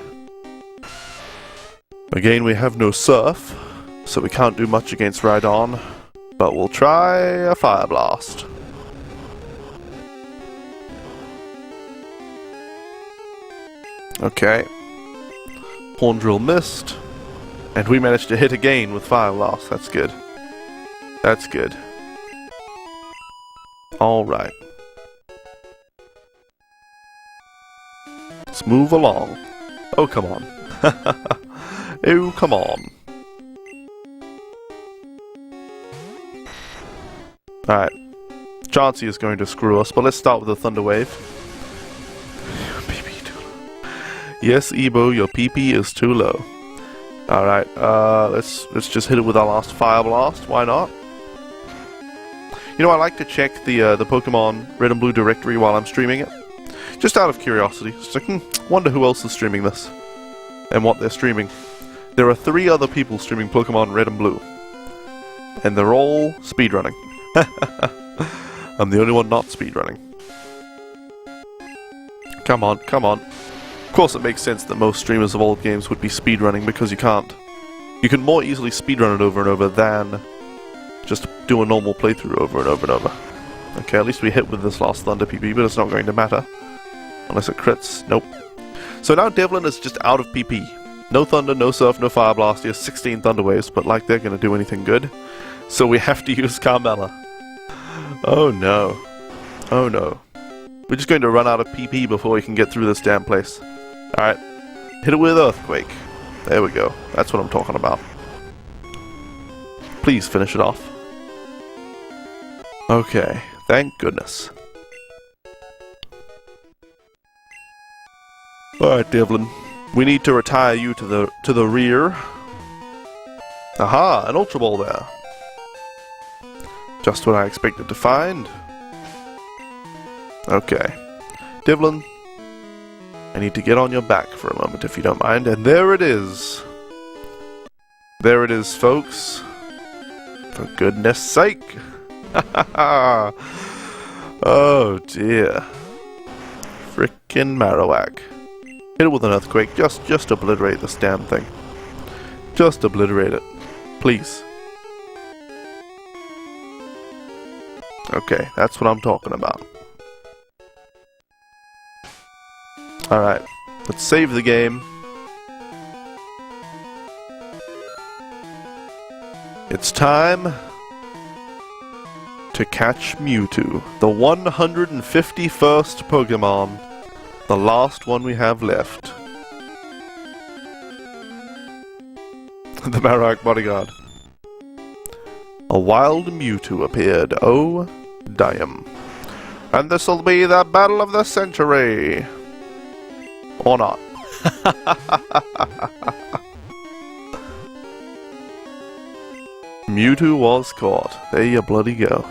Again, we have no Surf, so we can't do much against Rhydon. But we'll try a Fire Blast. Okay. Horn Drill missed. And we managed to hit again with Fire Blast. That's good. That's good. Alright. Let's move along. Oh, come on. Oh, come on. Alright. Chansey is going to screw us, but let's start with a Thunder Wave. PP too low. Yes, Ebo, your PP is too low. Alright, let's just hit it with our last Fire Blast. Why not? You know, I like to check the Pokemon Red and Blue directory while I'm streaming it. Just out of curiosity. Just like, wonder who else is streaming this. And what they're streaming. There are 3 other people streaming Pokemon Red and Blue. And they're all speedrunning. I'm the only one not speedrunning. Come on, come on. Of course it makes sense that most streamers of old games would be speedrunning because you can't. You can more easily speedrun it over and over than just do a normal playthrough over and over and over. Okay, at least we hit with this last Thunder PP, but it's not going to matter. Unless it crits. Nope. So now Devlin is just out of PP. No Thunder, no Surf, no Fire Blast. He has 16 Thunder Waves, but like they're going to do anything good. So we have to use Carmella. Oh no. Oh no. We're just going to run out of PP before we can get through this damn place. Alright. Hit it with Earthquake. There we go. That's what I'm talking about. Please finish it off. Okay. Thank goodness. Alright, Devlin. We need to retire you to the rear. Aha! An Ultra Ball there. Just what I expected to find. Okay. Devlin, I need to get on your back for a moment if you don't mind. And there it is. There it is, folks. For goodness sake. Oh dear. Frickin' Marowak. Hit it with an Earthquake. Just obliterate this damn thing. Just obliterate it. Please. Okay, that's what I'm talking about. Alright, let's save the game. It's time to catch Mewtwo, the 151st Pokemon, the last one we have left. The Marowak Bodyguard. A wild Mewtwo appeared. Oh, damn. And this'll be the battle of the century. Or not. Mewtwo was caught. There you bloody go.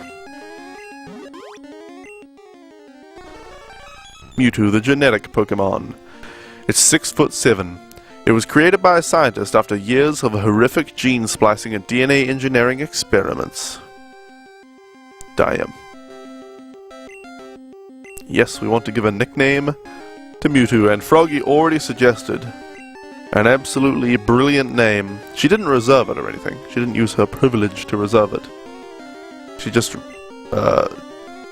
Mewtwo, the genetic Pokemon. It's 6'7". It was created by a scientist after years of horrific gene splicing and DNA engineering experiments. Damn. Yes, we want to give a nickname to Mewtwo, and Froggy already suggested an absolutely brilliant name. She didn't reserve it or anything. She didn't use her privilege to reserve it. She just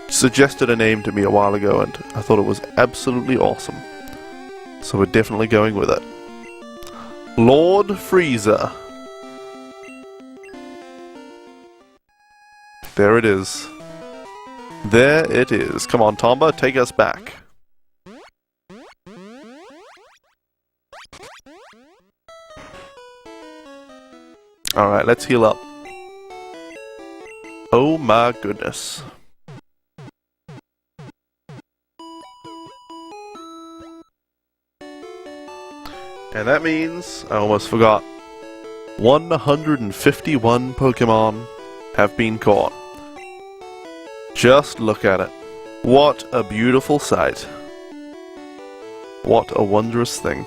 suggested a name to me a while ago, and I thought it was absolutely awesome. So we're definitely going with it. Lord Frieza. There it is. There it is. Come on, Tomba, take us back. Alright, let's heal up. Oh my goodness. And that means, I almost forgot, 151 Pokemon have been caught. Just look at it. What a beautiful sight. What a wondrous thing.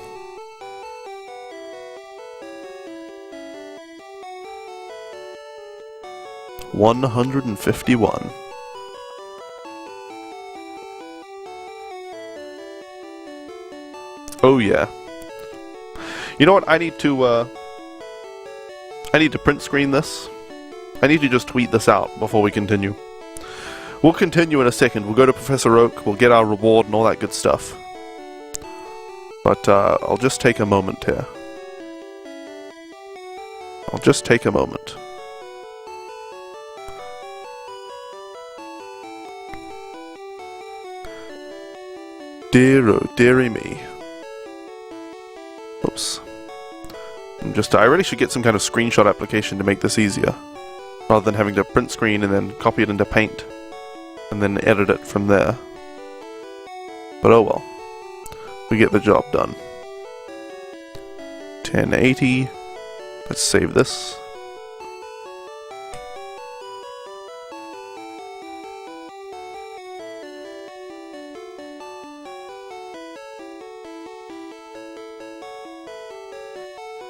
$151. Oh yeah. You know what? I need to print screen this. I need to just tweet this out before we continue. We'll continue in a second. We'll go to Professor Oak. We'll get our reward and all that good stuff. But I'll just take a moment here. I'll just take a moment. Dear oh dearie me. Oops. I really should get some kind of screenshot application to make this easier, rather than having to print screen and then copy it into Paint, and then edit it from there. But oh well. We get the job done. 1080. Let's save this.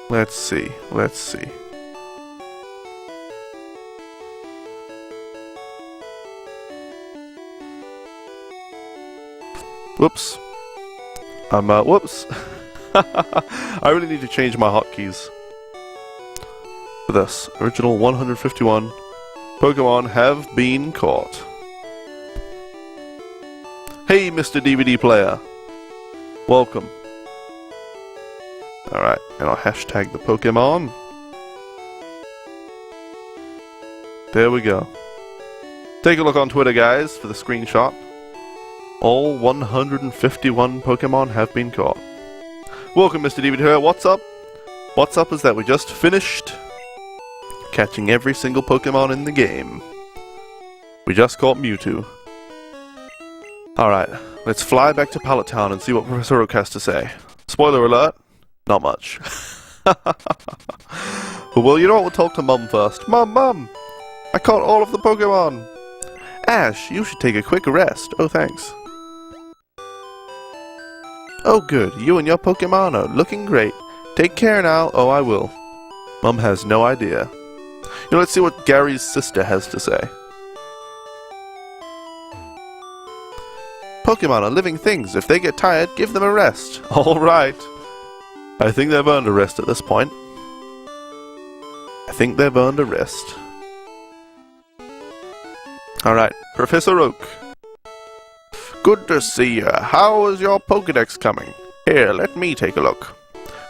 Let's see, let's see. Whoops. Whoops. I really need to change my hotkeys for this. Original 151 Pokemon have been caught. Hey, Mr. DVD player. Welcome. Alright, and I'll hashtag the Pokemon. There we go. Take a look on Twitter, guys, for the screenshot. All 151 Pokemon have been caught. Welcome, Mr. DVD. What's up? What's up is that we just finished catching every single Pokemon in the game. We just caught Mewtwo. Alright, let's fly back to Pallet Town and see what Professor Oak has to say. Spoiler alert. Not much. Well, you know what? We'll talk to Mum first. Mum! I caught all of the Pokemon! Ash, you should take a quick rest. Oh, thanks. Oh, good. You and your Pokemon are looking great. Take care now. Oh, I will. Mum has no idea. You know, let's see what Gary's sister has to say. Pokemon are living things. If they get tired, give them a rest. Alright. I think they've earned a rest at this point. I think they've earned a rest. Alright, Professor Oak. Good to see you. How is your Pokedex coming? Here, let me take a look.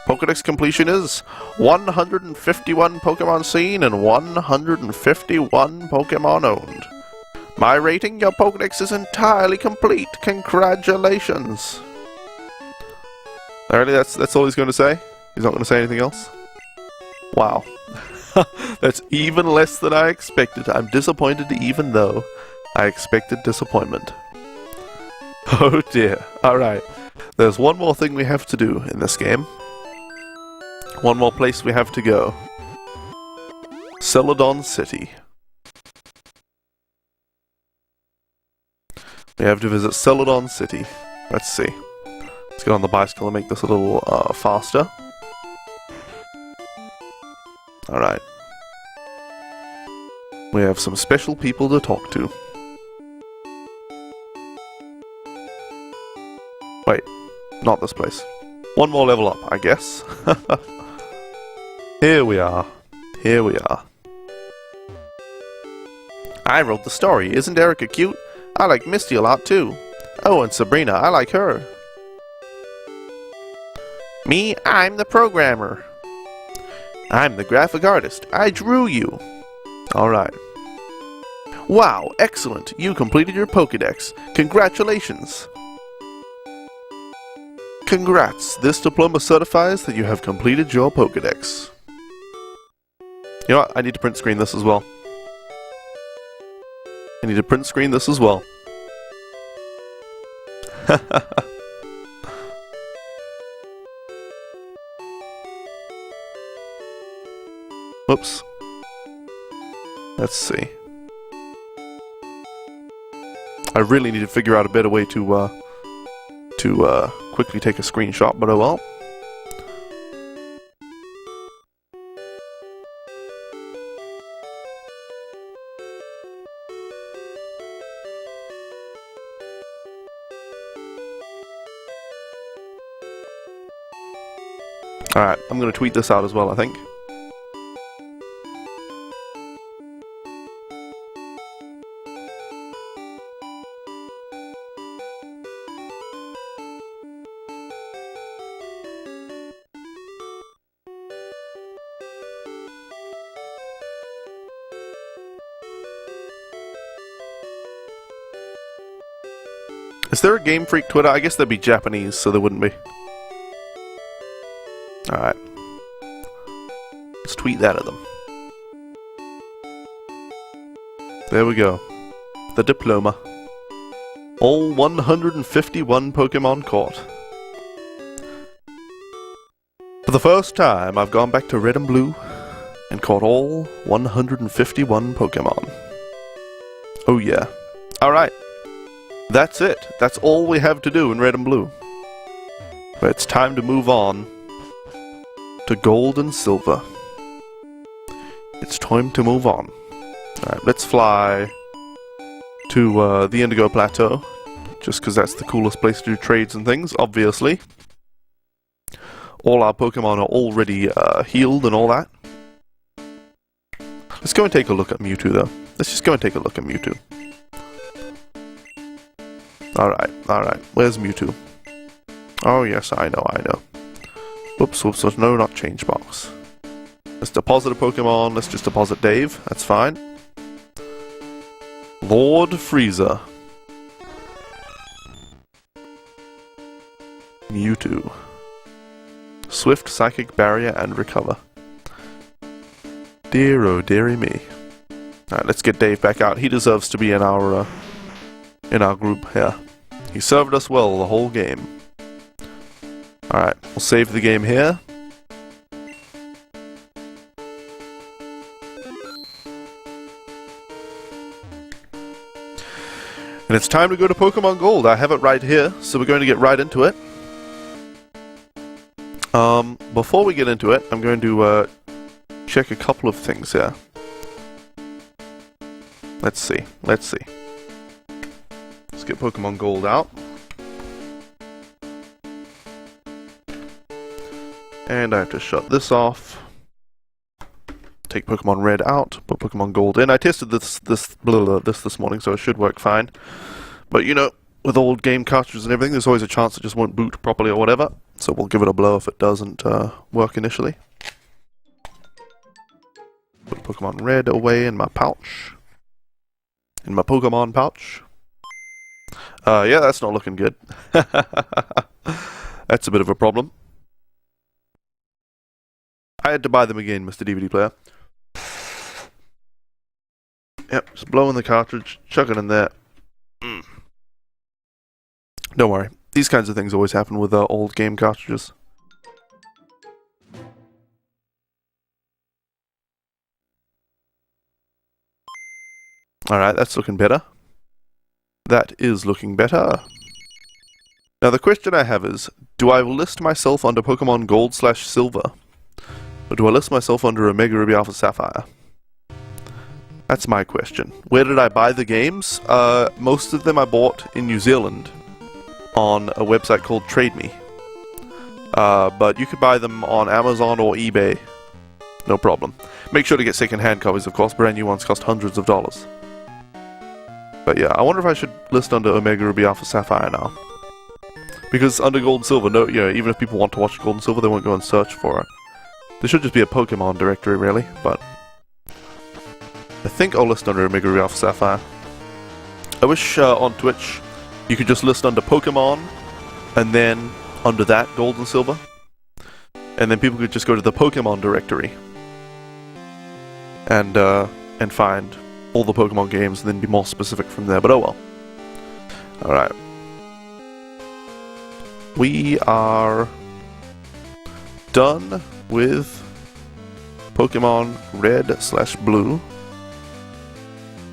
Pokedex completion is 151 Pokemon seen and 151 Pokemon owned. My rating, your Pokedex is entirely complete. Congratulations. Alrighty, that's all he's going to say? He's not going to say anything else? Wow. That's even less than I expected. I'm disappointed even though I expected disappointment. Oh dear. Alright. There's one more thing we have to do in this game. One more place we have to go. Celadon City. We have to visit Celadon City. Let's see. Let's get on the bicycle and make this a little faster. Alright. We have some special people to talk to. Wait, not this place. One more level up, I guess. Here we are. Here we are. I wrote the story. Isn't Erica cute? I like Misty a lot too. Oh, and Sabrina, I like her. Me, I'm the programmer. I'm the graphic artist. I drew you. Alright. Wow, excellent. You completed your Pokédex. Congratulations. Congrats. This diploma certifies that you have completed your Pokédex. You know what? I need to print screen this as well. I need to print screen this as well. Whoops. Let's see. I really need to figure out a better way to quickly take a screenshot, but oh well. Alright, I'm gonna tweet this out as well, I think. Is there a Game Freak Twitter? I guess there'd be Japanese, so there wouldn't be. Alright. Let's tweet that at them. There we go. The diploma. All 151 Pokemon caught. For the first time, I've gone back to Red and Blue and caught all 151 Pokemon. Oh yeah. Alright. That's it. That's all we have to do in Red and Blue. But it's time to move on to Gold and Silver. It's time to move on. Alright, let's fly to the Indigo Plateau. Just because that's the coolest place to do trades and things, obviously. All our Pokemon are already healed and all that. Let's go and take a look at Mewtwo, though. Let's just go and take a look at Mewtwo. Alright, alright. Where's Mewtwo? Oh, yes, I know. Whoops, whoops, no, not change box. Let's deposit a Pokemon. Let's just deposit Dave. That's fine. Lord Frieza. Mewtwo. Swift Psychic Barrier and Recover. Dear oh dearie me. Alright, let's get Dave back out. He deserves to be in our group here. He served us well the whole game. Alright, we'll save the game here. And it's time to go to Pokemon Gold. I have it right here, so we're going to get right into it. Before we get into it, I'm going to check a couple of things here. Let's see. Let's get Pokemon Gold out. And I have to shut this off. Take Pokemon Red out, put Pokemon Gold in. I tested this morning, so it should work fine. But you know, with old game cartridges and everything, there's always a chance it just won't boot properly or whatever. So we'll give it a blow if it doesn't work initially. Put Pokemon Red away in my pouch. In my Pokemon pouch. Yeah, that's not looking good. That's a bit of a problem. I had to buy them again, Mr. DVD Player. Yep, just blow in the cartridge, chuck it in there. Don't worry. These kinds of things always happen with old game cartridges. Alright, that's looking better. That is looking better. Now the question I have is, do I list myself under Pokemon Gold/Silver? Or do I list myself under Omega Ruby Alpha Sapphire? That's my question. Where did I buy the games? Most of them I bought in New Zealand on a website called Trade Me. But you could buy them on Amazon or eBay. No problem. Make sure to get second-hand copies, of course. Brand new ones cost hundreds of dollars. But yeah, I wonder if I should list under Omega Ruby Alpha Sapphire now. Because under Gold and Silver, no, you know, even if people want to watch Gold and Silver, they won't go and search for it. There should just be a Pokemon directory, really, but I think I'll list under Omega Ruby Alpha Sapphire. I wish on Twitch you could just list under Pokemon, and then under that Gold and Silver, and then people could just go to the Pokemon directory and find all the Pokemon games, and then be more specific from there. But oh well. All right. We are done with Pokemon Red/Blue.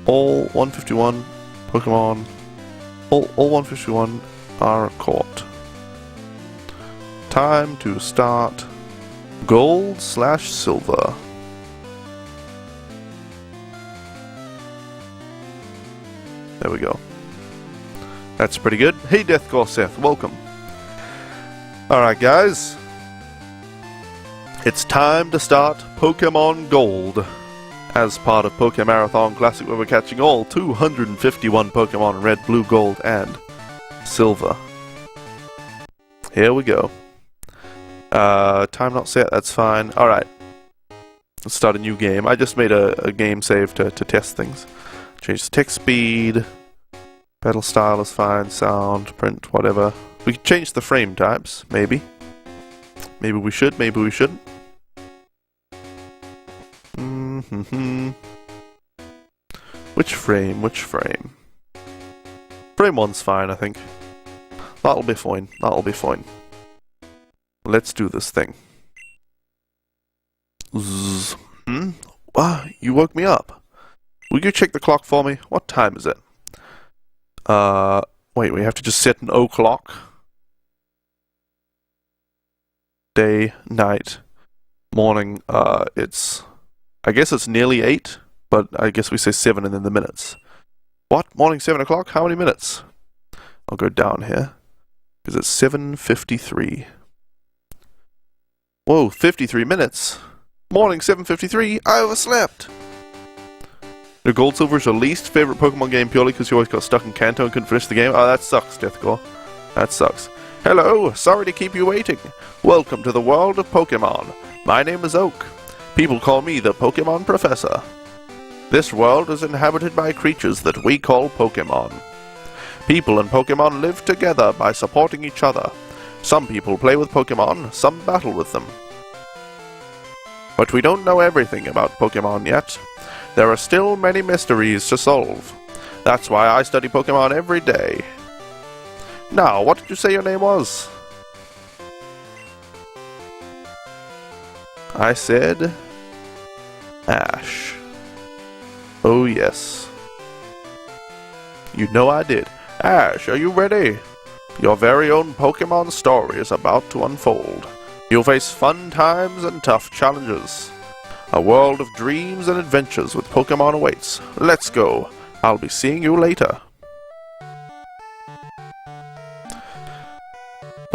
All 151 Pokemon, all 151 are caught. Time to start Gold/Silver. There we go. That's pretty good. Hey Deathcore Seth, welcome. Alright guys, it's time to start Pokemon Gold as part of Pokémarathon Classic, where we're catching all 251 Pokemon Red, Blue, Gold, and Silver. Here we go. Time not set, that's fine. Alright, let's start a new game. I just made a game save to test things. Change the text speed, battle style is fine, sound, print, whatever. We could change the frame types, maybe. Maybe we should, maybe we shouldn't. Which frame, which frame? Frame 1's fine, I think. That'll be fine, that'll be fine. Let's do this thing. Zzz. Ah, you woke me up. Will you check the clock for me? What time is it? Wait, we have to just set an o'clock. Day, night, morning, I guess it's nearly 8, but I guess we say 7 and then the minutes. What? Morning 7 o'clock? How many minutes? I'll go down here, because it's 7:53. Whoa, 53 minutes? Morning 7:53? I overslept! The Gold Silver is your least favorite Pokemon game purely because you always got stuck in Kanto and couldn't finish the game? Oh, that sucks, Deathcore. That sucks. Hello, sorry to keep you waiting. Welcome to the world of Pokemon. My name is Oak. People call me the Pokemon Professor. This world is inhabited by creatures that we call Pokemon. People and Pokemon live together by supporting each other. Some people play with Pokemon, some battle with them. But we don't know everything about Pokemon yet. There are still many mysteries to solve. That's why I study Pokemon every day. Now, what did you say your name was? I said Ash. Oh yes. You know I did. Ash, are you ready? Your very own Pokemon story is about to unfold. You'll face fun times and tough challenges. A world of dreams and adventures with Pokemon awaits. Let's go. I'll be seeing you later.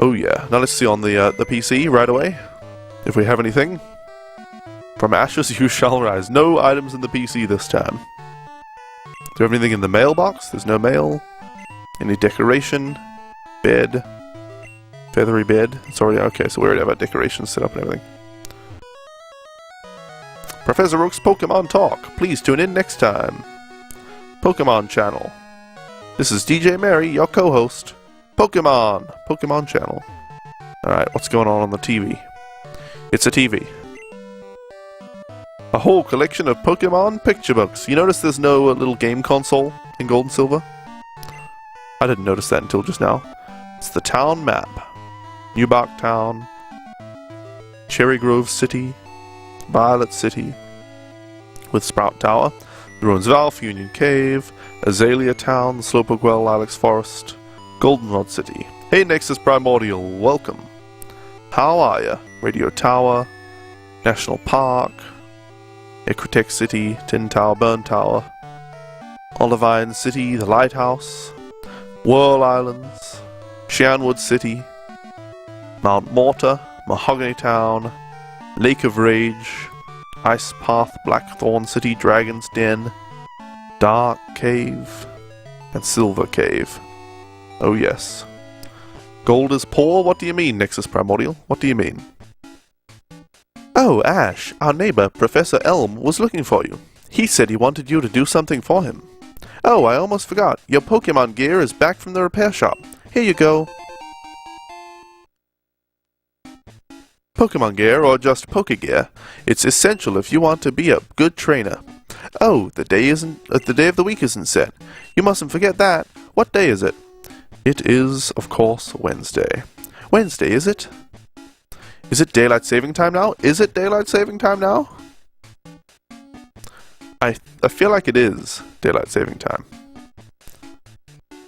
Oh yeah. Now let's see on the PC right away if we have anything. From ashes you shall rise. No items in the PC this time. Do we have anything in the mailbox? There's no mail. Any decoration? Bed? Feathery bed? Sorry, okay, so we already have our decorations set up and everything. Professor Oak's Pokemon Talk. Please tune in next time. Pokemon Channel. This is DJ Mary, your co-host. Pokemon Channel. Alright, what's going on the TV? It's a TV. A whole collection of Pokemon picture books. You notice there's no little game console in Gold and Silver? I didn't notice that until just now. It's the town map. Newbark Town. Cherry Grove City. Violet City. With Sprout Tower. Ruins of Alph, Union Cave, Azalea Town, Slowpoke Well, Ilex Forest, Goldenrod City. Hey Nexus Primordial, welcome. How are ya? Radio Tower, National Park, Equitech City, Tin Tower, Burn Tower, Olivine City, the Lighthouse, Whirl Islands, Shanwood City, Mount Mortar, Mahogany Town, Lake of Rage, Ice Path, Blackthorn City, Dragon's Den, Dark Cave, and Silver Cave. Oh yes. Gold is poor? What do you mean, Nexus Primordial? What do you mean? Oh, Ash, our neighbor, Professor Elm, was looking for you. He said he wanted you to do something for him. Oh, I almost forgot. Your Pokemon gear is back from the repair shop. Here you go. Pokemon gear, or just Pokegear. It's essential if you want to be a good trainer. Oh, the day of the week isn't set. You mustn't forget that. What day is it? It is, of course, Wednesday. Wednesday, is it? Is it daylight saving time now? Is it daylight saving time now? I feel like it is daylight saving time.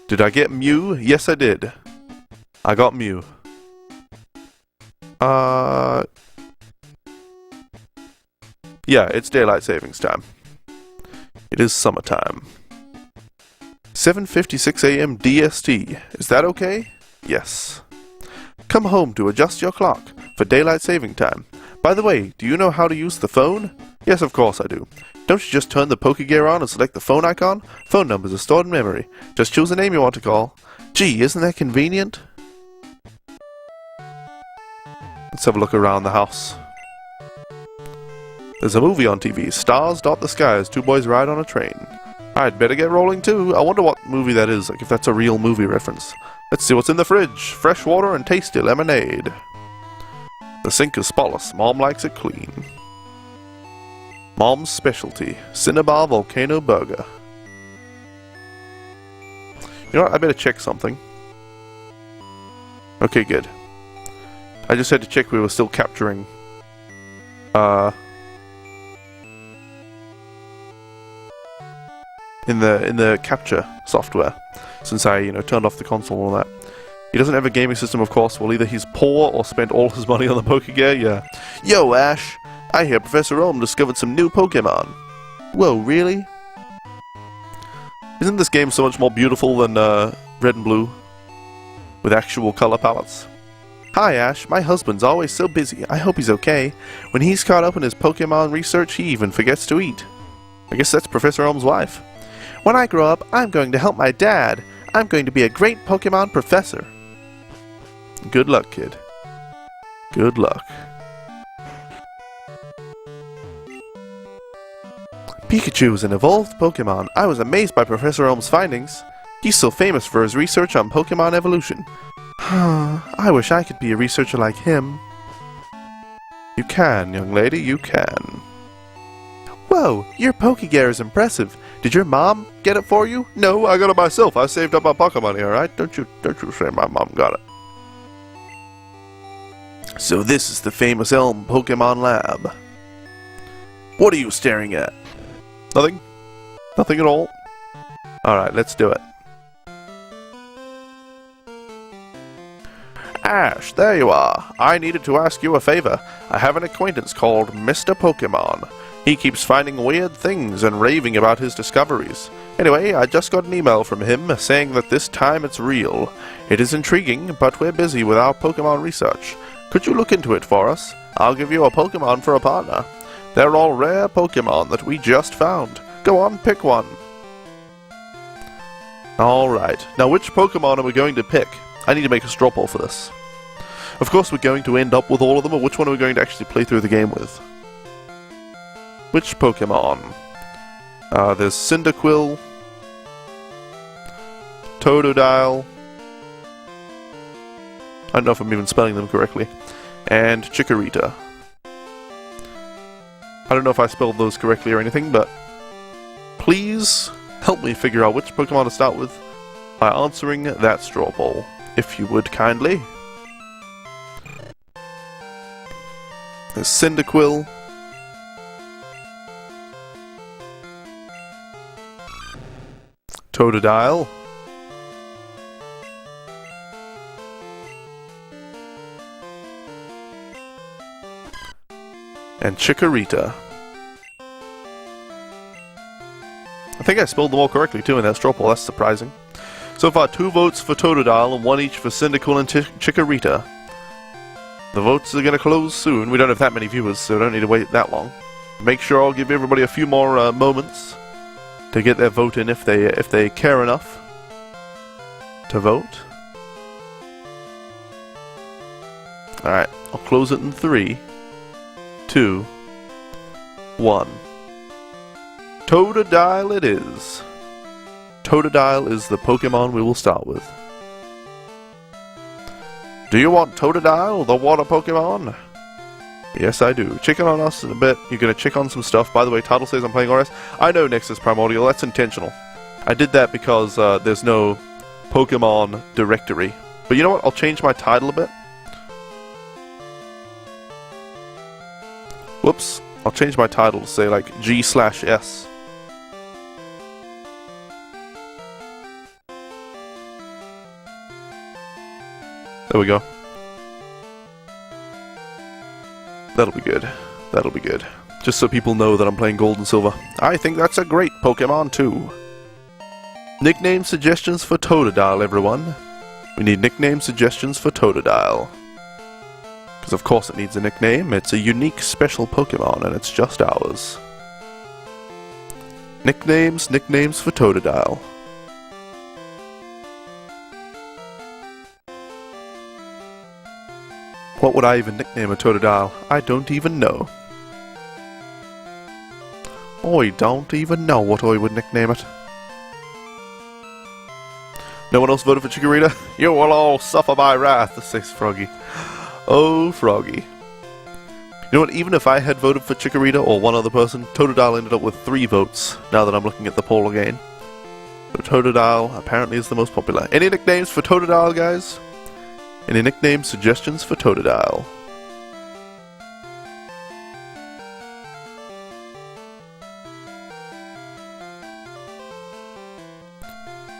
Did I get Mew? Yes, I did. I got Mew. Yeah, it's daylight savings time. It is summertime. 7:56 a.m. DST. Is that okay? Yes. Come home to adjust your clock for daylight saving time. By the way, do you know how to use the phone? Yes, of course I do. Don't you just turn the Pokegear on and select the phone icon? Phone numbers are stored in memory. Just choose a name you want to call. Gee, isn't that convenient? Let's have a look around the house. There's a movie on TV. Stars dot the sky as two boys ride on a train. I'd better get rolling too. I wonder what movie that is, like if that's a real movie reference. Let's see what's in the fridge. Fresh water and tasty lemonade. The sink is spotless. Mom likes it clean. Mom's specialty. Cinnabar Volcano Burger. You know what? I better check something. Okay, good. I just had to check we were still capturing in the capture software, since I turned off the console and all that. He doesn't have a gaming system, of course. Well, either he's poor or spent all his money on the Pokegear. Yeah. Yo, Ash, I hear Professor Elm discovered some new Pokemon. Whoa, really? Isn't this game so much more beautiful than Red and Blue, with actual color palettes? Hi, Ash. My husband's always so busy. I hope he's okay. When he's caught up in his Pokemon research, he even forgets to eat. I guess that's Professor Elm's wife. When I grow up, I'm going to help my dad. I'm going to be a great Pokemon professor. Good luck, kid. Good luck. Pikachu is an evolved Pokemon. I was amazed by Professor Elm's findings. He's so famous for his research on Pokemon evolution. I wish I could be a researcher like him. You can, young lady, you can. Whoa, your Pokegear is impressive. Did your mom get it for you? No, I got it myself. I saved up my pocket money, alright? Don't you say my mom got it. So this is the famous Elm Pokemon Lab. What are you staring at? Nothing? Nothing at all? Alright, let's do it. Ash, there you are. I needed to ask you a favor. I have an acquaintance called Mr. Pokemon. He keeps finding weird things and raving about his discoveries. Anyway, I just got an email from him saying that this time it's real. It is intriguing, but we're busy with our Pokemon research. Could you look into it for us? I'll give you a Pokemon for a partner. They're all rare Pokemon that we just found. Go on, pick one. Alright, now which Pokemon are we going to pick? I need to make a straw poll for this. Of course we're going to end up with all of them, or which one are we going to actually play through the game with? Which Pokemon? There's Cyndaquil, Totodile, I don't know if I'm even spelling them correctly, and Chikorita. I don't know if I spelled those correctly or anything, but please help me figure out which Pokemon to start with by answering that straw poll, if you would kindly. There's Cyndaquil, Totodile. And Chikorita. I think I spelled them all correctly too in that straw poll, that's surprising. So far, 2 votes for Totodile and 1 each for Cyndaquil and Chikorita. The votes are going to close soon. We don't have that many viewers, so we don't need to wait that long. Make sure I'll give everybody a few more moments to get their vote in if they care enough to vote. Alright, I'll close it in 3, 2, 1. Totodile it is. Totodile is the Pokemon we will start with. Do you want Totodile, the water Pokemon? Yes, I do. Chicken on us in a bit. You're gonna check on some stuff. By the way, title says I'm playing RS. I know Nexus Primordial. That's intentional. I did that because there's no Pokemon directory. But you know what? I'll change my title a bit. Whoops. I'll change my title to say like G/S. There we go. That'll be good. That'll be good. Just so people know that I'm playing Gold and Silver. I think that's a great Pokemon too. Nickname suggestions for Totodile, everyone. We need nickname suggestions for Totodile. Because of course it needs a nickname. It's a unique, special Pokemon, and it's just ours. Nicknames for Totodile. What would I even nickname a Totodile? I don't even know. I don't even know what I would nickname it. No one else voted for Chikorita? You will all suffer my wrath, says Froggy. Oh, Froggy. You know what, even if I had voted for Chikorita or one other person, Totodile ended up with 3 votes, now that I'm looking at the poll again. So Totodile apparently is the most popular. Any nicknames for Totodile, guys? Any nickname suggestions for Totodile?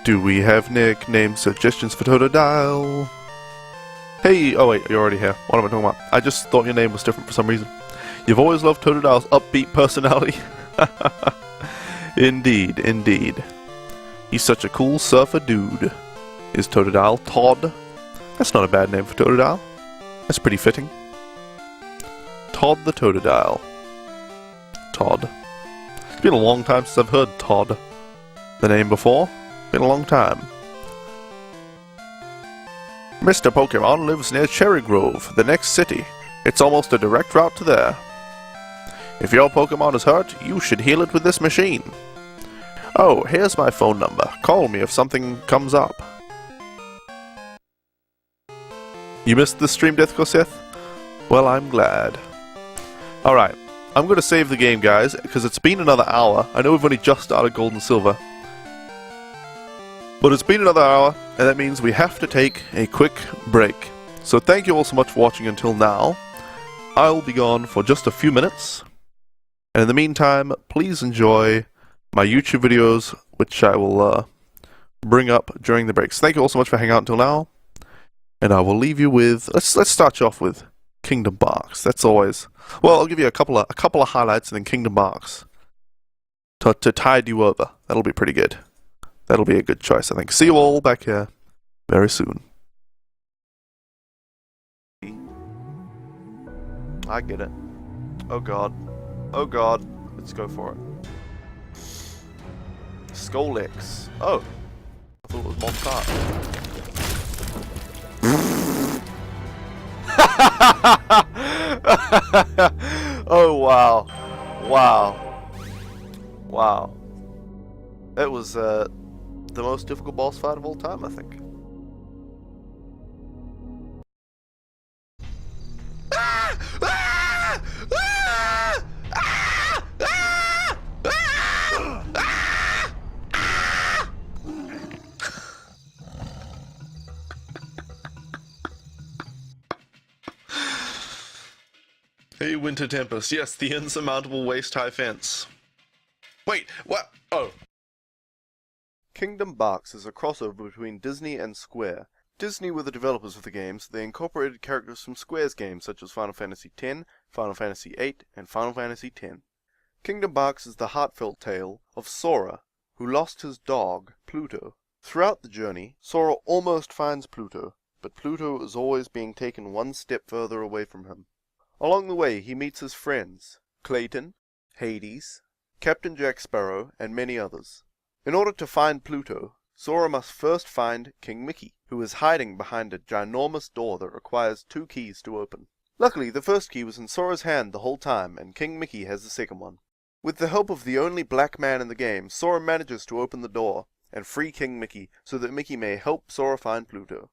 Do we have nickname suggestions for Totodile? Hey, oh wait, you're already here. What am I talking about? I just thought your name was different for some reason. You've always loved Totodile's upbeat personality. Indeed, indeed. He's such a cool surfer dude. Is Totodile Todd? That's not a bad name for Totodile. That's pretty fitting. Todd the Totodile. Todd. It's been a long time since I've heard Todd, the name before. Been a long time. Mr. Pokemon lives near Cherry Grove, the next city. It's almost a direct route to there. If your Pokemon is hurt, you should heal it with this machine. Oh, here's my phone number. Call me if something comes up. You missed the stream, Death Sith? Well, I'm glad. Alright, I'm going to save the game, guys, because it's been another hour. I know we've only just started Gold and Silver. But it's been another hour, and that means we have to take a quick break. So thank you all so much for watching until now. I'll be gone for just a few minutes. And in the meantime, please enjoy my YouTube videos, which I will bring up during the breaks. Thank you all so much for hanging out until now. And I will leave you with, let's start you off with Kingdom Barks. That's always, well, I'll give you a couple of highlights and then Kingdom Barks to tide you over. That'll be pretty good. That'll be a good choice, I think. See you all back here very soon. I get it. Oh god. Oh god. Let's go for it. Scolex. Oh. I thought it was Montart. Oh wow. Wow. Wow. It was the most difficult boss fight of all time, I think. Hey, Winter Tempest. Yes, the insurmountable waist-high fence. Wait, what? Oh. Kingdom Box is a crossover between Disney and Square. Disney were the developers of the games. They incorporated characters from Square's games such as Final Fantasy X, Final Fantasy VIII, and Final Fantasy X. Kingdom Box is the heartfelt tale of Sora, who lost his dog, Pluto. Throughout the journey, Sora almost finds Pluto, but Pluto is always being taken one step further away from him. Along the way, he meets his friends, Clayton, Hades, Captain Jack Sparrow, and many others. In order to find Pluto, Sora must first find King Mickey, who is hiding behind a ginormous door that requires 2 keys to open. Luckily, the first key was in Sora's hand the whole time, and King Mickey has the second one. With the help of the only black man in the game, Sora manages to open the door and free King Mickey so that Mickey may help Sora find Pluto.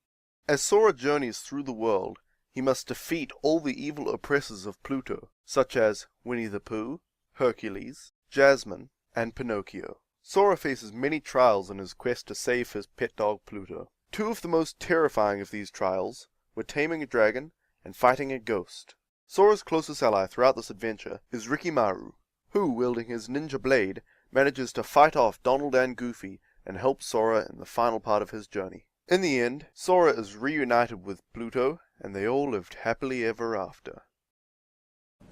As Sora journeys through the world, he must defeat all the evil oppressors of Pluto, such as Winnie the Pooh, Hercules, Jasmine, and Pinocchio. Sora faces many trials in his quest to save his pet dog Pluto. 2 of the most terrifying of these trials were taming a dragon and fighting a ghost. Sora's closest ally throughout this adventure is Rikimaru, who, wielding his ninja blade, manages to fight off Donald and Goofy and help Sora in the final part of his journey. In the end, Sora is reunited with Pluto, and they all lived happily ever after. There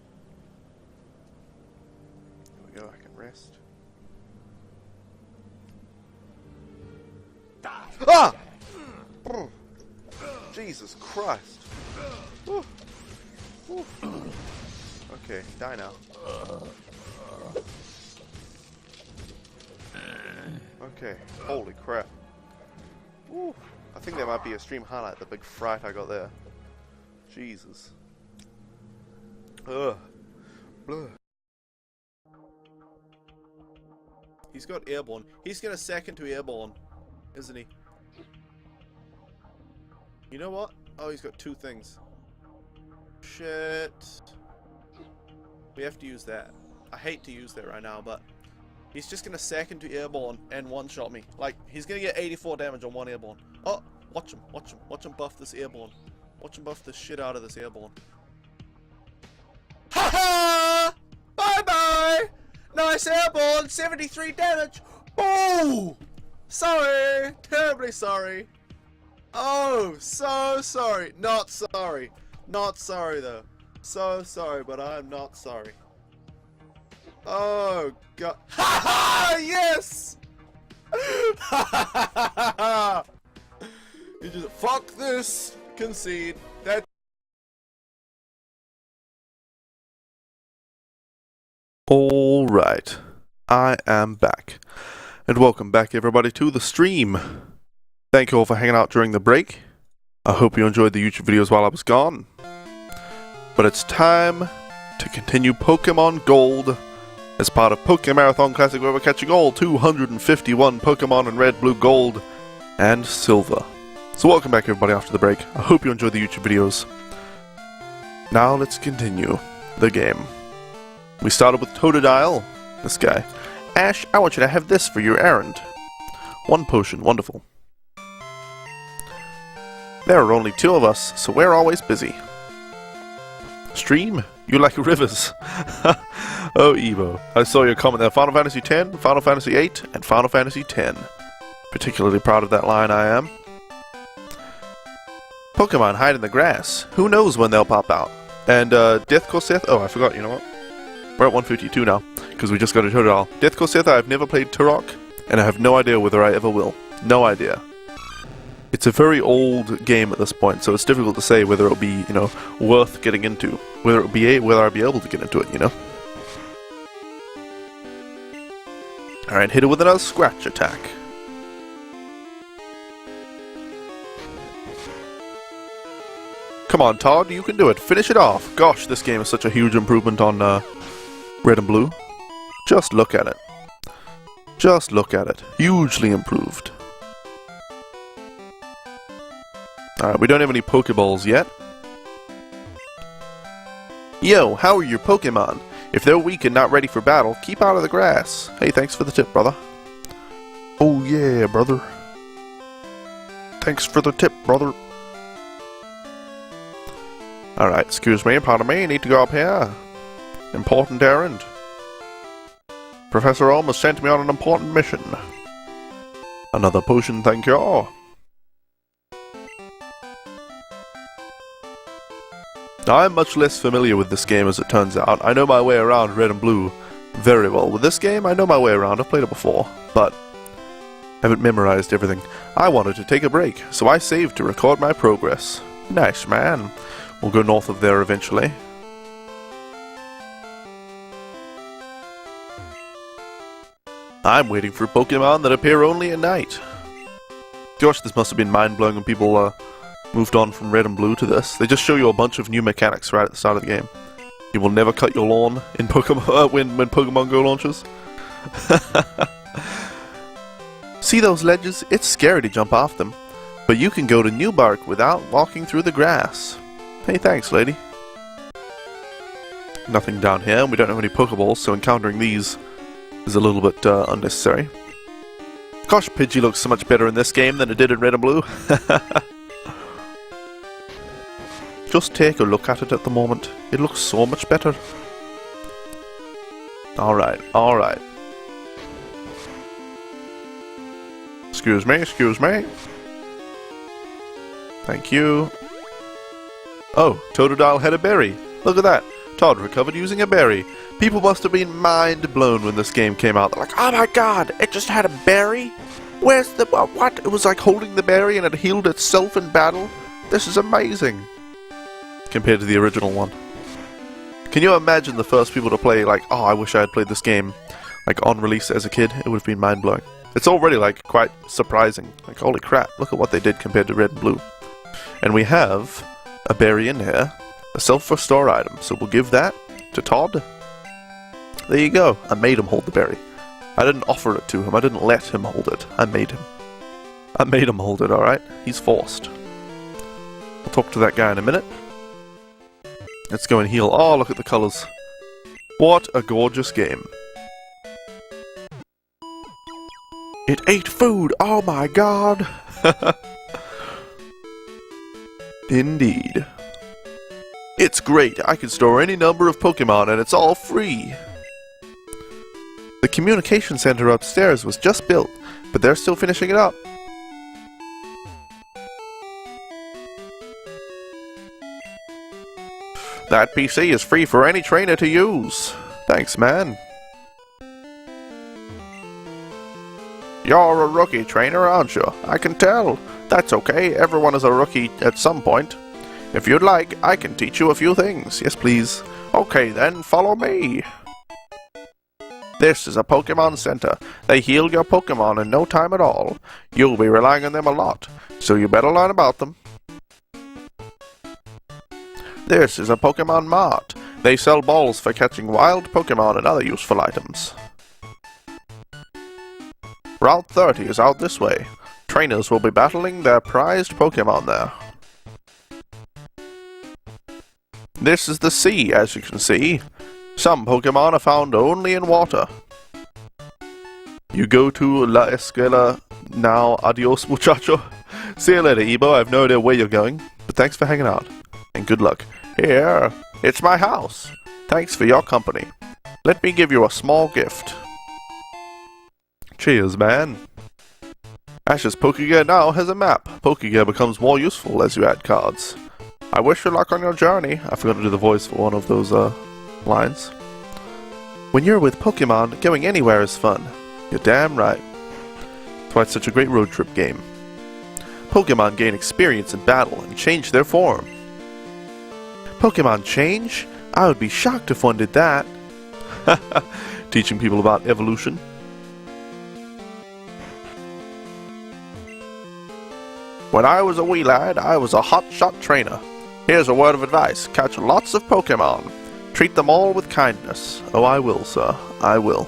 we go, I can rest. Ah! Jesus Christ. Woo. Woo. Okay, die now. Okay, holy crap. Woo. I think that might be a stream highlight, the big fright I got there. Jesus. Ugh. Blah. He's got airborne. He's gonna second to airborne, isn't he? You know what? Oh, he's got 2 things. Shit. We have to use that. I hate to use that right now, but he's just gonna second to airborne and one-shot me. Like, he's gonna get 84 damage on 1 airborne. Oh, watch him, watch him. Watch him buff this airborne. Watch him buff the shit out of this airborne. Ha ha! Bye-bye! Nice airborne, 73 damage! Oh! Sorry! Terribly sorry. Oh, so sorry. Not sorry. Not sorry, though. So sorry, but I'm not sorry. Oh, God. Ha ha! Yes! Ha ha ha ha! You just fuck this. Concede. That. Alright. I am back. And welcome back, everybody, to the stream. Thank you all for hanging out during the break. I hope you enjoyed the YouTube videos while I was gone. But it's time to continue Pokemon Gold as part of Pokémarathon Classic, where we're catching all 251 Pokemon in Red, Blue, Gold, and Silver. So welcome back, everybody, after the break. I hope you enjoyed the YouTube videos. Now let's continue the game. We started with Totodile, this guy. Ash, I want you to have this for your errand. 1 potion, wonderful. There are only 2 of us, so we're always busy. Stream? You like rivers? Oh, Evo. I saw your comment there. Final Fantasy X, Final Fantasy VIII, and Final Fantasy X. Particularly proud of that line, I am. Pokemon hide in the grass. Who knows when they'll pop out? And, Death Corseth? Oh, I forgot, you know what? We're at 152 now, because we just got a Totodile. Death Corseth, I've never played Turok, and I have no idea whether I ever will. No idea. It's a very old game at this point, so it's difficult to say whether it'll be, you know, worth getting into. Whether I'll be able to get into it, you know. Alright, hit it with another scratch attack. Come on, Todd, you can do it. Finish it off. Gosh, this game is such a huge improvement on Red and Blue. Just look at it. Just look at it. Hugely improved. Alright, we don't have any Pokeballs yet. Yo, how are your Pokemon? If they're weak and not ready for battle, keep out of the grass. Hey, thanks for the tip, brother. Oh yeah, brother. Thanks for the tip, brother. Alright, excuse me, pardon me, I need to go up here. Important errand. Professor Olm has sent me on an important mission. Another potion, thank you. Now, I'm much less familiar with this game as it turns out. I know my way around Red and Blue very well. With this game, I know my way around. I've played it before, but I haven't memorized everything. I wanted to take a break, so I saved to record my progress. Nice, man. We'll go north of there eventually. I'm waiting for Pokemon that appear only at night. Gosh, this must have been mind-blowing when people moved on from Red and Blue to this. They just show you a bunch of new mechanics right at the start of the game. You will never cut your lawn in Pokemon when Pokemon Go launches. See those ledges? It's scary to jump off them, but you can go to New Bark without walking through the grass. Hey, thanks, lady. Nothing down here, and we don't have any Pokeballs, so encountering these is a little bit unnecessary. Gosh, Pidgey looks so much better in this game than it did in Red and Blue. Just take a look at it at the moment. It looks so much better. Alright, alright. Excuse me, excuse me. Thank you. Oh, Totodile had a berry. Look at that. Todd recovered using a berry. People must have been mind blown when this game came out. They're like, oh my god, it just had a berry? Where's the... what? It was like holding the berry and it healed itself in battle? This is amazing. Compared to the original one. Can you imagine the first people to play, like, oh, I wish I had played this game, like, on release as a kid? It would have been mind-blowing. It's already, like, quite surprising. Like, holy crap, look at what they did compared to Red and Blue. And we have a berry in here, a self-restore item, so we'll give that to Todd. There you go. I made him hold the berry. I didn't offer it to him, I didn't let him hold it. I made him. I made him hold it, alright? He's forced. We'll talk to that guy in a minute. Let's go and heal. Oh, look at the colors. What a gorgeous game. It ate food! Oh my god! Indeed. It's great. I can store any number of Pokemon and it's all free. The communication center upstairs was just built, but they're still finishing it up. That PC is free for any trainer to use. Thanks, man. You're a rookie trainer, aren't you? I can tell. That's okay, everyone is a rookie at some point. If you'd like, I can teach you a few things. Yes, please. Okay then, follow me. This is a Pokemon Center. They heal your Pokemon in no time at all. You'll be relying on them a lot, so you better learn about them. This is a Pokemon Mart. They sell balls for catching wild Pokemon and other useful items. Route 30 is out this way. Trainers will be battling their prized Pokemon there. This is the sea, as you can see. Some Pokemon are found only in water. You go to La Escuela now. Adios, muchacho. See you later, Ebo. I have no idea where you're going, but thanks for hanging out. And good luck. Here, it's my house. Thanks for your company. Let me give you a small gift. Cheers, man. Ash's Pokegear now has a map. Pokegear becomes more useful as you add cards. I wish you luck on your journey. I forgot to do the voice for one of those, lines. When you're with Pokemon, going anywhere is fun. You're damn right. That's why it's such a great road trip game. Pokemon gain experience in battle and change their form. Pokemon change? I would be shocked if one did that. Teaching people about evolution. When I was a wee lad, I was a hotshot trainer. Here's a word of advice. Catch lots of Pokemon. Treat them all with kindness. Oh, I will, sir. I will.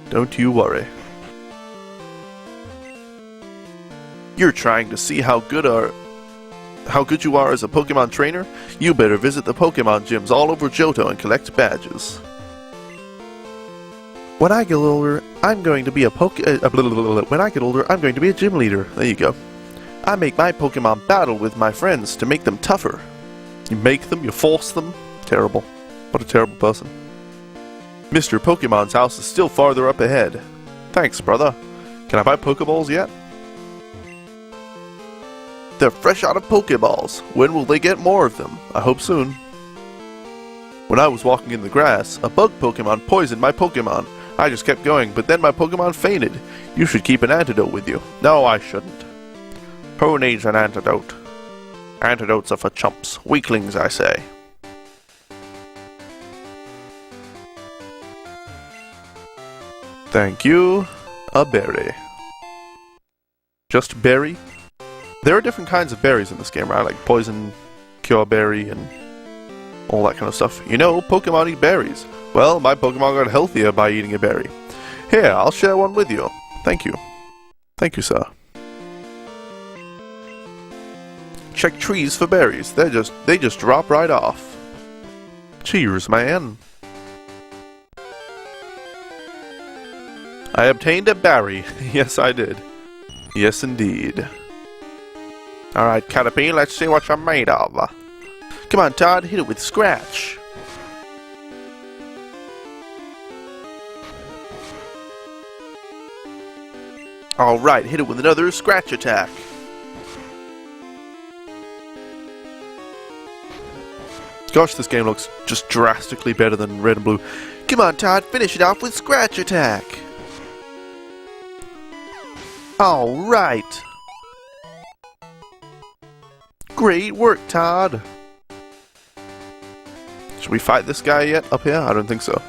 Don't you worry. You're trying to see how good you are as a Pokemon trainer? You better visit the Pokemon gyms all over Johto and collect badges. When I get older, I'm going to be when I get older, I'm going to be a gym leader. There you go. I make my Pokemon battle with my friends to make them tougher. You make them, you force them. Terrible. What a terrible person. Mr. Pokemon's house is still farther up ahead. Thanks, brother. Can I buy Pokeballs yet? They're fresh out of Pokeballs. When will they get more of them? I hope soon. When I was walking in the grass, a bug Pokemon poisoned my Pokemon. I just kept going, but then my Pokemon fainted. You should keep an antidote with you. No, I shouldn't. Who needs an antidote? Antidotes are for chumps. Weaklings, I say. Thank you. A berry. Just berry? There are different kinds of berries in this game, right? Like poison, cure berry, and all that kind of stuff. You know, Pokemon eat berries. Well, my Pokemon got healthier by eating a berry. Here, I'll share one with you. Thank you. Thank you, sir. Check trees for berries. They just drop right off. Cheers, man. I obtained a berry. Yes, I did. Yes, indeed. Alright, Caterpie, let's see what you're made of. Come on, Todd, hit it with Scratch. Alright, hit it with another Scratch attack. Gosh, this game looks just drastically better than Red and Blue. Come on, Todd, finish it off with Scratch attack. Alright. Great work, Todd. Should we fight this guy yet up here? I don't think so.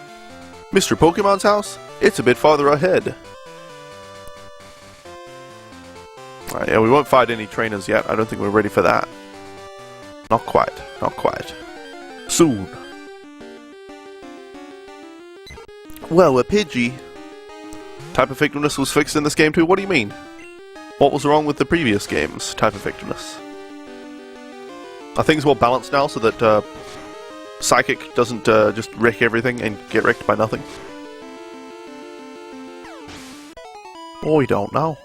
Mr. Pokemon's house? It's a bit farther ahead. Alright, yeah, we won't fight any trainers yet. I don't think we're ready for that. Not quite. Not quite. Soon. Well, we're Pidgey. Type effectiveness was fixed in this game too? What do you mean? What was wrong with the previous game's type effectiveness? Are things more balanced now so that Psychic doesn't just wreck everything and get wrecked by nothing? Oh, we don't know.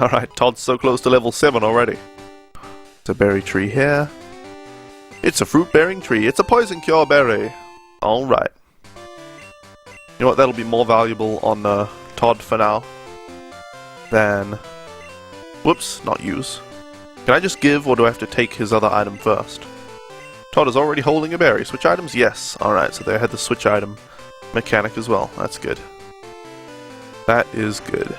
Alright, Todd's so close to level 7 already. It's a berry tree here. It's a fruit-bearing tree. It's a poison cure berry. Alright. You know what, that'll be more valuable on Todd for now than... Whoops, not use. Can I just give, or do I have to take his other item first? Todd is already holding a berry. Switch items? Yes. Alright, so they had the switch item mechanic as well. That's good. That is good.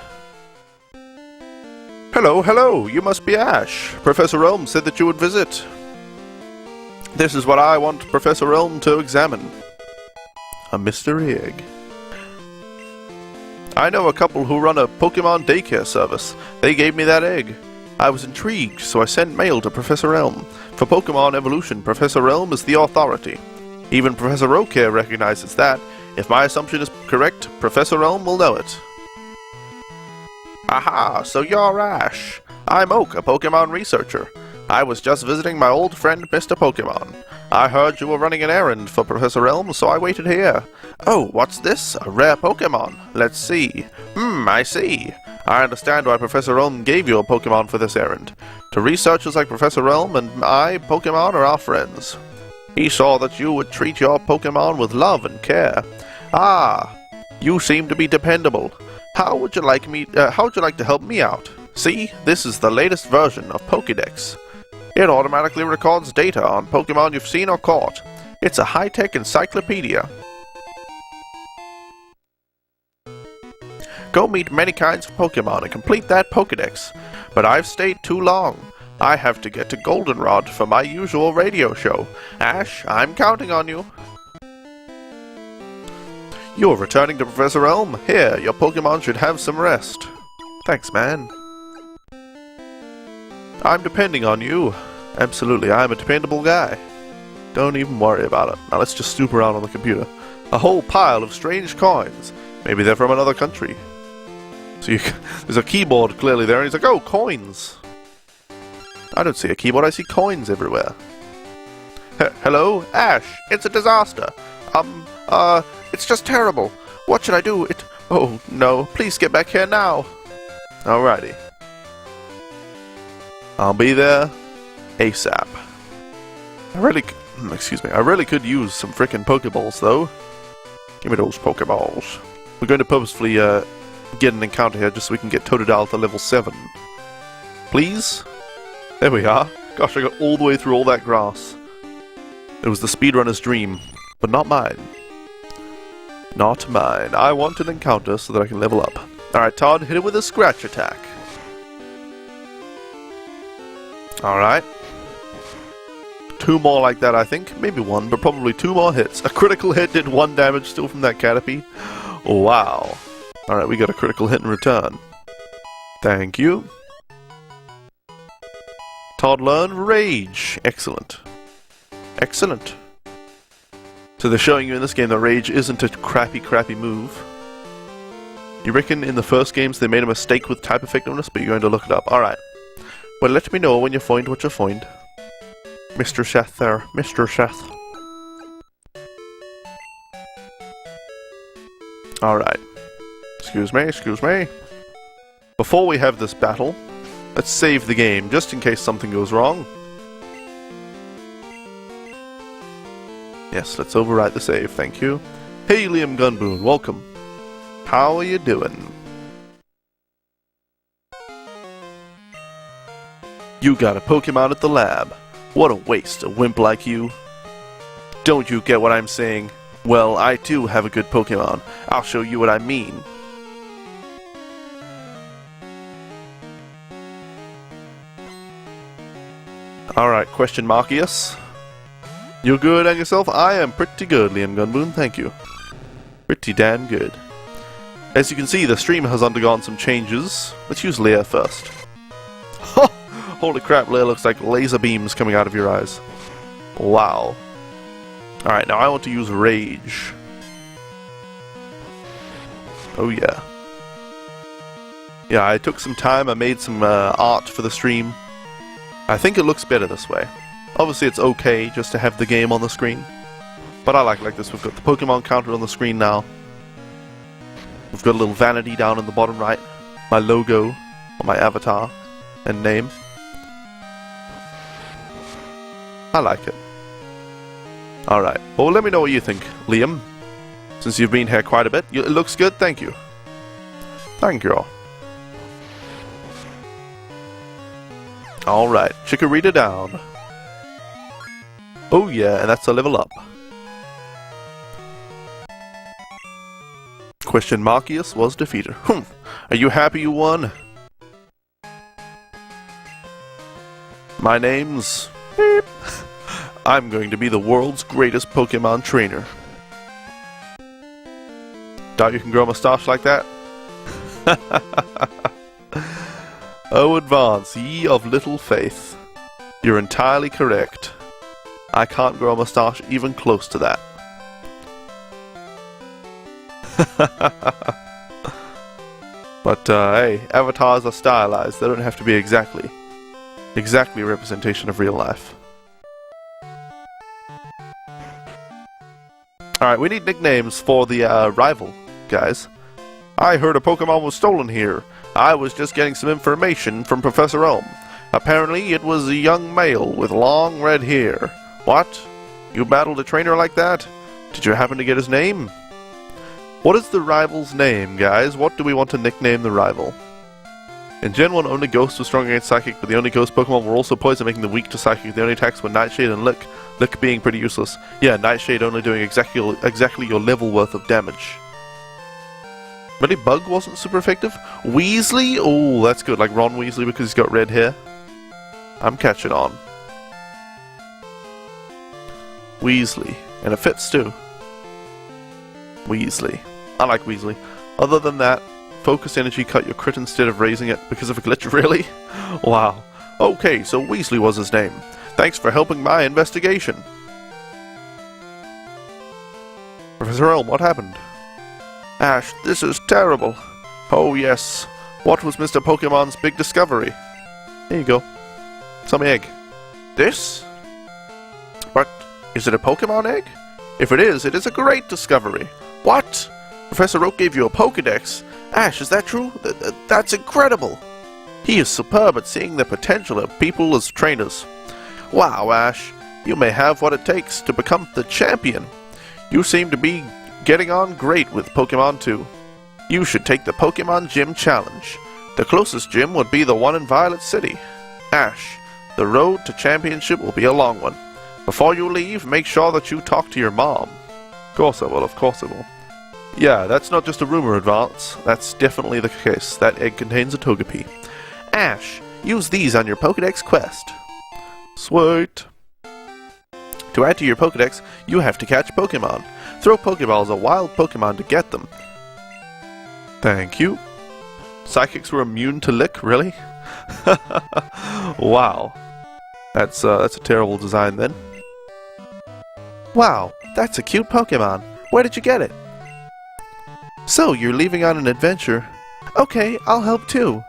Hello, hello! You must be Ash! Professor Elm said that you would visit. This is what I want Professor Elm to examine. A mystery egg. I know a couple who run a Pokemon daycare service. They gave me that egg. I was intrigued, so I sent mail to Professor Elm. For Pokemon evolution, Professor Elm is the authority. Even Professor Oakcare recognizes that. If my assumption is correct, Professor Elm will know it. Aha, so you're Ash. I'm Oak, a Pokemon researcher. I was just visiting my old friend Mr. Pokemon. I heard you were running an errand for Professor Elm, so I waited here. Oh, what's this? A rare Pokemon. Let's see. I see. I understand why Professor Elm gave you a Pokemon for this errand. To researchers like Professor Elm and I, Pokemon are our friends. He saw that you would treat your Pokemon with love and care. Ah, you seem to be dependable. How would you like to help me out? See, this is the latest version of Pokédex. It automatically records data on Pokemon you've seen or caught. It's a high-tech encyclopedia. Go meet many kinds of Pokemon and complete that Pokédex. But I've stayed too long. I have to get to Goldenrod for my usual radio show. Ash, I'm counting on you. You're returning to Professor Elm. Here, your Pokemon should have some rest. Thanks, man. I'm depending on you. Absolutely, I'm a dependable guy. Don't even worry about it. Now let's just snoop around on the computer. A whole pile of strange coins. Maybe they're from another country. So there's a keyboard clearly there, and he's like, oh, coins! I don't see a keyboard, I see coins everywhere. Hello? Ash, it's a disaster. It's just terrible. What should I do? Oh, no, please get back here now. Alrighty. I'll be there ASAP. I really could use some frickin' Pokeballs, though. Give me those Pokeballs. We're going to purposefully get an encounter here just so we can get Totodile to level 7. Please? There we are. Gosh, I got all the way through all that grass. It was the speedrunner's dream, but not mine. Not mine. I want an encounter so that I can level up. Alright, Todd, hit it with a scratch attack. Alright. 2 more like that, I think. Maybe 1, but probably 2 more hits. A critical hit did 1 damage still from that Caterpie. Wow. Alright, we got a critical hit in return. Thank you. Todd learned Rage. Excellent. Excellent. So they're showing you in this game that Rage isn't a crappy move. You reckon in the first games they made a mistake with type effectiveness, but you're going to look it up. Alright. Well, let me know when you find what you find. Mr. Seth there. Mr. Seth. Alright. Excuse me, excuse me. Before we have this battle, let's save the game, just in case something goes wrong. Yes, let's overwrite the save, thank you. Hey, Liam Gunboon, welcome. How are you doing? You got a Pokemon at the lab. What a waste, a wimp like you. Don't you get what I'm saying? Well, I too have a good Pokemon. I'll show you what I mean. Alright, question Markius. You good and yourself? I am pretty good, Liam Gunboon, thank you. Pretty damn good. As you can see, the stream has undergone some changes. Let's use Leia first. Holy crap, Leia looks like laser beams coming out of your eyes. Wow. Alright, now I want to use Rage. Oh yeah. Yeah, I took some time, I made some art for the stream. I think it looks better this way. Obviously it's okay just to have the game on the screen. But I like this. We've got the Pokemon counter on the screen now. We've got a little vanity down in the bottom right. My logo on my avatar and name. I like it. Alright. Well, let me know what you think, Liam. Since you've been here quite a bit. It looks good, thank you. Thank you. Alright, Chikorita down. Oh yeah, and that's a level up. Question Markius was defeated. Are you happy you won? My name's... Beep. I'm going to be the world's greatest Pokemon trainer. Doubt you can grow a mustache like that? Oh, advance, ye of little faith. You're entirely correct. I can't grow a mustache even close to that. But, hey, avatars are stylized. They don't have to be exactly a representation of real life. Alright, we need nicknames for the, rival, guys. I heard a Pokemon was stolen here. I was just getting some information from Professor Elm. Apparently, it was a young male with long red hair. What? You battled a trainer like that? Did you happen to get his name? What is the rival's name, guys? What do we want to nickname the rival? In Gen 1, only Ghost was strong against Psychic, but the only Ghost Pokemon were also Poison, making them weak to Psychic. The only attacks were Nightshade and Lick. Lick being pretty useless. Yeah, Nightshade only doing exactly your level worth of damage. Really, Bug wasn't super effective? Weasley? Oh, that's good. Like Ron Weasley because he's got red hair. I'm catching on. Weasley. And it fits too. Weasley. I like Weasley. Other than that, Focus Energy cut your crit instead of raising it because of a glitch, really? Wow. Okay, so Weasley was his name. Thanks for helping my investigation. Professor Elm, what happened? Ash, this is terrible. Oh yes. What was Mr. Pokemon's big discovery? There you go. Some egg. This? But is it a Pokemon egg? If it is a great discovery. What? Professor Oak gave you a Pokedex? Ash, is that true? That's incredible! He is superb at seeing the potential of people as trainers. Wow, Ash, you may have what it takes to become the champion. You seem to be getting on great with Pokemon too. You should take the Pokemon Gym Challenge. The closest gym would be the one in Violet City. Ash, the road to championship will be a long one. Before you leave, make sure that you talk to your mom. Of course I will, of course I will. Yeah, that's not just a rumor, Advance. That's definitely the case. That egg contains a Togepi. Ash, use these on your Pokedex quest. Sweet. To add to your Pokedex, you have to catch Pokemon. Throw Pokeballs at wild Pokemon to get them. Thank you. Psychics were immune to Lick, really? Wow. That's a terrible design then. Wow, that's a cute Pokemon. Where did you get it? So, you're leaving on an adventure. Okay, I'll help too.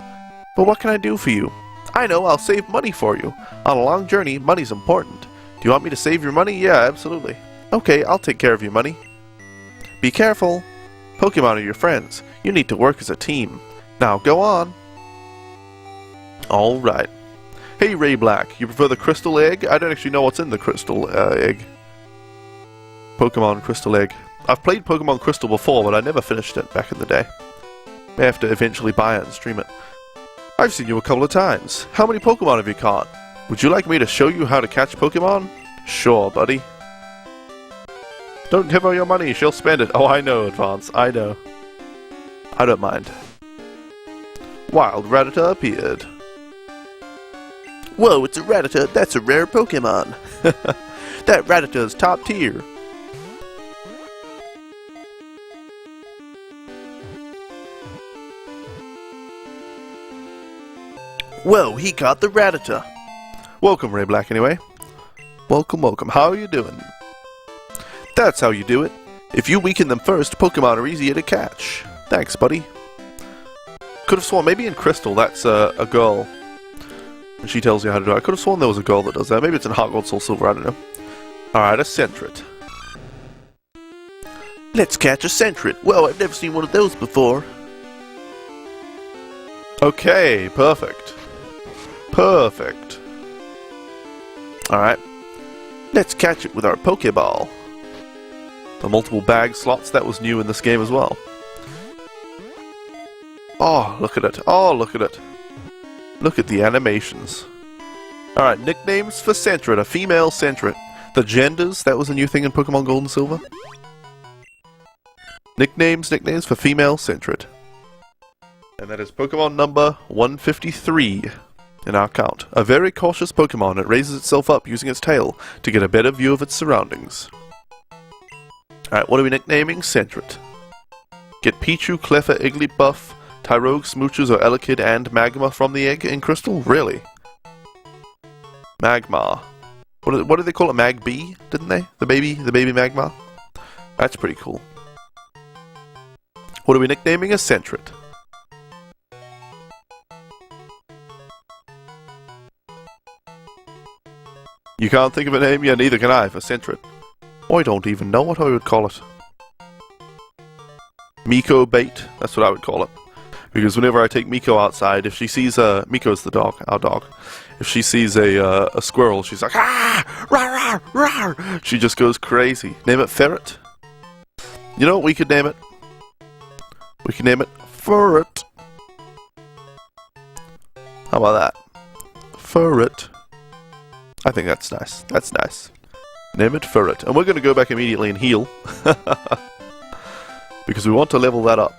But what can I do for you? I know, I'll save money for you. On a long journey, money's important. Do you want me to save your money? Yeah, absolutely. Okay, I'll take care of your money. Be careful. Pokemon are your friends. You need to work as a team. Now, go on. Alright. Hey, Ray Black, you prefer the crystal egg? I don't actually know what's in the crystal egg. Pokemon Crystal Egg. I've played Pokemon Crystal before, but I never finished it back in the day. May have to eventually buy it and stream it. I've seen you a couple of times. How many Pokemon have you caught? Would you like me to show you how to catch Pokemon? Sure, buddy. Don't give her your money, she'll spend it. Oh, I know, Advance, I know. I don't mind. Wild Rattata appeared. Whoa, it's a Rattata. That's a rare Pokemon. That Rattata's top tier. Whoa, he caught the Rattata. Welcome, Ray Black, anyway. Welcome, welcome. How are you doing? That's how you do it. If you weaken them first, Pokemon are easier to catch. Thanks, buddy. Could have sworn, maybe in Crystal, that's a girl. And she tells you how to do it. I could have sworn there was a girl that does that. Maybe it's in Heart Gold Soul Silver, I don't know. Alright, a Sentret. Let's catch a Sentret. Whoa, I've never seen one of those before. Okay, perfect. Perfect. Alright. Let's catch it with our Pokeball. The multiple bag slots, that was new in this game as well. Oh, look at it. Oh, look at it. Look at the animations. Alright, nicknames for Sentret. A female Sentret. The genders, that was a new thing in Pokemon Gold and Silver. Nicknames for female Sentret. And that is Pokemon number 153 in our count. A very cautious Pokemon. It raises itself up using its tail to get a better view of its surroundings. Alright, what are we nicknaming? Sentret. Get Pichu, Cleffa, Igglybuff, Tyrogue, Smooches, or Elekid and Magma from the egg in Crystal? Really? Magma. What did they call it? Mag-B, didn't they? The baby Magma? That's pretty cool. What are we nicknaming a Sentret? You can't think of a name? Yeah, neither can I for Sentret. I don't even know what I would call it. Miko Bait, that's what I would call it. Because whenever I take Miko outside, if she sees Miko's the dog, our dog. If she sees a squirrel, she's like, ah! Rawr, rawr, rawr! She just goes crazy. Name it Ferret? You know what we could name it? We could name it Ferret. How about that? Ferret. I think that's nice. That's nice. Name it Ferret. And we're going to go back immediately and heal. Because we want to level that up.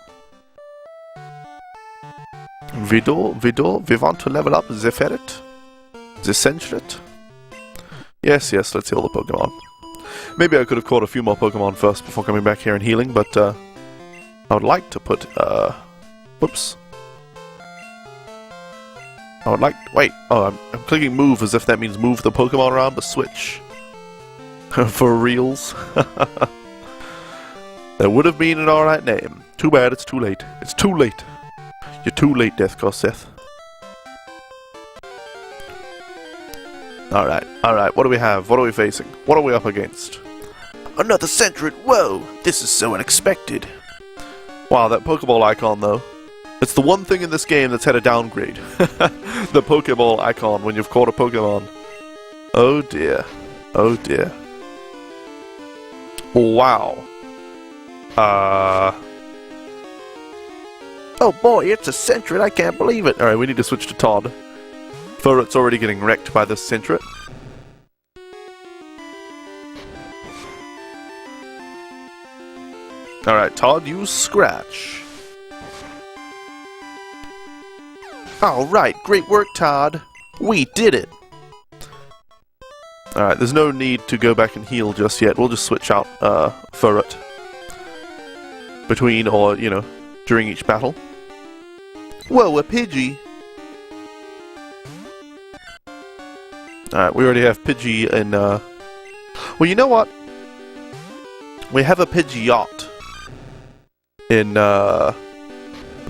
We want to level up the Ferret. The Sentret. Yes, let's heal the Pokemon. Maybe I could have caught a few more Pokemon first before coming back here and healing, but I would like to put, whoops. I would like, wait, oh, I'm clicking move as if that means move the Pokemon around, but switch. For reals. That would have been an alright name. Too bad it's too late. It's too late. You're too late, Death Seth. Alright, what do we have? What are we facing? What are we up against? Another Sentret! Whoa! This is so unexpected. Wow, that Pokeball icon, though. It's the one thing in this game that's had a downgrade. The Pokeball icon when you've caught a Pokemon. Oh dear. Oh dear. Wow. Oh boy, it's a Sentret, I can't believe it! Alright, we need to switch to Todd. Furret's already getting wrecked by this Sentret. Alright, Todd, use Scratch. Alright, great work, Todd. We did it! Alright, there's no need to go back and heal just yet. We'll just switch out Furret. Between, or, you know, during each battle. Whoa, a Pidgey! Alright, we already have Pidgey in, Well, you know what? We have a Pidgeot in,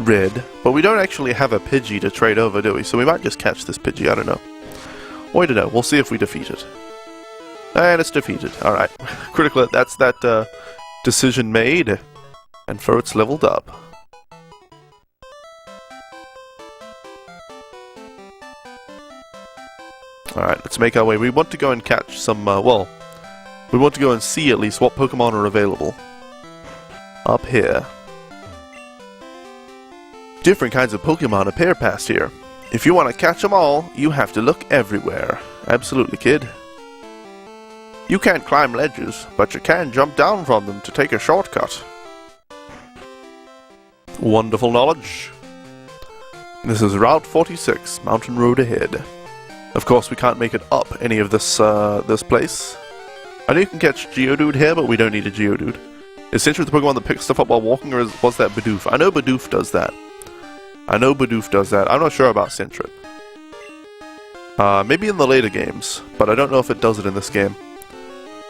Red, but we don't actually have a Pidgey to trade over, do we? So we might just catch this Pidgey, I don't know. Or I don't know, we'll see if we defeat it. And it's defeated, alright. Critical hit, that's that, decision made. And Furret's leveled up. Alright, let's make our way. We want to go and catch some, well, we want to go and see at least what Pokemon are available. Up here. Different kinds of Pokemon appear past here. If you want to catch them all, you have to look everywhere. Absolutely, kid. You can't climb ledges, but you can jump down from them to take a shortcut. Wonderful knowledge. This is Route 46, Mountain Road ahead. Of course, we can't make it up any of this, this place. I know you can catch Geodude here, but we don't need a Geodude. Is Sentret the Pokemon that picks stuff up while walking, or was that Bidoof? I know Bidoof does that. I'm not sure about Sentret. Maybe in the later games, but I don't know if it does it in this game.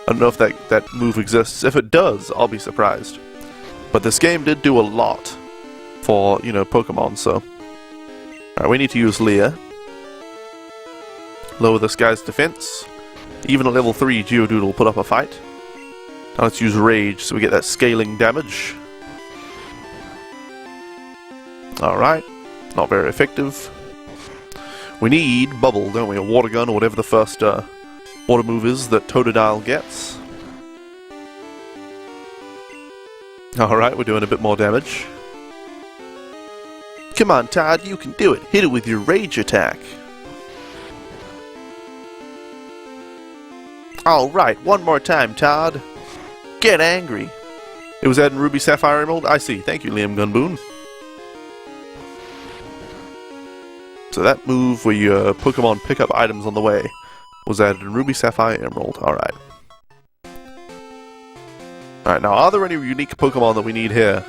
I don't know if that move exists. If it does, I'll be surprised. But this game did do a lot for, you know, Pokemon, so... Alright, we need to use Leer. Lower this guy's defense. Even a level 3 Geodude will put up a fight. Now let's use Rage so we get that scaling damage. Alright, not very effective. We need Bubble, don't we? A Water Gun or whatever the first water move is that Totodile gets. Alright, we're doing a bit more damage. Come on, Todd, you can do it. Hit it with your Rage attack. Alright, one more time, Todd. Get angry. It was adding Ruby Sapphire Emerald? I see. Thank you, Liam Gunboon. So that move where your Pokemon pick up items on the way was added in Ruby Sapphire Emerald. Alright. Alright, now are there any unique Pokemon that we need here?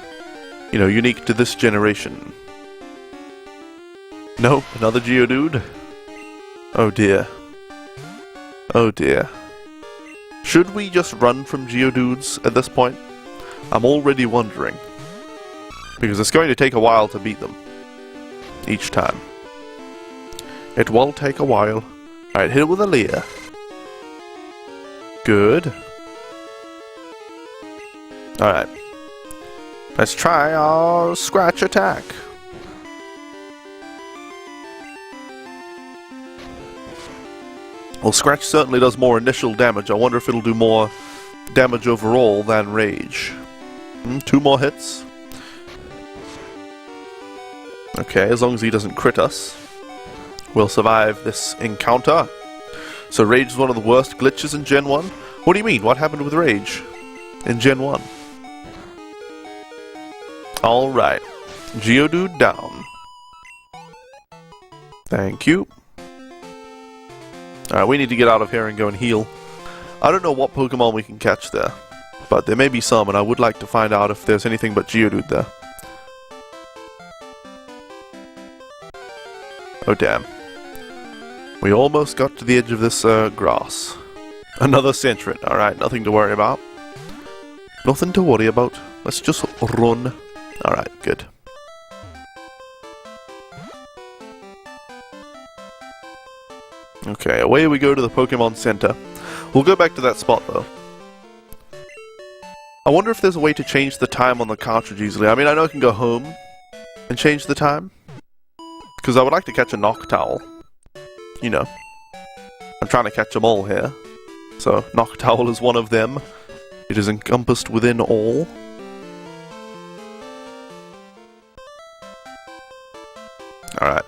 You know, unique to this generation? No? Another Geodude? Oh dear. Oh dear. Should we just run from Geodudes at this point? I'm already wondering. Because it's going to take a while to beat them. Each time. It will take a while. Alright, hit it with a Leer. Good. Alright. Let's try our Scratch attack. Well, Scratch certainly does more initial damage. I wonder if it'll do more damage overall than Rage. 2 more hits. Okay, as long as he doesn't crit us, we'll survive this encounter. So Rage is one of the worst glitches in Gen 1? What do you mean? What happened with Rage in Gen 1? Alright. Geodude down. Thank you. Alright, we need to get out of here and go and heal. I don't know what Pokemon we can catch there, but there may be some, and I would like to find out if there's anything but Geodude there. Oh damn. We almost got to the edge of this grass. Another Sentret. Alright, nothing to worry about. Nothing to worry about. Let's just run. Alright, good. Okay, away we go to the Pokemon Center. We'll go back to that spot though. I wonder if there's a way to change the time on the cartridge easily. I mean, I know I can go home and change the time. Because I would like to catch a Noctowl. You know. I'm trying to catch them all here. So, Noctowl is one of them. It is encompassed within all. Alright.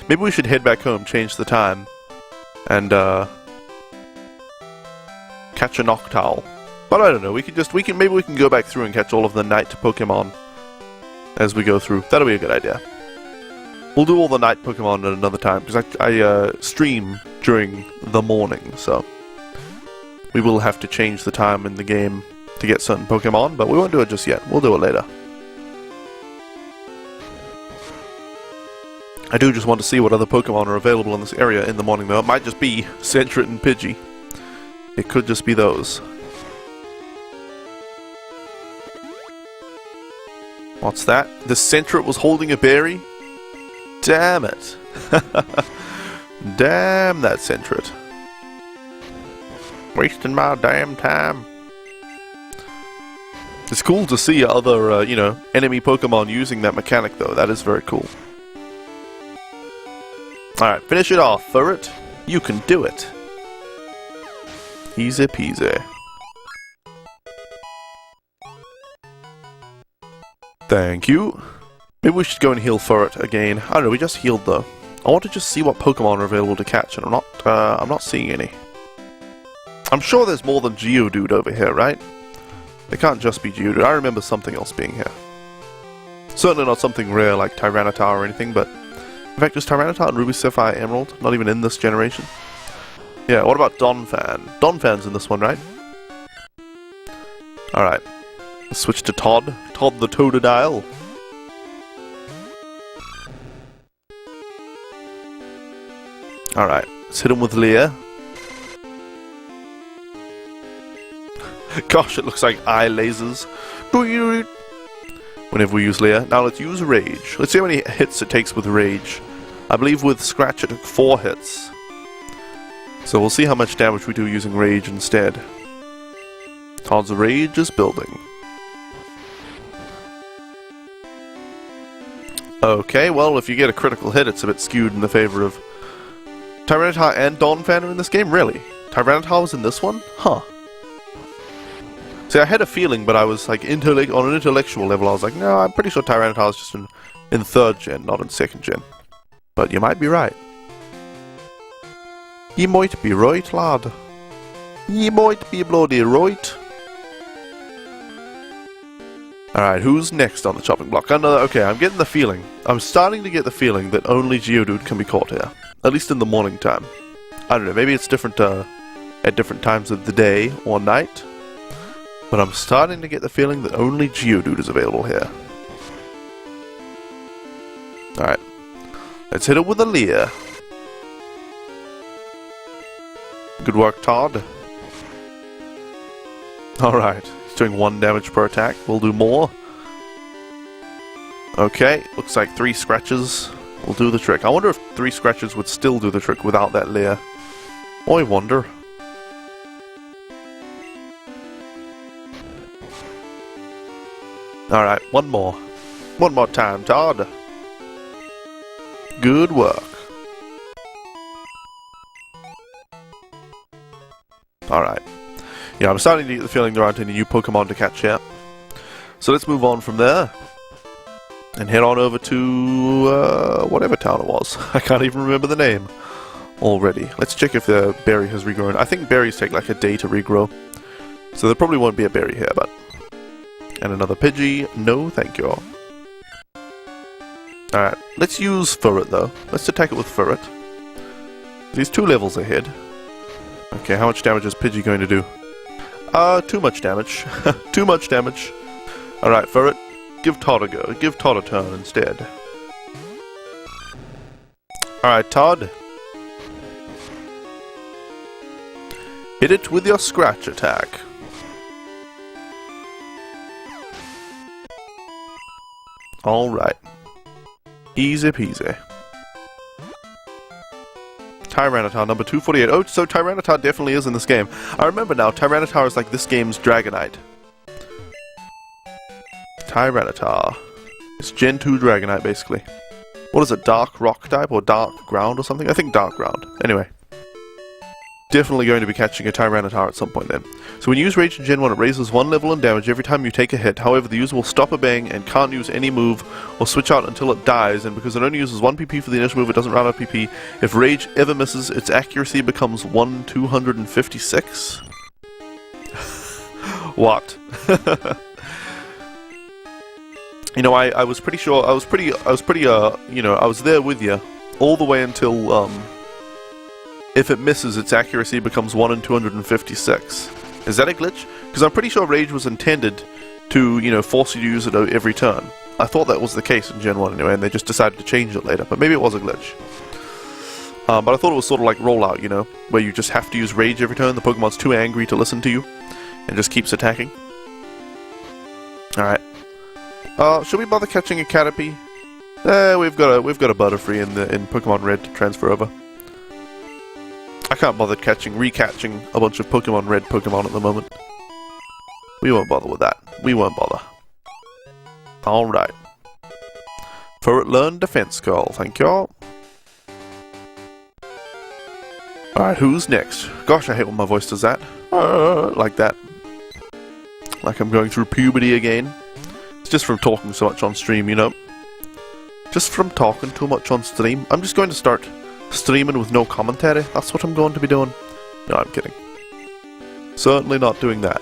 Maybe we should head back home, change the time, and catch a Noctowl. But I don't know, maybe we can go back through and catch all of the night Pokemon as we go through. That'll be a good idea. We'll do all the night Pokemon at another time, because I stream during the morning, so we will have to change the time in the game to get certain Pokemon, but we won't do it just yet. We'll do it later. I do just want to see what other Pokemon are available in this area in the morning, though. It might just be Sentret and Pidgey. It could just be those. What's that? The Sentret was holding a berry? Damn it. Damn that Sentret. Wasting my damn time. It's cool to see other, you know, enemy Pokemon using that mechanic, though. That is very cool. Alright, finish it off, Furret. You can do it. Easy peasy. Thank you. Maybe we should go and heal Furret again. I don't know, we just healed though. I want to just see what Pokemon are available to catch, and I'm not seeing any. I'm sure there's more than Geodude over here, right? It can't just be Geodude. I remember something else being here. Certainly not something rare like Tyranitar or anything, but in fact, is Tyranitar and Ruby Sapphire Emerald not even in this generation? Yeah, what about Donphan? Donphan's in this one, right? Alright. Let's switch to Todd. Todd the Totodile. Alright, let's hit him with Leer. Gosh, it looks like eye lasers. Whenever we use Leer. Now let's use Rage. Let's see how many hits it takes with Rage. I believe with Scratch it took 4 hits. So we'll see how much damage we do using Rage instead. Todd's Rage is building. Okay, well, if you get a critical hit, it's a bit skewed in the favor of Tyranitar and Donphan are in this game? Really? Tyranitar was in this one? Huh. See, I had a feeling, but I was like, on an intellectual level, I was like, no, I'm pretty sure Tyranitar is just in 3rd gen, not in 2nd gen. But you might be right. You might be right, lad. You might be bloody right. Alright, who's next on the chopping block? Okay, I'm getting the feeling. I'm starting to get the feeling that only Geodude can be caught here. At least in the morning time. I don't know, maybe it's different at different times of the day or night. But I'm starting to get the feeling that only Geodude is available here. Alright. Let's hit it with a Leer. Good work, Todd. Alright. He's doing 1 damage per attack. We'll do more. Okay. Looks like 3 scratches will do the trick. I wonder if 3 scratches would still do the trick without that Leer. I wonder. Alright, one more. One more time, Todd. Good work. Alright. Yeah, I'm starting to get the feeling there aren't any new Pokemon to catch yet. So let's move on from there. And head on over to, whatever town it was. I can't even remember the name already. Let's check if the berry has regrown. I think berries take like a day to regrow. So there probably won't be a berry here, but... And another Pidgey. No, thank you. Alright, let's use Furret though. Let's attack it with Furret. He's 2 levels ahead. Okay, how much damage is Pidgey going to do? Too much damage. Too much damage. Alright, Furret, give Todd a go. Give Todd a turn instead. Alright, Todd. Hit it with your Scratch attack. Alright. Easy peasy. Tyranitar, number 248. Oh, so Tyranitar definitely is in this game. I remember now, Tyranitar is like this game's Dragonite. Tyranitar. It's Gen 2 Dragonite, basically. What is it, Dark Rock type, or Dark Ground or something? I think Dark Ground. Anyway. definitely going to be catching a Tyranitar at some point then. So when you use Rage in Gen 1, it raises 1 level in damage every time you take a hit. However, the user will stop a bang and can't use any move or switch out until it dies, and because it only uses 1 PP for the initial move, it doesn't round out PP. If Rage ever misses, its accuracy becomes 1/256? What? You know, I was pretty sure, I was pretty, you know, I was there with you all the way until, if it misses, its accuracy becomes 1 in 256. Is that a glitch? Because I'm pretty sure Rage was intended to, you know, force you to use it every turn. I thought that was the case in Gen 1 anyway, and they just decided to change it later, but maybe it was a glitch. But I thought it was sort of like Rollout, you know, where you just have to use Rage every turn, the Pokemon's too angry to listen to you, and just keeps attacking. Alright. Should we bother catching a Caterpie? We've got a Butterfree in Pokemon Red to transfer over. I can't bother recatching a bunch of Pokemon Red Pokemon at the moment. We won't bother with that. We won't bother. Alright. Ferret learn Defense Call, thank you. Alright, who's next? Gosh, I hate when my voice does that. Like that. Like I'm going through puberty again. It's just from talking so much on stream, you know. Just from talking too much on stream. I'm just going to start streaming with no commentary. That's what I'm going to be doing. No, I'm kidding. Certainly not doing that.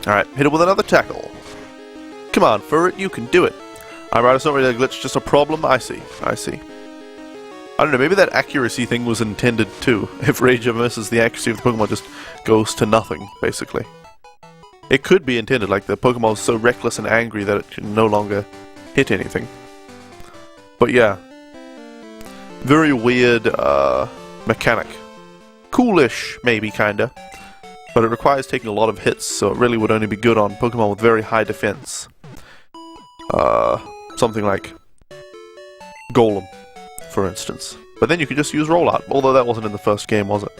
Alright, hit it with another tackle. Come on, Ferret, you can do it. Alright, it's not really a glitch, just a problem. I see. I see. I don't know, maybe that accuracy thing was intended too. If Rage ever misses, the accuracy of the Pokemon just goes to nothing, basically. It could be intended, like the Pokemon is so reckless and angry that it can no longer hit anything. But yeah. Very weird, mechanic. Coolish, maybe, kinda. But it requires taking a lot of hits, so it really would only be good on Pokemon with very high defense. Something like Golem, for instance. But then you could just use Rollout, although that wasn't in the first game, was it?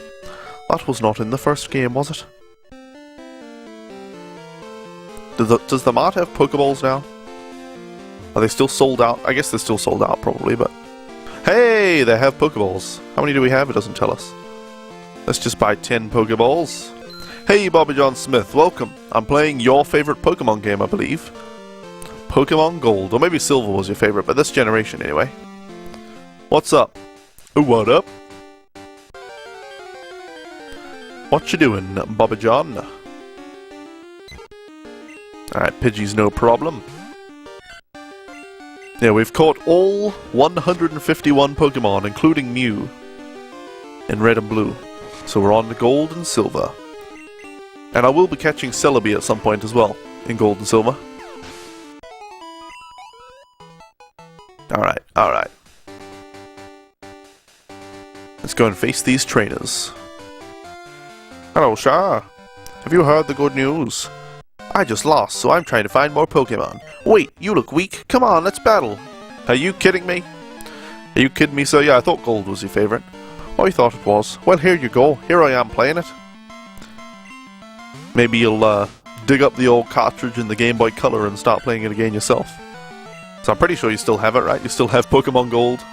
That was not in the first game, was it? Does the Mart have Pokeballs now? Are they still sold out? I guess they're still sold out, probably, but... Hey! They have Pokeballs. How many do we have? It doesn't tell us. Let's just buy 10 Pokeballs. Hey, Bobby John Smith, welcome. I'm playing your favorite Pokemon game, I believe. Pokemon Gold, or maybe Silver was your favorite, but this generation anyway. What's up? What up? What you doing, Bobby John? Alright, Pidgey's no problem. Yeah, we've caught all 151 Pokemon, including Mew, in Red and Blue. So we're on to Gold and Silver. And I will be catching Celebi at some point as well, in Gold and Silver. Alright, alright. Let's go and face these trainers. Hello, Shah. Have you heard the good news? I just lost, so I'm trying to find more Pokemon. Wait, you look weak. Come on, let's battle. Are you kidding me? Are you kidding me? So yeah, I thought Gold was your favorite. Oh, you thought it was. Well, here you go. Here I am playing it. Maybe you'll dig up the old cartridge in the Game Boy Color and start playing it again yourself. So I'm pretty sure you still have it, right? You still have Pokemon Gold.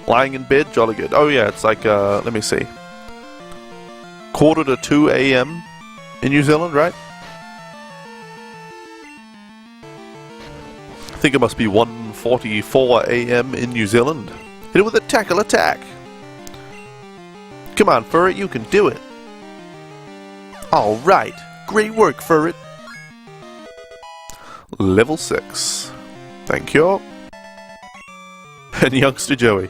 Lying in bed, jolly good. Oh yeah, it's like, let me see. 1:45 AM in New Zealand, right? I think it must be 1:44 AM in New Zealand. Hit it with a tackle attack! Come on, Ferret, you can do it! Alright! Great work, Ferret! Level 6. Thank you. And youngster Joey.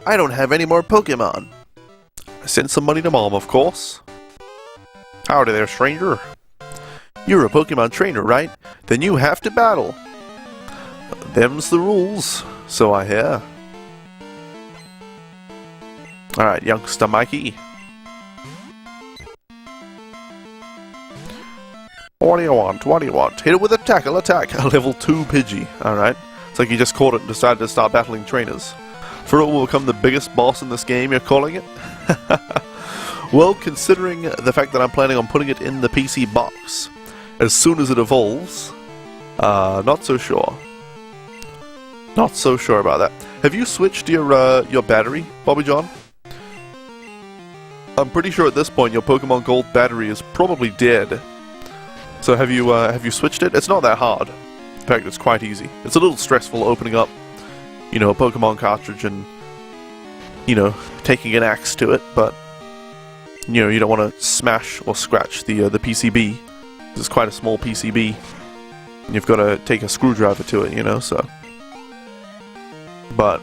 I don't have any more Pokemon. I sent some money to Mom, of course. Howdy there, stranger. You're a Pokemon trainer, right? Then you have to battle. Them's the rules, so I hear. Alright, youngster Mikey. What do you want? What do you want? Hit it with a tackle attack. A level 2 Pidgey. Alright. It's like you just caught it and decided to start battling trainers. Ferret will become the biggest boss in this game, you're calling it? Well, considering the fact that I'm planning on putting it in the PC box as soon as it evolves, not so sure. Not so sure about that. Have you switched your battery, Bobby John? I'm pretty sure at this point your Pokemon Gold battery is probably dead. So have you switched it? It's not that hard. In fact, it's quite easy. It's a little stressful opening up, you know, a Pokemon cartridge and, you know, taking an axe to it, but, you know, you don't want to smash or scratch the PCB. It's quite a small PCB. And you've got to take a screwdriver to it, you know, so. But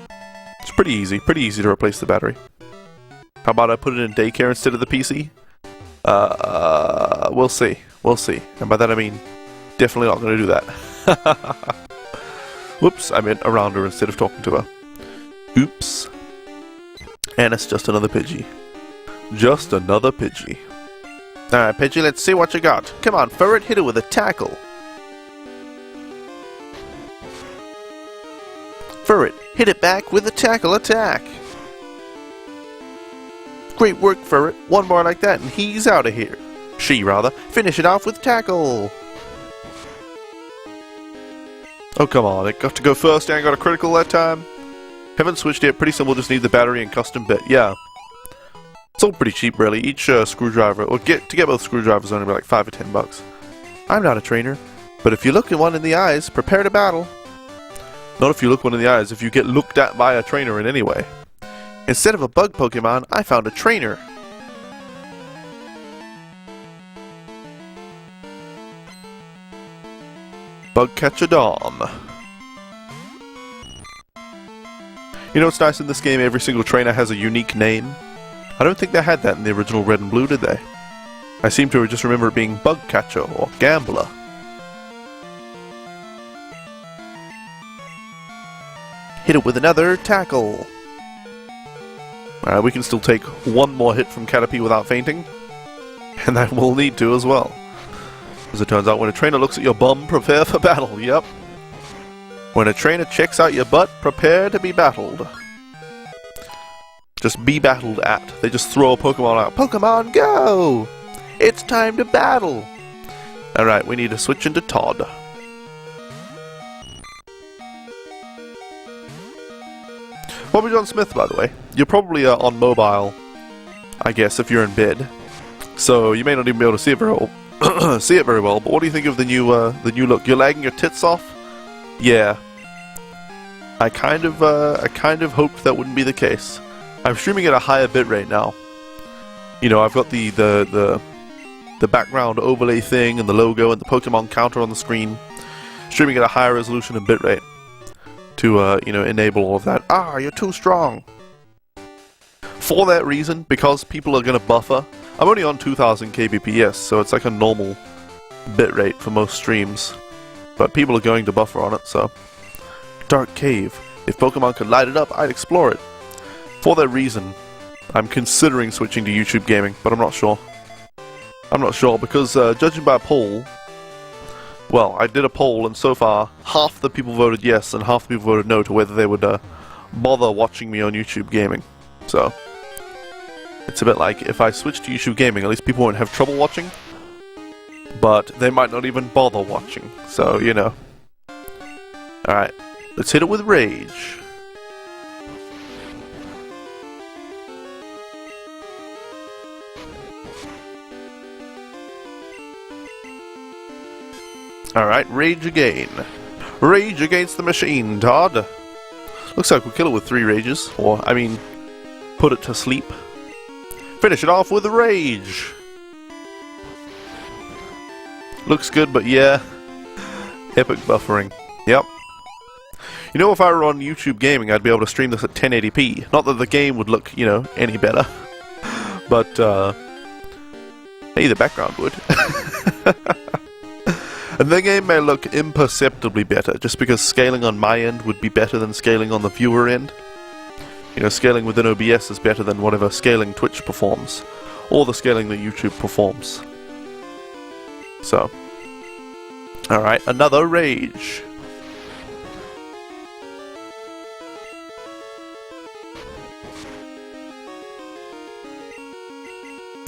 it's pretty easy to replace the battery. How about I put it in daycare instead of the PC? We'll see. We'll see. And by that I mean, definitely not going to do that. Whoops, I meant around her instead of talking to her. Oops. And it's just another Pidgey. Just another Pidgey. Alright, Pidgey, let's see what you got. Come on, Ferret, hit it with a tackle. Ferret, hit it back with a tackle attack. Great work, Ferret. One more like that and he's out of here. She, rather. Finish it off with tackle. Oh, come on. It got to go first and got a critical that time. Haven't switched yet. Pretty simple. Just need the battery and custom bit. Yeah. It's all pretty cheap, really. Each screwdriver, or to get both screwdrivers, only like $5 or $10. I'm not a trainer, but if you look at one in the eyes, prepare to battle. Not if you look one in the eyes, if you get looked at by a trainer in any way. Instead of a bug Pokemon, I found a trainer. Bug Catcher Dom. You know what's nice in this game? Every single trainer has a unique name. I don't think they had that in the original Red and Blue, did they? I seem to just remember it being Bug Catcher or Gambler. Hit it with another tackle. We can still take one more hit from Caterpie without fainting. And that we'll need to as well. As it turns out, when a trainer looks at your bum, prepare for battle. Yep. When a trainer checks out your butt, prepare to be battled. Just be battled at. They just throw a Pokemon out. Pokemon, go! It's time to battle! Alright, we need to switch into Todd. Bobby John Smith, by the way. You're probably on mobile, I guess, if you're in bed. So you may not even be able to see it very well. But what do you think of the new look? You're lagging your tits off? Yeah. I kind of hoped that wouldn't be the case. I'm streaming at a higher bitrate now. You know, I've got the background overlay thing and the logo and the Pokemon counter on the screen. Streaming at a higher resolution and bitrate to you know, enable all of that. Ah, you're too strong. For that reason, because people are gonna buffer. I'm only on 2000 kbps, so it's like a normal bitrate for most streams. But people are going to buffer on it, so. Dark Cave. If Pokemon could light it up, I'd explore it. For that reason, I'm considering switching to YouTube gaming, but I'm not sure. I'm not sure, because judging by a poll, well, I did a poll, and so far, half the people voted yes, and half the people voted no to whether they would bother watching me on YouTube gaming. So, it's a bit like, if I switch to YouTube gaming, at least people won't have trouble watching, but they might not even bother watching, so, you know. Alright, let's hit it with Rage. Alright, Rage again. Rage against the machine, Todd. Looks like we'll kill it with 3 Rages, or, I mean, put it to sleep. Finish it off with a Rage! Looks good, but yeah. Epic buffering. Yep. You know, if I were on YouTube Gaming, I'd be able to stream this at 1080p. Not that the game would look, you know, any better. But, hey, the background would. And the game may look imperceptibly better, just because scaling on my end would be better than scaling on the viewer end. You know, scaling within OBS is better than whatever scaling Twitch performs, or the scaling that YouTube performs. So, alright, another Rage.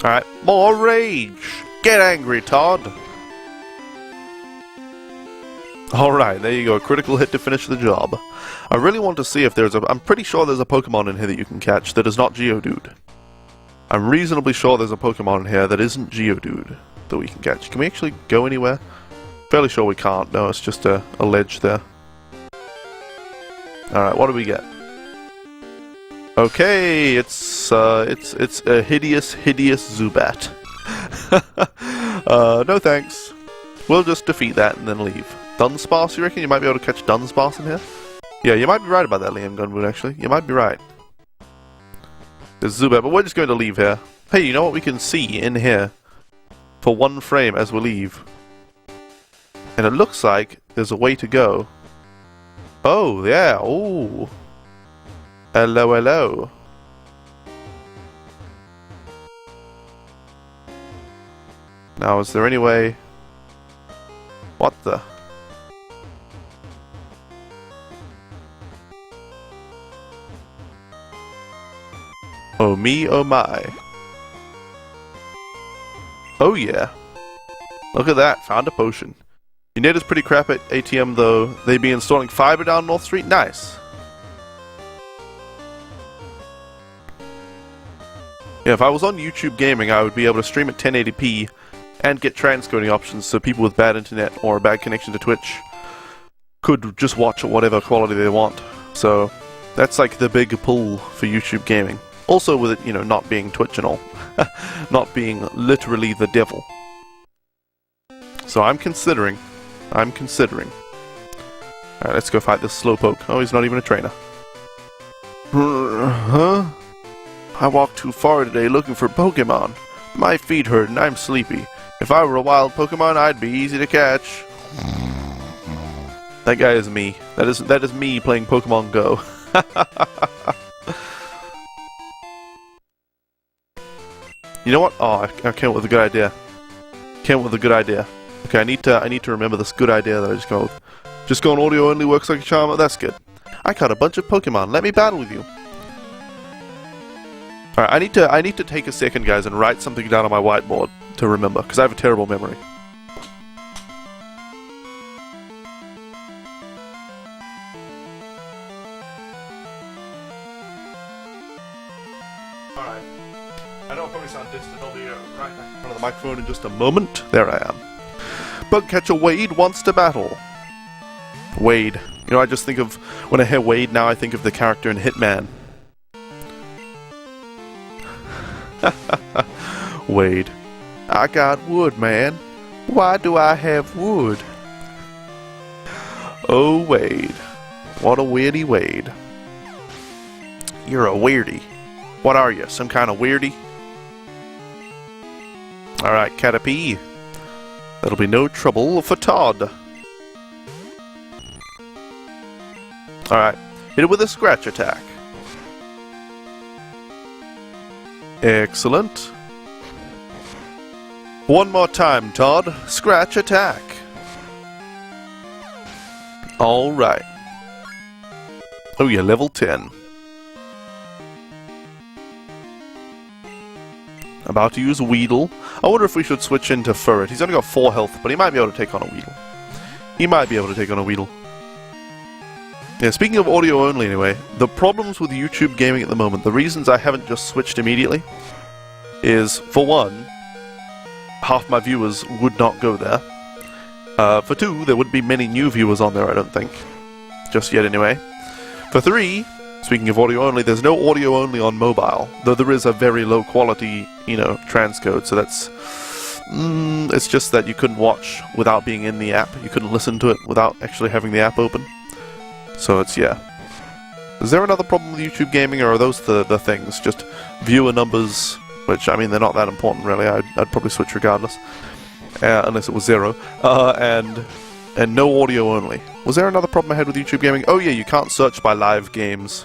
Alright, more Rage! Get angry, Todd! Alright, there you go, a critical hit to finish the job. I really want to see if there's I'm pretty sure there's a Pokemon in here that you can catch that is not Geodude. I'm reasonably sure there's a Pokemon in here that isn't Geodude that we can catch. Can we actually go anywhere? Fairly sure we can't. No, it's just a ledge there. Alright, what do we get? Okay, it's a hideous Zubat. No thanks. We'll just defeat that and then leave. Dunsparce, you reckon? You might be able to catch Dunsparce in here? Yeah, you might be right about that, Liam Gunwood, actually. You might be right. There's Zubat, but we're just going to leave here. Hey, you know what we can see in here? For one frame as we leave. And it looks like there's a way to go. Oh, yeah, ooh. Hello, hello. Now, is there any way... What the... Oh me, oh my. Oh yeah. Look at that, found a potion. Your net is pretty crap at ATM though. They be installing fiber down North Street? Nice. Yeah, if I was on YouTube Gaming, I would be able to stream at 1080p and get transcoding options so people with bad internet or a bad connection to Twitch could just watch at whatever quality they want. So, that's like the big pull for YouTube Gaming. Also with it, you know, not being Twitch and all. Not being literally the devil. So I'm considering. Alright, let's go fight this Slowpoke. Oh, he's not even a trainer. Huh? I walked too far today looking for Pokemon. My feet hurt and I'm sleepy. If I were a wild Pokemon, I'd be easy to catch. That guy is me. That is me playing Pokemon Go. You know what? Oh, I came up with a good idea. Okay, I need to remember this good idea that I just came up with. Just going audio only works like a charm. That's good. I caught a bunch of Pokemon. Let me battle with you. Alright, I need to take a second, guys, and write something down on my whiteboard to remember, because I have a terrible memory. Alright. I know I probably sound distant. I'll be right back in front of the microphone in just a moment. There I am. Bugcatcher Wade wants to battle. Wade. You know, I just think of... When I hear Wade now, I think of the character in Hitman. Wade. I got wood, man. Why do I have wood? Oh, Wade. What a weirdy Wade. You're a weirdie. What are you, some kind of weirdie? Alright, Caterpie. That'll be no trouble for Todd. Alright, hit it with a scratch attack. Excellent. One more time, Todd. Scratch attack. Alright. Oh yeah, level 10. About to use Weedle. I wonder if we should switch into Furret. He's only got 4 health, but he might be able to take on a Weedle. Yeah, speaking of audio only anyway, the problems with YouTube Gaming at the moment, the reasons I haven't just switched immediately, is, for one, half my viewers would not go there. For two, there wouldn't be many new viewers on there, I don't think. Just yet anyway. For three, speaking of audio only, there's no audio only on mobile, though there is a very low quality, you know, transcode, so that's... it's just that you couldn't watch without being in the app. You couldn't listen to it without actually having the app open. So it's, yeah. Is there another problem with YouTube Gaming, or are those the things? Just viewer numbers, which, I mean, they're not that important, really. I'd probably switch regardless. Unless it was 0. And no audio only. Was there another problem I had with YouTube Gaming? Oh yeah, you can't search by live games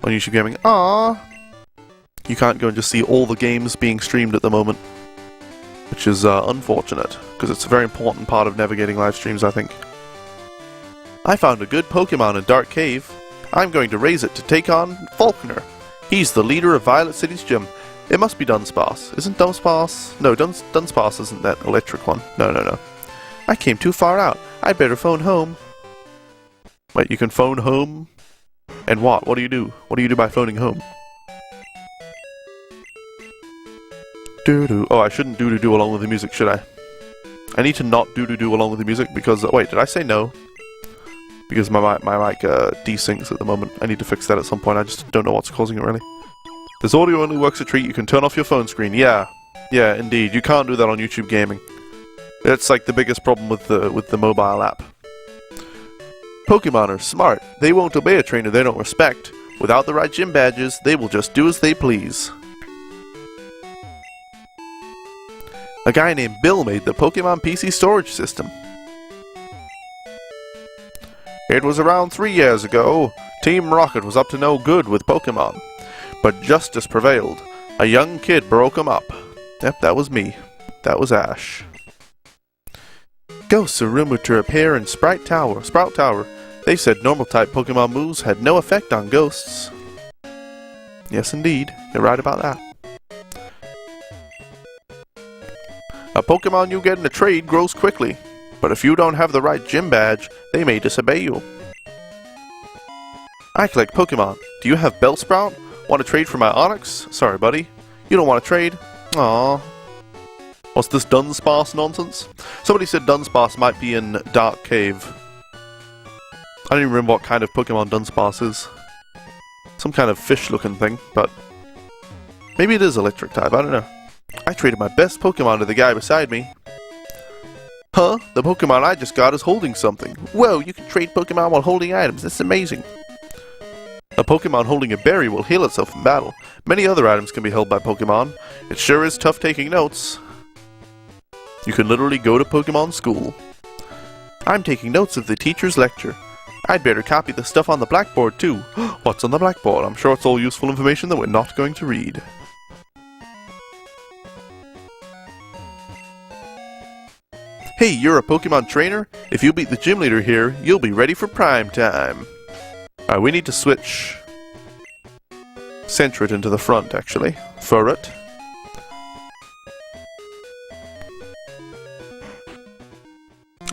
on YouTube Gaming. Aww. You can't go and just see all the games being streamed at the moment. Which is unfortunate, because it's a very important part of navigating live streams, I think. I found a good Pokemon in Dark Cave. I'm going to raise it to take on Faulkner. He's the leader of Violet City's gym. It must be Dunsparce. Isn't Dunsparce? No, Dunsparce isn't that electric one. No. I came too far out. I better phone home. Wait, you can phone home? And what? What do you do? What do you do by phoning home? Doo-doo. Oh, I shouldn't do-do-do along with the music, should I? I need to not do-do-do along with the music because... wait, did I say no? Because my mic desyncs at the moment. I need to fix that at some point. I just don't know what's causing it, really. This audio only works a treat. You can turn off your phone screen. Yeah. Yeah, indeed. You can't do that on YouTube Gaming. That's like the biggest problem with the mobile app. Pokemon are smart. They won't obey a trainer they don't respect. Without the right gym badges, they will just do as they please. A guy named Bill made the Pokemon PC storage system. It was around 3 years ago. Team Rocket was up to no good with Pokemon. But justice prevailed. A young kid broke them up. Yep, that was me. That was Ash. Ghosts are rumored to appear in Sprout Tower. They said normal-type Pokemon moves had no effect on ghosts. Yes, indeed. You're right about that. A Pokemon you get in a trade grows quickly, but if you don't have the right gym badge, they may disobey you. I collect Pokemon. Do you have Bellsprout? Want to trade for my Onix? Sorry, buddy. You don't want to trade? Aww. What's this Dunsparce nonsense? Somebody said Dunsparce might be in Dark Cave. I don't even remember what kind of Pokemon Dunsparce is. Some kind of fish-looking thing, but... maybe it is electric type, I don't know. I traded my best Pokemon to the guy beside me. Huh? The Pokemon I just got is holding something. Whoa, you can trade Pokemon while holding items. That's amazing. A Pokemon holding a berry will heal itself in battle. Many other items can be held by Pokemon. It sure is tough taking notes. You can literally go to Pokemon school. I'm taking notes of the teacher's lecture. I'd better copy the stuff on the blackboard too. What's on the blackboard? I'm sure it's all useful information that we're not going to read. Hey, you're a Pokemon trainer? If you beat the gym leader here, you'll be ready for prime time. Alright, we need to switch Centret into the front, actually. Furret.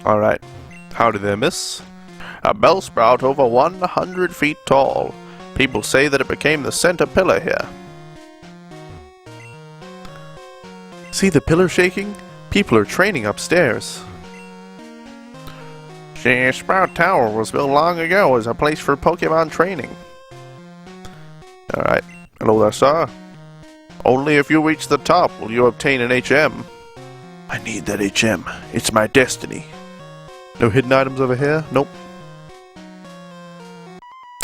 Alright. Howdy there, miss. A Bellsprout over 100 feet tall. People say that it became the center pillar here. See the pillar shaking? People are training upstairs. The Sprout Tower was built long ago as a place for Pokemon training. Alright. Hello there, sir. Only if you reach the top will you obtain an HM. I need that HM. It's my destiny. No hidden items over here? Nope.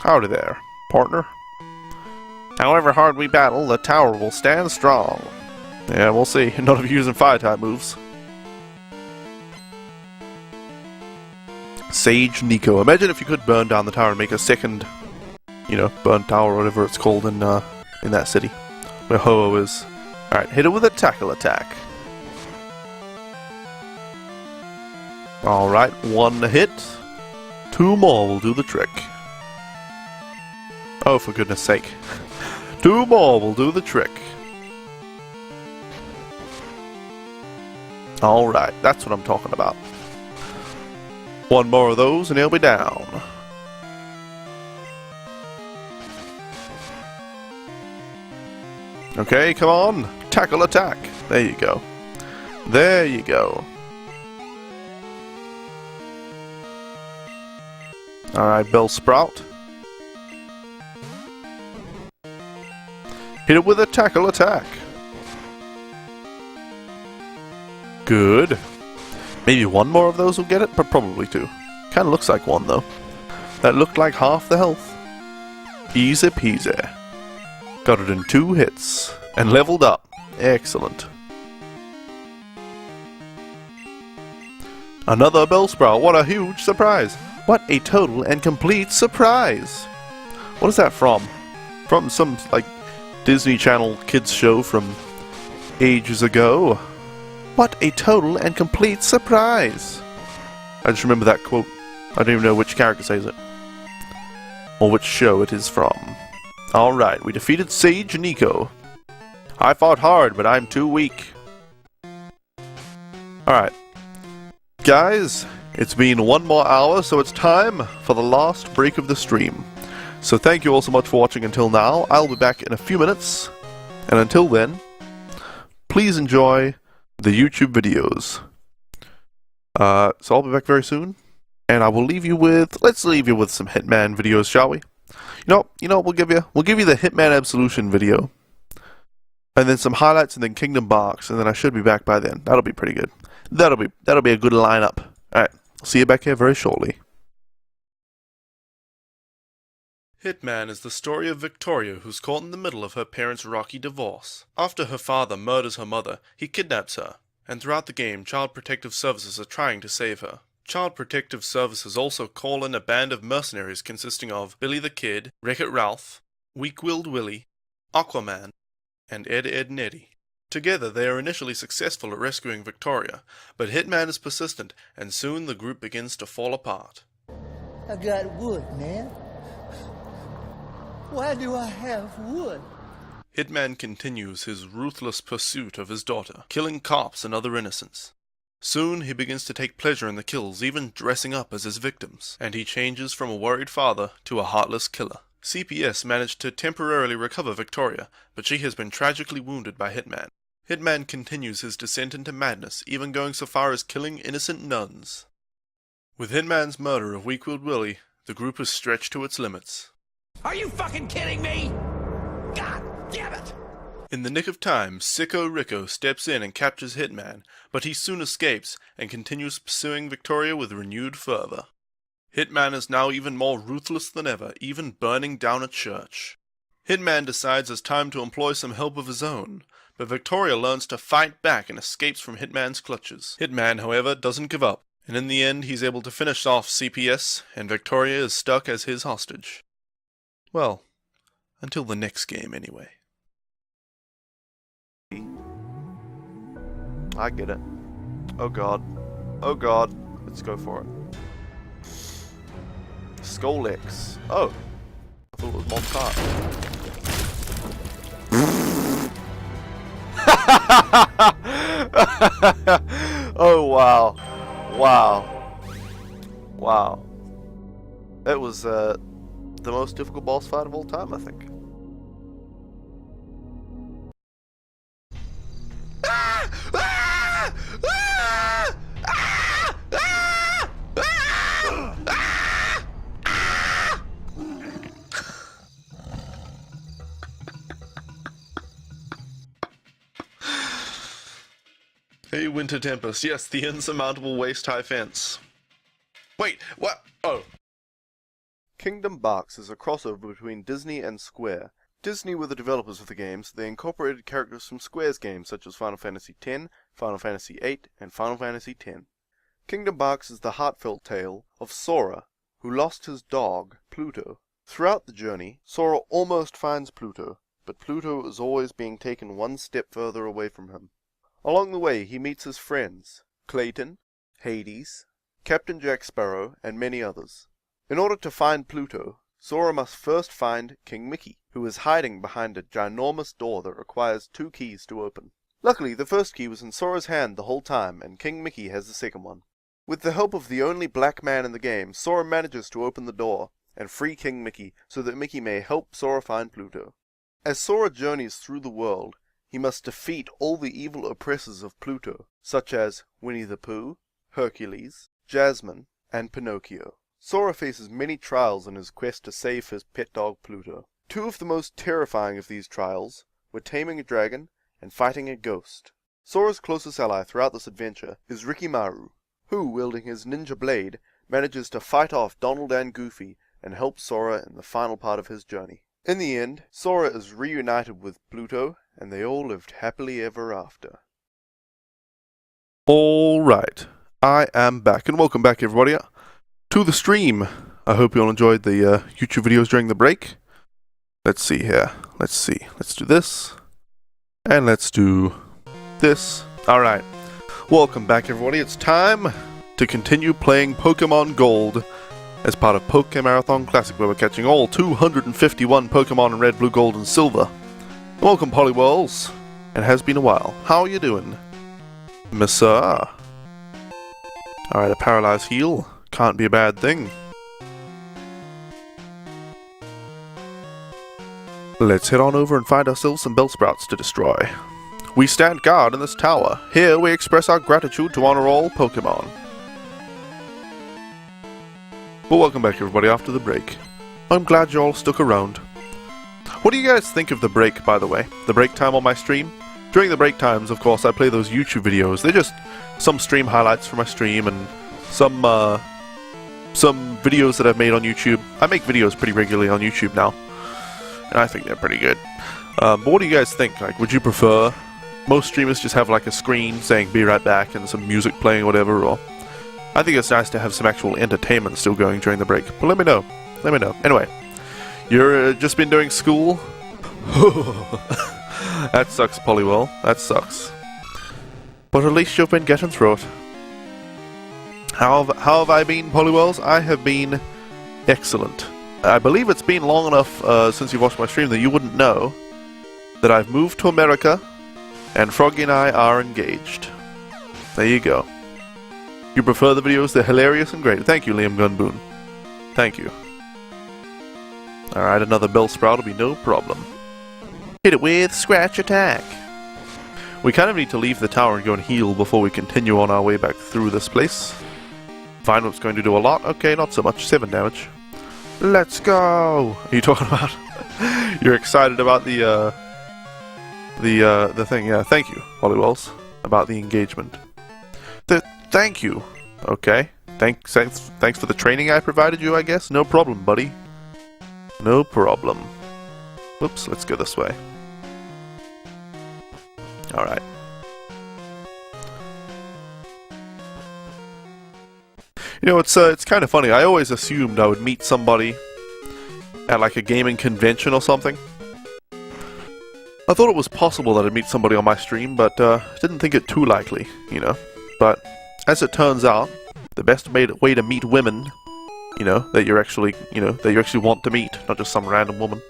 Howdy there, partner. However hard we battle, the tower will stand strong. Yeah, we'll see. None of you using fire-type moves. Sage Nico. Imagine if you could burn down the tower and make a second, you know, burn tower or whatever it's called in that city. Where Ho-Oh is. Alright, hit it with a tackle attack. Alright, one hit. Two more will do the trick. Oh, for goodness sake. Two more will do the trick. Alright, that's what I'm talking about. One more of those and he'll be down. Okay, come on. Tackle attack. There you go. There you go. Alright, Bellsprout. Hit it with a tackle attack. Good. Maybe one more of those will get it, but probably two. Kinda looks like one, though. That looked like half the health. Easy peasy. Got it in 2 hits. And leveled up. Excellent. Another Bellsprout. What a huge surprise. What a total and complete surprise. What is that from? From some, like, Disney Channel kids show from ages ago. What a total and complete surprise! I just remember that quote. I don't even know which character says it. Or which show it is from. Alright, we defeated Sage Nico. I fought hard, but I'm too weak. Alright. Guys, it's been 1 more hour, so it's time for the last break of the stream. So thank you all so much for watching until now. I'll be back in a few minutes. And until then, please enjoy the YouTube videos. So I'll be back very soon, and I will leave you with, let's leave you with some Hitman videos, shall we? You know, we'll give you the Hitman Absolution video, and then some highlights, and then Kingdom Box, and then I should be back by then. That'll be pretty good. That'll be a good lineup. All right, see you back here very shortly. Hitman is the story of Victoria, who's caught in the middle of her parents' rocky divorce. After her father murders her mother, he kidnaps her, and throughout the game, Child Protective Services are trying to save her. Child Protective Services also call in a band of mercenaries consisting of Billy the Kid, Wreck-It Ralph, Weak-Willed Willie, Aquaman, and Ed, Edd n Eddy. Together, they are initially successful at rescuing Victoria, but Hitman is persistent, and soon the group begins to fall apart. I got wood, man. Why do I have wood? Hitman continues his ruthless pursuit of his daughter, killing cops and other innocents. Soon he begins to take pleasure in the kills, even dressing up as his victims, and he changes from a worried father to a heartless killer. CPS managed to temporarily recover Victoria, but she has been tragically wounded by Hitman. Hitman continues his descent into madness, even going so far as killing innocent nuns. With Hitman's murder of Weak-Willed Willie, the group is stretched to its limits. Are you fucking kidding me? God damn it! In the nick of time, Sicko Rico steps in and captures Hitman, but he soon escapes and continues pursuing Victoria with renewed fervor. Hitman is now even more ruthless than ever, even burning down a church. Hitman decides it's time to employ some help of his own, but Victoria learns to fight back and escapes from Hitman's clutches. Hitman, however, doesn't give up, and in the end he's able to finish off CPS, and Victoria is stuck as his hostage. Well, until the next game anyway. I get it. Oh god. Oh god. Let's go for it. Skolex. Oh. I thought it was Mon Cart. Oh wow. Wow. Wow. It was the most difficult boss fight of all time, I think. Hey, Winter Tempest. Yes, the insurmountable waist-high fence. Wait, what? Oh. Kingdom Box is a crossover between Disney and Square. Disney were the developers of the games. They incorporated characters from Square's games such as Final Fantasy X, Final Fantasy VIII, and Final Fantasy X. Kingdom Box is the heartfelt tale of Sora, who lost his dog, Pluto. Throughout the journey, Sora almost finds Pluto, but Pluto is always being taken one step further away from him. Along the way, he meets his friends, Clayton, Hades, Captain Jack Sparrow, and many others. In order to find Pluto, Sora must first find King Mickey, who is hiding behind a ginormous door that requires 2 keys to open. Luckily, the first key was in Sora's hand the whole time, and King Mickey has the second one. With the help of the only black man in the game, Sora manages to open the door and free King Mickey so that Mickey may help Sora find Pluto. As Sora journeys through the world, he must defeat all the evil oppressors of Pluto, such as Winnie the Pooh, Hercules, Jasmine, and Pinocchio. Sora faces many trials in his quest to save his pet dog Pluto. 2 of the most terrifying of these trials were taming a dragon and fighting a ghost. Sora's closest ally throughout this adventure is Rikimaru, who, wielding his ninja blade, manages to fight off Donald and Goofy and help Sora in the final part of his journey. In the end, Sora is reunited with Pluto, and they all lived happily ever after. Alright, I am back, and welcome back everybody to the stream. I hope you all enjoyed the YouTube videos during the break. Let's see here. Let's see. Let's do this. And let's do this. Alright. Welcome back everybody. It's time to continue playing Pokemon Gold as part of Pokémarathon Classic, where we're catching all 251 Pokemon in Red, Blue, Gold, and Silver. Welcome Polywalls. It has been a while. How are you doing, Miss Alright, a paralyzed heal. Can't be a bad thing. Let's head on over and find ourselves some Bellsprouts to destroy. We stand guard in this tower. Here we express our gratitude to honor all Pokemon. Well, welcome back everybody after the break. I'm glad you all stuck around. What do you guys think of the break, by the way? The break time on my stream? During the break times, of course, I play those YouTube videos. They're just some stream highlights from my stream and some videos that I've made on YouTube. I make videos pretty regularly on YouTube now, and I think they're pretty good. But what do you guys think? Like, would you prefer most streamers just have like a screen saying "be right back" and some music playing or whatever? Or I think it's nice to have some actual entertainment still going during the break. But let me know. Let me know. Anyway, you're just been doing school. That sucks, Poliwell. That sucks. But at least you've been getting through it. How have I been, Poliwells? I have been excellent. I believe it's been long enough since you've watched my stream that you wouldn't know that I've moved to America and Froggy and I are engaged. There you go. You prefer the videos? They're hilarious and great. Thank you, Liam Gunboon. Thank you. Alright, another Bellsprout will be no problem. Hit it with Scratch Attack. We kind of need to leave the tower and go and heal before we continue on our way back through this place. Vine Whip's going to do a lot. Okay, not so much. 7 damage. Let's go! Are you talking about... You're excited about the thing. Yeah, thank you, Poliwells, about the engagement. Thank you. Okay. Thanks for the training I provided you, I guess. No problem, buddy. No problem. Whoops, let's go this way. Alright. You know, it's kind of funny. I always assumed I would meet somebody at like a gaming convention or something. I thought it was possible that I'd meet somebody on my stream, but didn't think it too likely, you know. But as it turns out, the best way to meet women, you know, that you actually want to meet, not just some random woman,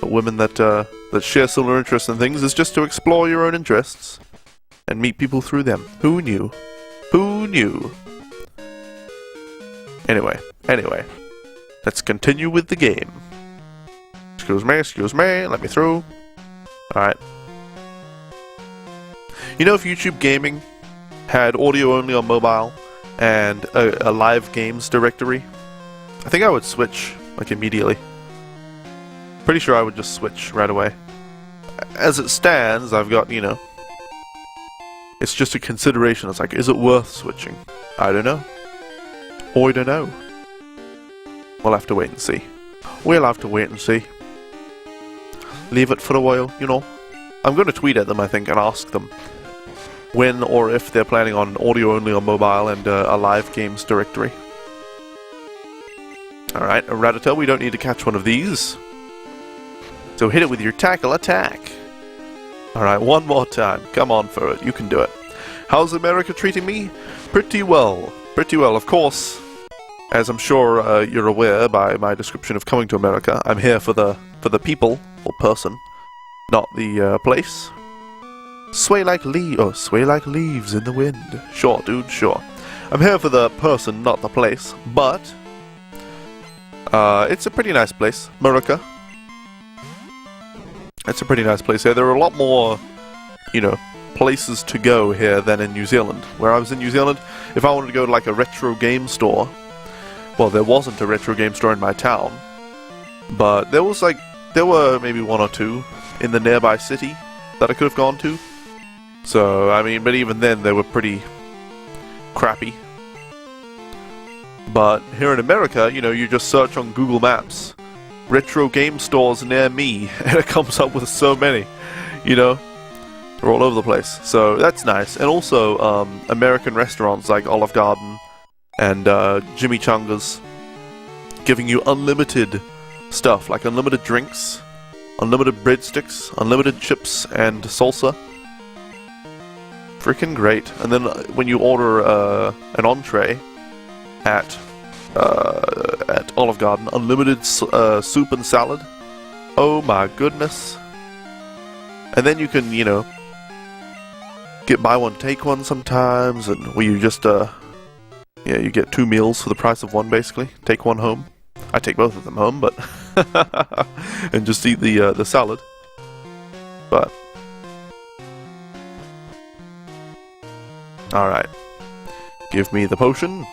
but women that share similar interests and things, is just to explore your own interests and meet people through them. Who knew? Who knew? Anyway, let's continue with the game. Excuse me, let me through. Alright. You know, if YouTube Gaming had audio only on mobile and a live games directory, I think I would switch, like, immediately. Pretty sure I would just switch right away. As it stands, I've got, you know, it's just a consideration. It's like, is it worth switching? I don't know. I don't know. We'll have to wait and see. We'll have to wait and see. Leave it for a while, you know. I'm going to tweet at them, I think, and ask them when or if they're planning on audio only on mobile and a live games directory. Alright, a Rattata, we don't need to catch one of these. So hit it with your tackle attack. Alright, one more time. Come on for it. You can do it. How's America treating me? Pretty well. Pretty well. Of course, as I'm sure you're aware by my description of coming to America, I'm here for the people, or person, not the place. Sway like leaves in the wind. Sure, dude, sure. I'm here for the person, not the place, but it's a pretty nice place, America. It's a pretty nice place here. There are a lot more, you know, places to go here than in New Zealand. Where I was in New Zealand, if I wanted to go to like a retro game store, well, there wasn't a retro game store in my town, but there were maybe one or two in the nearby city that I could have gone to. So, I mean, but even then they were pretty crappy. But here in America, you know, you just search on Google Maps, retro game stores near me, and it comes up with so many, you know. They're all over the place, so that's nice. And also, American restaurants like Olive Garden and Jimmy Chunga's giving you unlimited stuff, like unlimited drinks, unlimited breadsticks, unlimited chips, and salsa. Freaking great. And then when you order an entree at Olive Garden, unlimited soup and salad. Oh my goodness. And then you can, you know, get buy one, take one sometimes, and where you just, yeah, you get 2 meals for the price of one, basically. Take one home. I take both of them home, but and just eat the salad. But Alright. Give me the potion.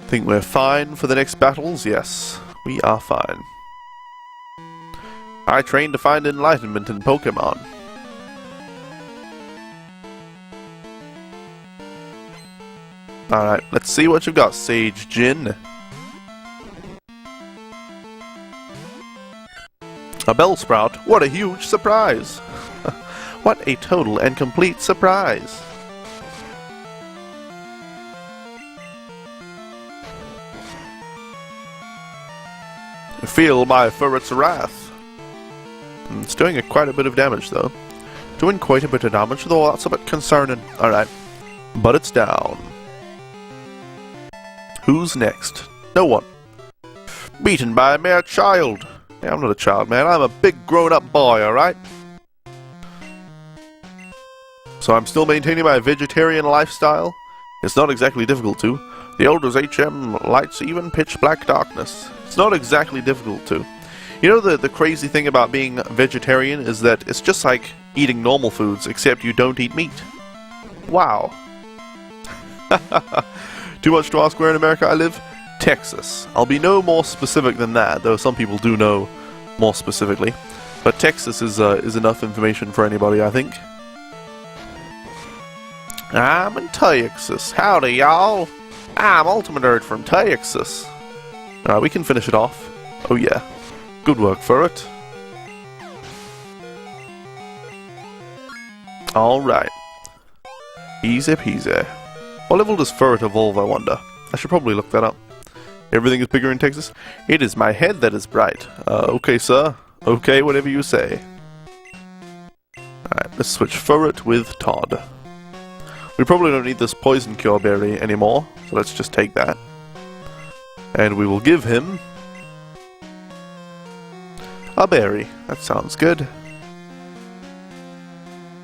Think we're fine for the next battles? Yes, we are fine. I trained to find enlightenment in Pokemon. Alright, let's see what you've got, Sage Jin. A Bellsprout? What a huge surprise! What a total and complete surprise! Feel my ferret's wrath. It's doing quite a bit of damage, though. Doing quite a bit of damage, though that's a bit concerning. Alright. But it's down. Who's next? No one. Beaten by a mere child. Yeah, I'm not a child, man. I'm a big grown-up boy, alright? So I'm still maintaining my vegetarian lifestyle. It's not exactly difficult to. The Elder's HM lights even pitch black darkness. It's not exactly difficult to. You know the crazy thing about being vegetarian is that it's just like eating normal foods, except you don't eat meat. Wow. Too much to ask where in America I live? Texas. I'll be no more specific than that, though some people do know more specifically. But Texas is enough information for anybody, I think. I'm in Texas. Howdy, y'all. I'm Ultimate Nerd from Texas. Alright, we can finish it off. Oh yeah. Good work for it. Alright. Easy peasy. What level does Ferret evolve, I wonder? I should probably look that up. Everything is bigger in Texas? It is my head that is bright. Okay, sir. Okay, whatever you say. Alright, let's switch Ferret with Todd. We probably don't need this Poison Cure Berry anymore, so let's just take that. And we will give him a berry. That sounds good.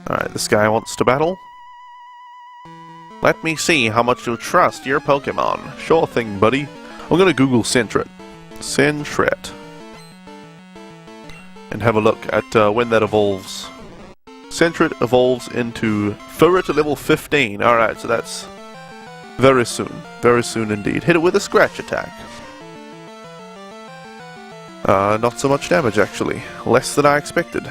Alright, this guy wants to battle. Let me see how much you trust your Pokemon. Sure thing, buddy. I'm gonna Google Sentret. Sentret. And have a look at when that evolves. Sentret evolves into Ferret at level 15. Alright, so that's very soon. Very soon indeed. Hit it with a scratch attack. Not so much damage, actually. Less than I expected.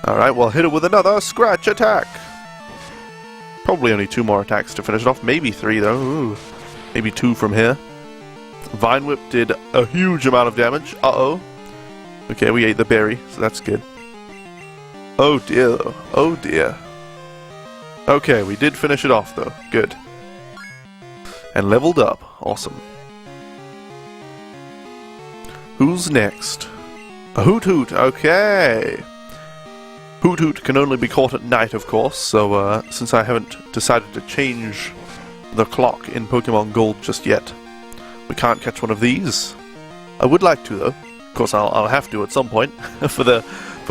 Alright, well, hit it with another scratch attack. Probably only 2 more attacks to finish it off. Maybe 3, though. Ooh. Maybe 2 from here. Vine Whip did a huge amount of damage. Uh-oh. Okay, we ate the berry, so that's good. Oh dear, though. Oh dear. Okay, we did finish it off, though. Good. And leveled up. Awesome. Who's next? A Hoot Hoot. Okay. Hoot Hoot can only be caught at night, of course, so since I haven't decided to change the clock in Pokemon Gold just yet, we can't catch one of these. I would like to, though. Of course, I'll have to at some point for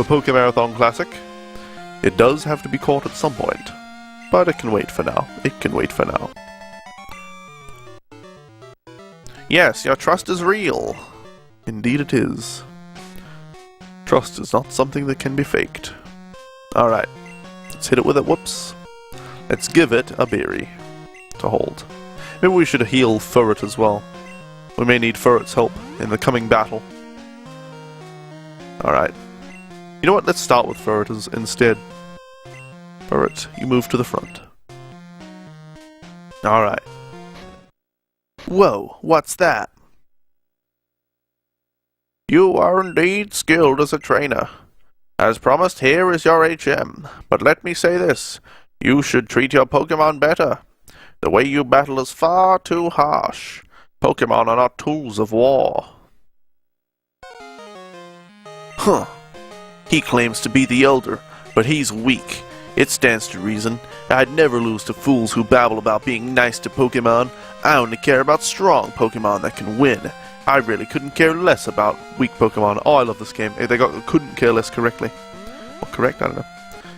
Pokémarathon Classic. It does have to be caught at some point, but it can wait for now. It can wait for now. Yes, your trust is real. Indeed it is. Trust is not something that can be faked. Alright, let's hit it with it. Whoops. Let's give it a berry to hold. Maybe we should heal Ferret as well. We may need Ferret's help in the coming battle. Alright. You know what? Let's start with Ferret instead. Ferret, you move to the front. Alright. Whoa, what's that? You are indeed skilled as a trainer. As promised, here is your HM. But let me say this. You should treat your Pokemon better. The way you battle is far too harsh. Pokemon are not tools of war. Huh. He claims to be the Elder, but he's weak. It stands to reason. I'd never lose to fools who babble about being nice to Pokemon. I only care about strong Pokemon that can win. I really couldn't care less about weak Pokemon. Oh, I love this game. They got couldn't care less correctly. Well, correct? I don't know.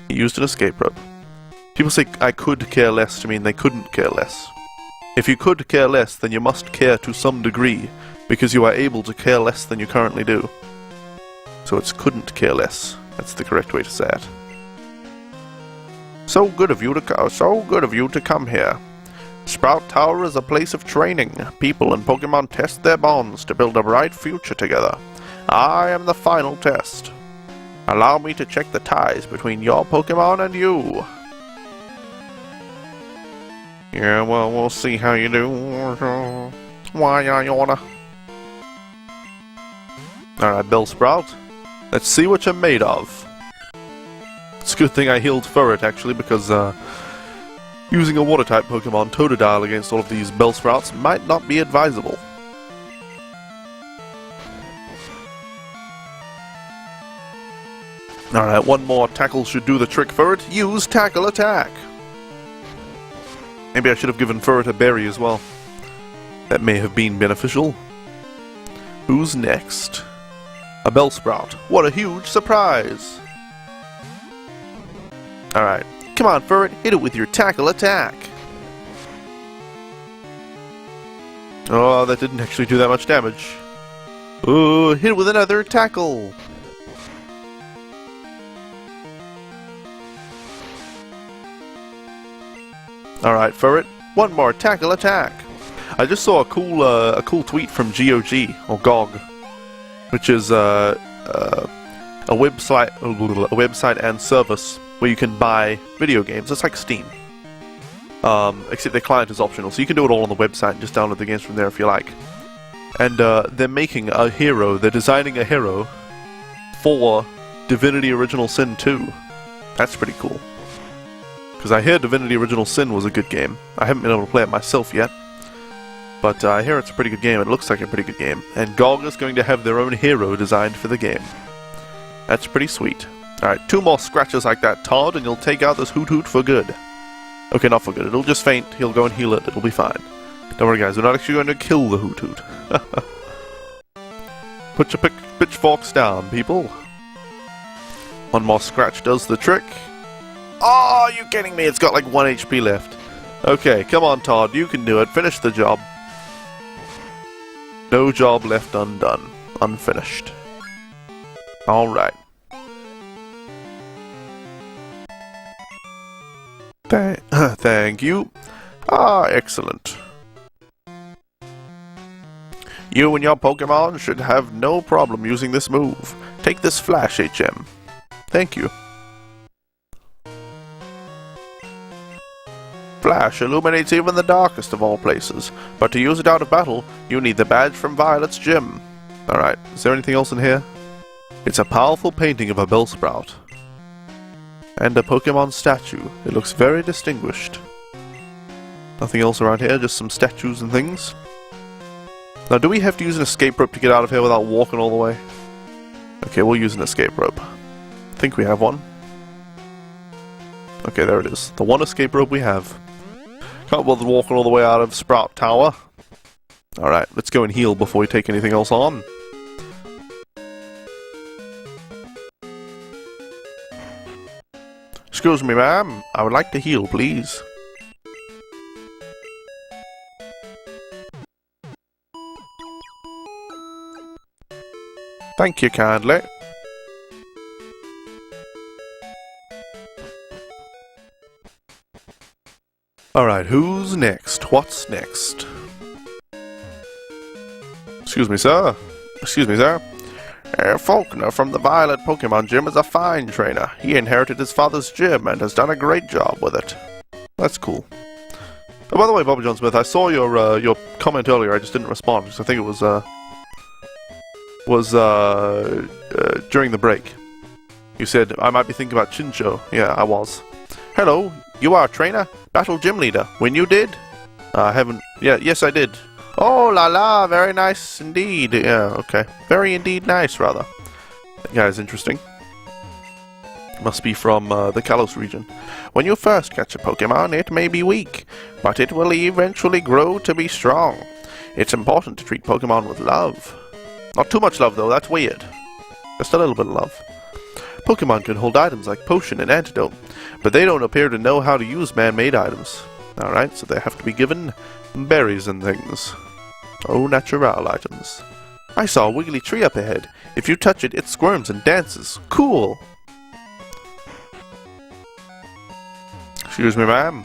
He used an escape rope. People say I could care less to mean they couldn't care less. If you could care less, then you must care to some degree, because you are able to care less than you currently do. So it's couldn't care less. That's the correct way to say it. So good of you to come here. Sprout Tower is a place of training. People and Pokemon test their bonds to build a bright future together. I am the final test. Allow me to check the ties between your Pokemon and you. Yeah, well, we'll see how you do. Why, I oughta. Alright, Bellsprout. Let's see what you're made of. It's a good thing I healed Furret, actually, because, using a Water-type Pokemon Totodile against all of these Bellsprouts might not be advisable. Alright, one more tackle should do the trick for it. Use Tackle Attack! Maybe I should have given Furret a berry as well. That may have been beneficial. Who's next? A Bellsprout. What a huge surprise! Alright, come on Furret, hit it with your Tackle Attack! Oh, that didn't actually do that much damage. Oh, hit it with another tackle! Alright, Furret, one more Tackle Attack! I just saw a cool tweet from GOG, or GOG, which is a website and service where you can buy video games. It's like Steam, except their client is optional, so you can do it all on the website and just download the games from there if you like. And they're making a hero. They're designing a hero for Divinity Original Sin 2. That's pretty cool. Because I hear Divinity Original Sin was a good game. I haven't been able to play it myself yet. But I hear it's a pretty good game. It looks like a pretty good game. And GOG is going to have their own hero designed for the game. That's pretty sweet. Alright, 2 more scratches like that, Todd, and you'll take out this Hoot for good. Okay, not for good. It'll just faint. He'll go and heal it. It'll be fine. Don't worry, guys. We're not actually going to kill the Hoot. Put your pitchforks down, people. One more scratch does the trick. Oh, are you kidding me? It's got like 1 HP left. Okay, come on, Todd. You can do it. Finish the job. No job left undone. Unfinished. Alright. Thank you. Ah, excellent. You and your Pokemon should have no problem using this move. Take this Flash HM. Thank you. Flash illuminates even the darkest of all places, but to use it out of battle, you need the badge from Violet's gym. Alright, is there anything else in here? It's a powerful painting of a Bellsprout. And a Pokemon statue. It looks very distinguished. Nothing else around here, just some statues and things. Now, do we have to use an escape rope to get out of here without walking all the way? Okay, we'll use an escape rope. I think we have one. Okay, there it is. The one escape rope we have. Can't bother walking all the way out of Sprout Tower. Alright, let's go and heal before we take anything else on. Excuse me, ma'am. I would like to heal, please. Thank you kindly. Alright, who's next? What's next? Excuse me, sir. Excuse me, sir. Faulkner from the Violet Pokemon Gym is a fine trainer. He inherited his father's gym and has done a great job with it. That's cool. Oh, by the way, Bobby John Smith, I saw your comment earlier. I just didn't respond because I think it was during the break. You said I might be thinking about Chincho. Yeah, I was. Hello, you are a trainer, battle gym leader. When you did? I haven't. Yeah, yes, I did. Oh la la, very nice indeed. Yeah, okay. Very indeed nice, rather. That guy's interesting. Must be from the Kalos region. When you first catch a Pokemon, it may be weak, but it will eventually grow to be strong. It's important to treat Pokemon with love. Not too much love, though. That's weird. Just a little bit of love. Pokemon can hold items like potion and antidote, but they don't appear to know how to use man-made items. Alright, so they have to be given berries and things. Oh, natural items. I saw a wiggly tree up ahead. If you touch it, it squirms and dances. Cool! Excuse me, ma'am.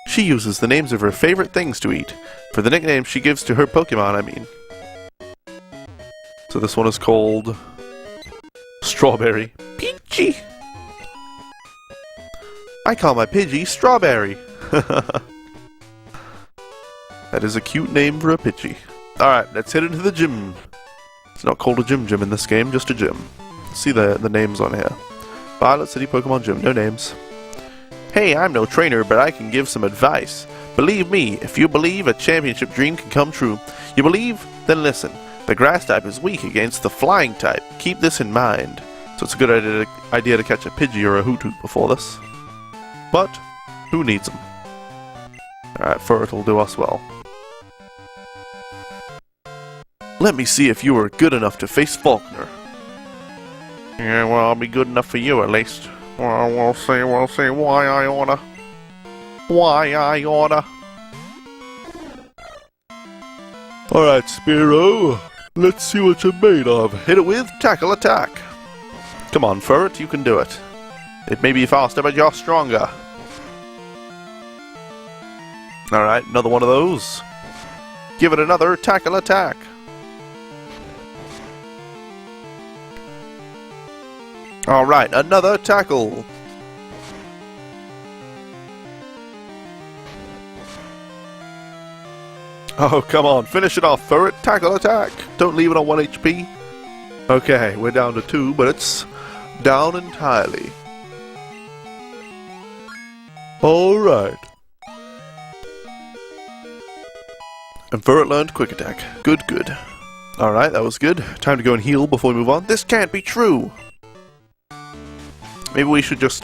She uses the names of her favorite things to eat, for the nicknames she gives to her Pokemon, I mean. So this one is called... Strawberry. Peachy! I call my Pidgey Strawberry. That is a cute name for a Pidgey. Alright, let's head into the gym. It's not called a gym in this game, just a gym. See the names on here. Violet City Pokemon Gym, no names. Hey, I'm no trainer, but I can give some advice. Believe me, if you believe a championship dream can come true, you believe? Then listen. The grass type is weak against the flying type. Keep this in mind. So it's a good idea to catch a Pidgey or a Hoothoot before this. But, who needs them? Alright, Furret will do us well. Let me see if you are good enough to face Faulkner. Yeah, well, I'll be good enough for you, at least. Well, we'll see why I oughta. Alright, Spearow. Let's see what you're made of. Hit it with Tackle Attack. Come on, Furret, you can do it. It may be faster, but you're stronger. Alright, another one of those. Give it another Tackle Attack. Alright, another tackle. Oh, come on, finish it off, Furret. Tackle Attack. Don't leave it on 1 HP. Okay, we're down to 2, but it's down entirely. Alright. And Furret learned Quick Attack. Good, good. Alright, that was good. Time to go and heal before we move on. This can't be true! Maybe we should just,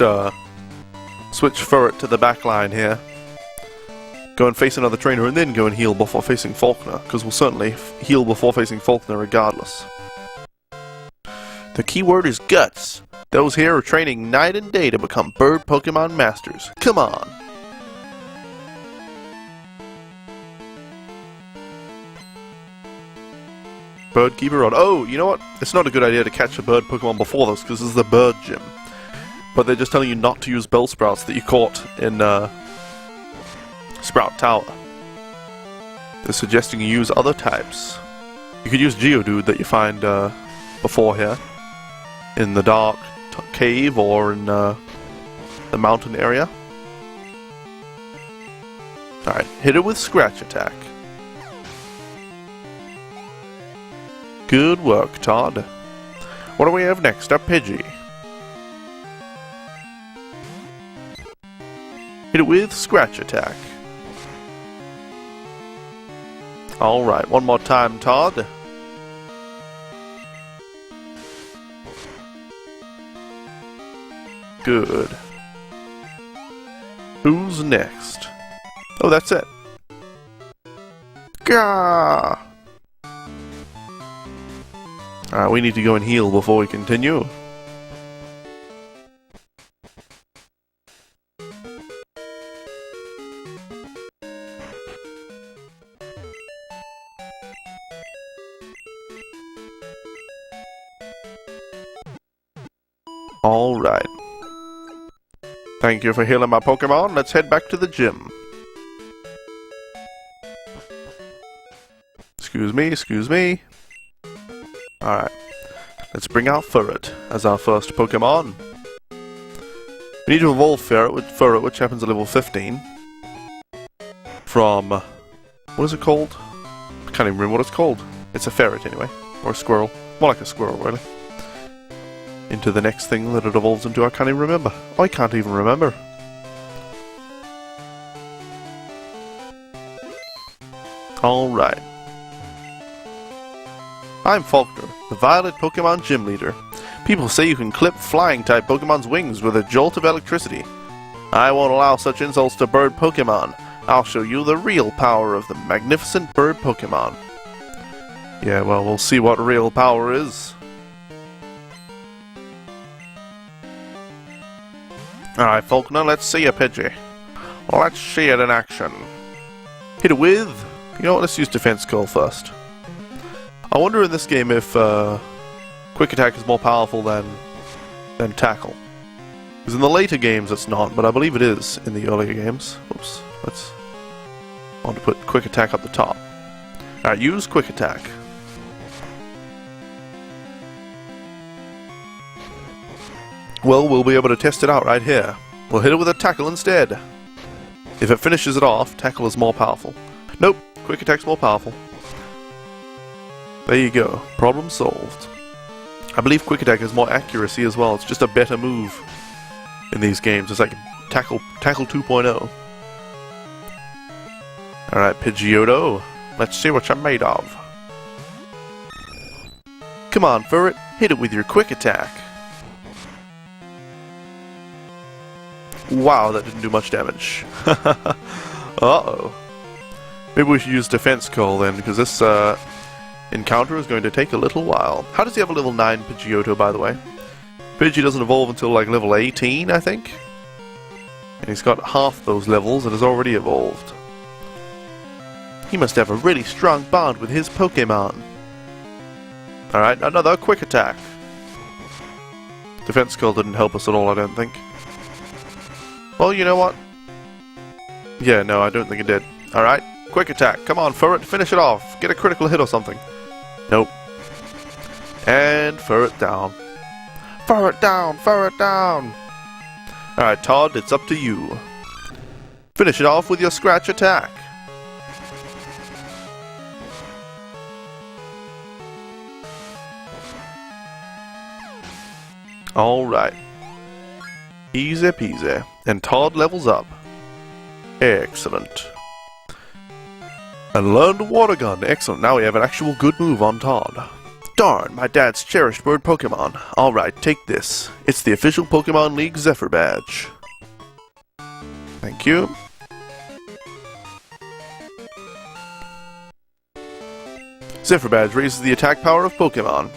switch Furret to the back line here. Go and face another trainer and then go and heal before facing Faulkner, because we'll certainly heal before facing Faulkner regardless. The keyword is guts. Those here are training night and day to become bird Pokemon masters. Come on! Bird keeper on. Oh, you know what? It's not a good idea to catch a bird Pokemon before this, because this is the bird gym. But they're just telling you not to use Bellsprouts that you caught in Sprout Tower. They're suggesting you use other types. You could use Geodude that you find before here. In the dark cave or in the mountain area. Alright, hit it with Scratch Attack. Good work, Todd. What do we have next? A Pidgey. Hit it with Scratch Attack. Alright, one more time, Todd. Good. Who's next? Oh, that's it. Gah! Alright, we need to go and heal before we continue. Alright. Thank you for healing my Pokemon. Let's head back to the gym. Excuse me, excuse me. Alright. Let's bring out Furret as our first Pokemon. We need to evolve Furret, which happens at level 15. From... what is it called? I can't even remember what it's called. It's a ferret anyway. Or a squirrel. More like a squirrel, really. Into the next thing that it evolves into, I can't even remember. I can't even remember. Alright. I'm Faulkner, the Violet Pokemon Gym Leader. People say you can clip flying-type Pokemon's wings with a jolt of electricity. I won't allow such insults to bird Pokemon. I'll show you the real power of the magnificent bird Pokemon. Yeah, well, we'll see what real power is. Alright, Faulkner, let's see a Pidgey. Let's see it in action. Hit it with... you know what, let's use Defense Curl first. I wonder in this game if Quick Attack is more powerful than Tackle. Because in the later games it's not, but I believe it is in the earlier games. Oops. I want to put quick attack up the top. Alright, use quick attack. Well, we'll be able to test it out right here. We'll hit it with a tackle instead. If it finishes it off, tackle is more powerful. Nope, quick attack's more powerful. There you go. Problem solved. I believe quick attack has more accuracy as well. It's just a better move in these games. It's like tackle 2.0. Alright, Pidgeotto. Let's see what you're made of. Come on, Furret. Hit it with your quick attack. Wow, that didn't do much damage. Uh-oh. Maybe we should use Defense Call then, because this encounter is going to take a little while. How does he have a level 9 Pidgeotto, by the way? Pidgey doesn't evolve until like level 18, I think? And he's got half those levels and has already evolved. He must have a really strong bond with his Pokémon. Alright, another quick attack. Defense Call didn't help us at all, I don't think. Well, you know what? Yeah, no, I don't think it did. Alright, quick attack. Come on, Furret, finish it off. Get a critical hit or something. Nope. And Furret down. Furret down! Furret down! Alright, Todd, it's up to you. Finish it off with your scratch attack. Alright. Easy peasy. And Todd levels up. Excellent. And learned Water Gun. Excellent. Now we have an actual good move on Todd. Darn, my dad's cherished bird Pokemon. Alright, take this. It's the official Pokemon League Zephyr badge. Thank you. Zephyr badge raises the attack power of Pokemon.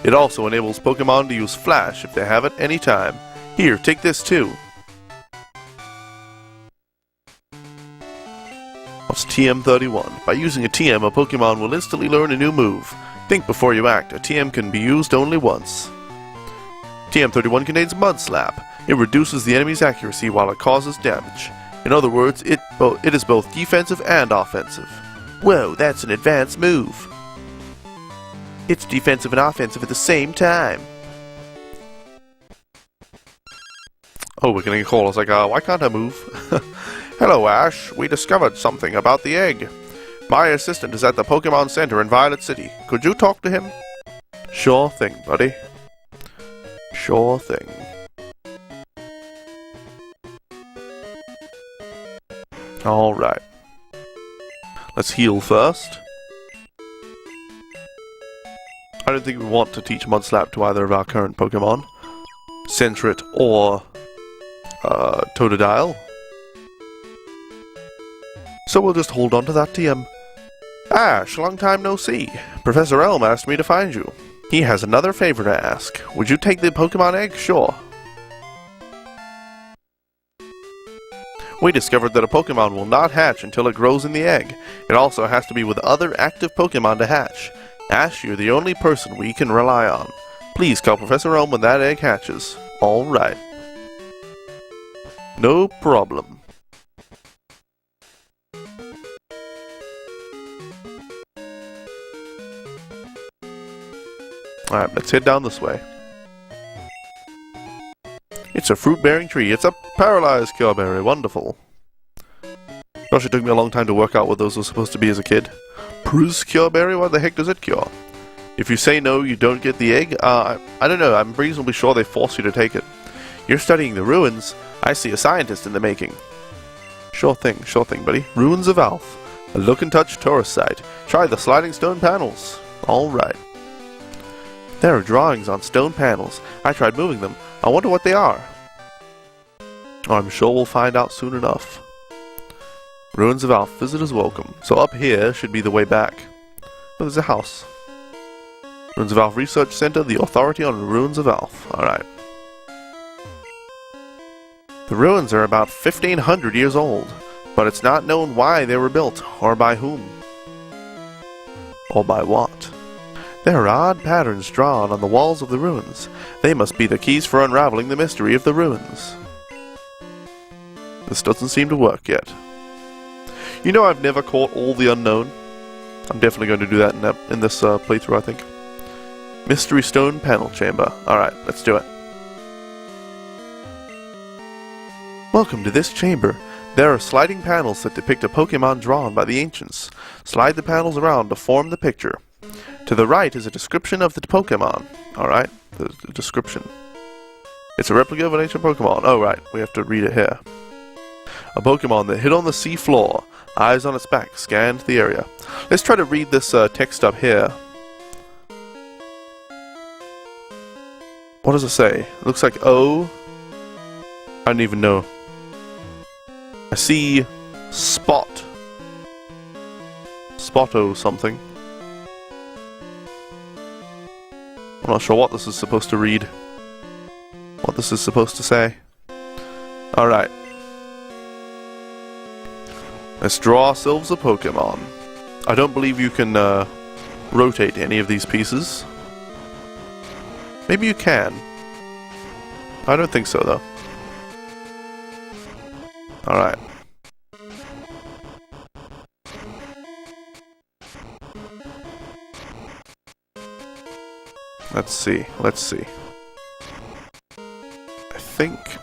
It also enables Pokemon to use Flash if they have it any time. Here, take this too. What's TM31? By using a TM, a Pokemon will instantly learn a new move. Think before you act. A TM can be used only once. TM31 contains Mud Slap. It reduces the enemy's accuracy while it causes damage. In other words, it is both defensive and offensive. Whoa, that's an advanced move. It's defensive and offensive at the same time. Oh, we're getting a call. I was like, why can't I move? Hello, Ash. We discovered something about the egg. My assistant is at the Pokemon Center in Violet City. Could you talk to him? Sure thing, buddy. Sure thing. Alright. Let's heal first. I don't think we want to teach Mud Slap to either of our current Pokemon. Sentret or Totodile. So we'll just hold on to that TM. Ash, long time no see. Professor Elm asked me to find you. He has another favor to ask. Would you take the Pokemon egg? Sure. We discovered that a Pokemon will not hatch until it grows in the egg. It also has to be with other active Pokemon to hatch. Ash, you're the only person we can rely on. Please call Professor Elm when that egg hatches. Alright. No problem. Alright, let's head down this way. It's a fruit-bearing tree. It's a paralyzed cure berry. Wonderful. Gosh, it took me a long time to work out what those were supposed to be as a kid. Priz cure berry? What the heck does it cure? If you say no, you don't get the egg? I don't know. I'm reasonably sure they force you to take it. You're studying the ruins. I see a scientist in the making. Sure thing, buddy. Ruins of Alph. A look and touch tourist site. Try the sliding stone panels. Alright. There are drawings on stone panels. I tried moving them. I wonder what they are. I'm sure we'll find out soon enough. Ruins of Alph. Visitors welcome. So up here should be the way back. Oh, there's a house. Ruins of Alph Research Center, the authority on the Ruins of Alph. Alright. The ruins are about 1,500 years old, but it's not known why they were built, or by whom. Or by what. There are odd patterns drawn on the walls of the ruins. They must be the keys for unraveling the mystery of the ruins. This doesn't seem to work yet. You know, I've never caught all the unknown. I'm definitely going to do that in this playthrough, I think. Mystery Stone Panel Chamber. Alright, let's do it. Welcome to this chamber. There are sliding panels that depict a Pokemon drawn by the ancients. Slide the panels around to form the picture. To the right is a description of the Pokemon. Alright, the description. It's a replica of an ancient Pokemon. Oh, right, we have to read it here. A Pokemon that hid on the sea floor. Eyes on its back, scanned the area. Let's try to read this text up here. What does it say? It looks like O. I don't even know. I see Spot. Spotto something. I'm not sure what this is supposed to read. What this is supposed to say. Alright. Let's draw ourselves a Pokemon. I don't believe you can rotate any of these pieces. Maybe you can. I don't think so, though. Alright. Let's see. Let's see.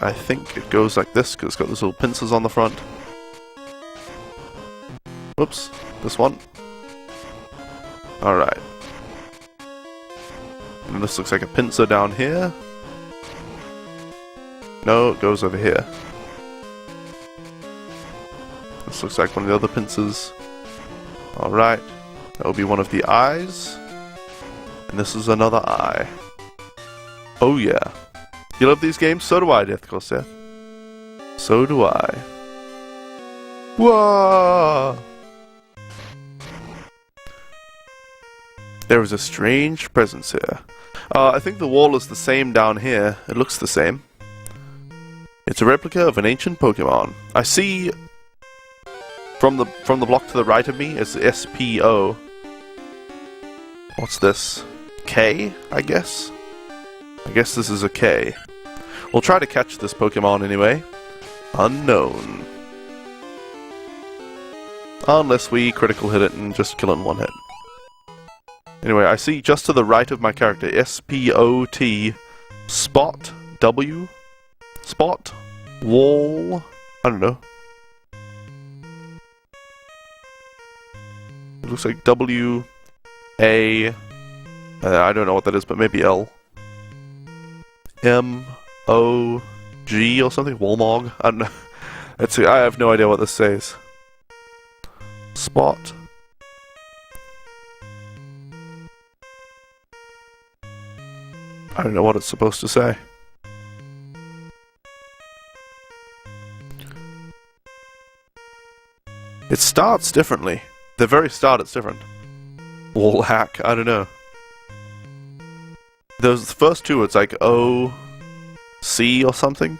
I think it goes like this, because it's got those little pincers on the front. Whoops. This one. Alright. And this looks like a pincer down here. No, it goes over here. This looks like one of the other pincers. Alright. That will be one of the eyes. And this is another eye. Oh yeah. You love these games? So do I, Deathcore Seth. So do I. Whoa! There is a strange presence here. I think the wall is the same down here. It looks the same. It's a replica of an ancient Pokemon. I see from the block to the right of me is SPO. What's this? K, I guess? I guess this is a K. We'll try to catch this Pokemon anyway. Unknown. Unless we critical hit it and just kill it in one hit. Anyway, I see just to the right of my character, S-P-O-T, Spot, W, Spot, Wall, I don't know. It looks like W, A, I don't know what that is, but maybe L. M, O, G or something? Wolmog? I don't know. Let's see, I have no idea what this says. Spot. I don't know what it's supposed to say. It starts differently. The very start it's different. Wall hack, I don't know. Those first two, it's like O, C or something?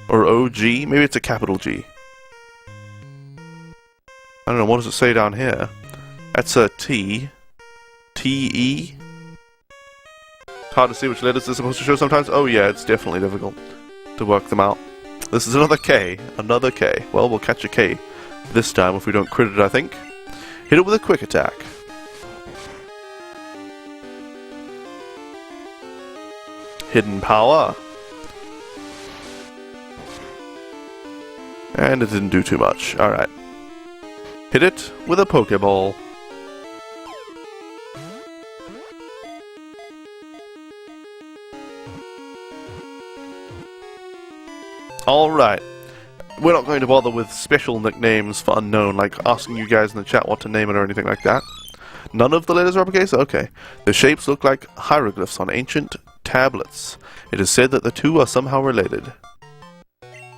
Or O-G? Maybe it's a capital G. I don't know, what does it say down here? That's a T. T-E? It's hard to see which letters they're supposed to show sometimes. Oh yeah, it's definitely difficult to work them out. This is another K. Another K. Well, we'll catch a K this time if we don't crit it, I think. Hit it with a quick attack. Hidden power. And it didn't do too much. Alright. Hit it with a Pokeball. Alright. We're not going to bother with special nicknames for unknown, like asking you guys in the chat what to name it or anything like that. None of the letters are uppercase? Okay. The shapes look like hieroglyphs on ancient tablets. It is said that the two are somehow related.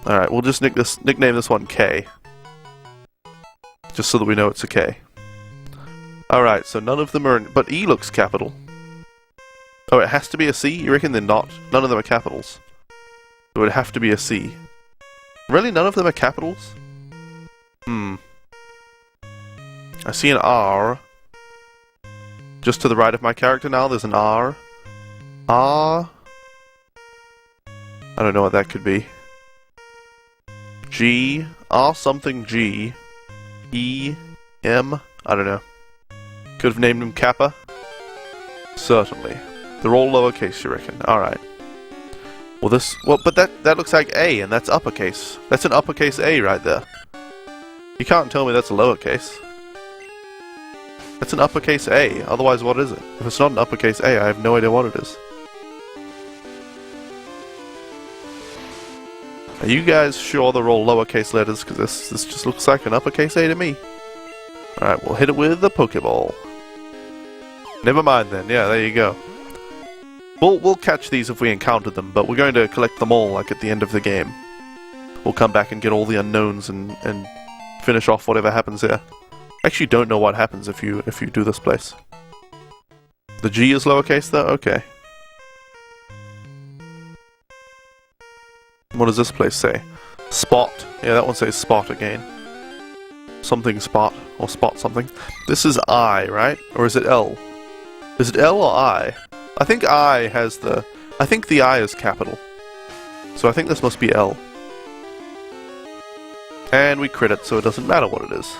Alright, we'll just nickname this one K. Just so that we know it's a K. Alright, so none of them are in, but E looks capital. Oh, it has to be a C? You reckon they're not? None of them are capitals. So it would have to be a C. Really? None of them are capitals? I see an R. Just to the right of my character now, there's an R. R. I don't know what that could be. G. R something G. E. M. I don't know. Could have named him Kappa. Certainly. They're all lowercase, you reckon? Alright. Well, this... Well, but that looks like A, and that's uppercase. That's an uppercase A right there. You can't tell me that's a lowercase. That's an uppercase A. Otherwise, what is it? If it's not an uppercase A, I have no idea what it is. Are you guys sure they're all lowercase letters? Because this just looks like an uppercase A to me. Alright, we'll hit it with the Pokeball. Never mind then. Yeah, there you go. We'll catch these if we encounter them, but we're going to collect them all, like, at the end of the game. We'll come back and get all the unknowns and finish off whatever happens here. I actually don't know what happens if you do this place. The G is lowercase though? Okay. What does this place say? Spot. Yeah, that one says spot again. Something spot. Or spot something. This is I, right? Or is it L? Is it L or I? I think I has the... I think the I is capital. So I think this must be L. And we crit it, so it doesn't matter what it is.